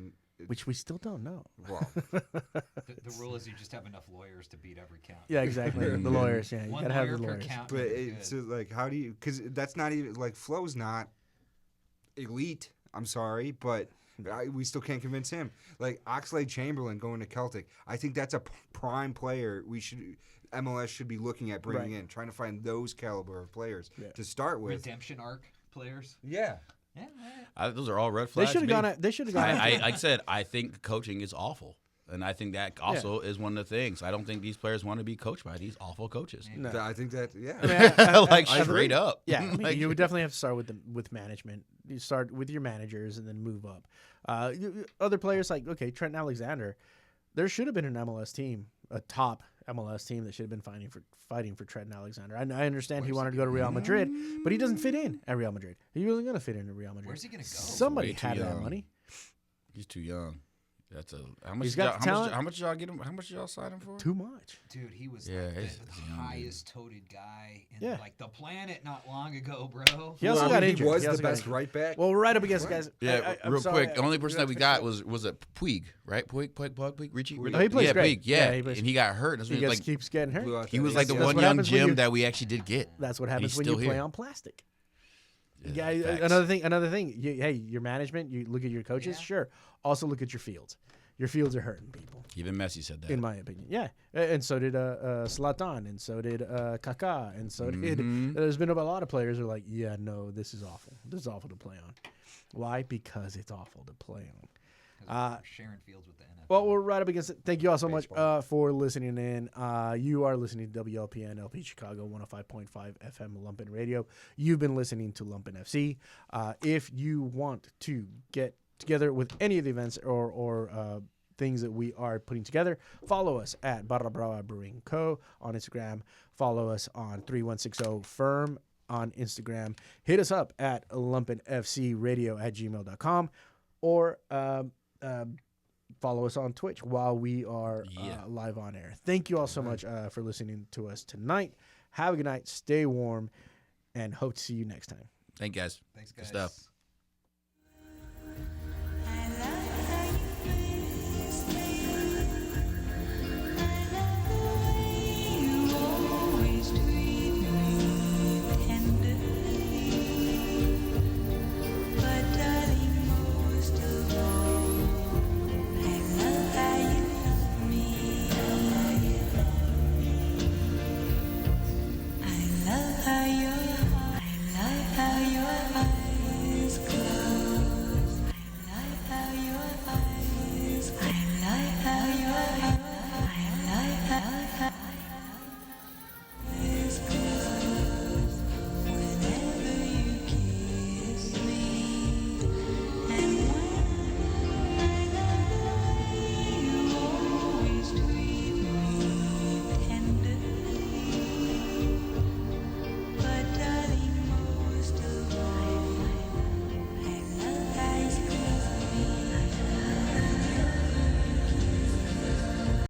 which we still don't know. Well, the rule is you just have enough lawyers to beat every count. Yeah, exactly. The lawyers, yeah. You got to have the lawyers. Count, but so like, how do you? Because that's not even like Flo's not elite. I'm sorry, but. We still can't convince him. Like Oxlade-Chamberlain going to Celtic, I think that's a prime player. MLS should be looking at bringing in, trying to find those caliber of players to start with. Redemption arc players. Yeah. Those are all red flags. They should have gone. Like I said, I think coaching is awful. And I think that also is one of the things. I don't think these players want to be coached by these awful coaches. No. I think that, like straight up. Yeah, I mean, you would definitely have to start with management. You start with your managers and then move up. Other players like, Trent Alexander, there should have been an MLS team, a top MLS team that should have been fighting for Trent Alexander. I understand he wanted to go to Real Madrid, but he doesn't fit in at Real Madrid. He's really going to fit in at Real Madrid. Where's he going to go? Somebody had that money. He's too young. That's how much? He's got talent. How much y'all get him? How much y'all sign him for? Too much. Dude, he was Yeah, like he's the young, highest toted guy in Yeah. like the planet not long ago, bro. He also got injured. He was He also the got best injured. right back. Well, we're right up against guys. Yeah, I'm real sorry, quick. The only person that we to got fix was a Puig, right? Puig, Richie. Oh, he plays yeah, great. Puig, yeah, he plays- and he got hurt. That's He when, just like, keeps getting hurt. Blew out he that was like the That's one what young happens when Jim you- that we actually did get. That's what And happens he's when you still play here. on plastic. Yeah, Yeah, facts. another thing. Hey, your management. You look at your coaches. Yeah. Sure. Also look at your fields. Your fields are hurting people, Even Messi said that. in my opinion. Yeah, and so did Zlatan, and so did Kaká, and so did. There's been a lot of players who are like, yeah, no, this is awful. This is awful to play on. Why? Because it's awful to play on. Sharing fields with the NFL. Well, we're right up against it. Thank you all so much for listening in. You are listening to WLPN LP Chicago 105.5 FM Lumpen Radio. You've been listening to Lumpen FC. If you want to get together with any of the events or things that we are putting together, follow us at Barra Brava Brewing Co. on Instagram. Follow us on 3160 Firm on Instagram. Hit us up at lumpenfcradio@gmail.com or follow us on Twitch while we are live on air. Thank you all so much for listening to us tonight. Have a good night. Stay warm and hope to see you next time. Thank you guys. Thanks, Good guys. stuff.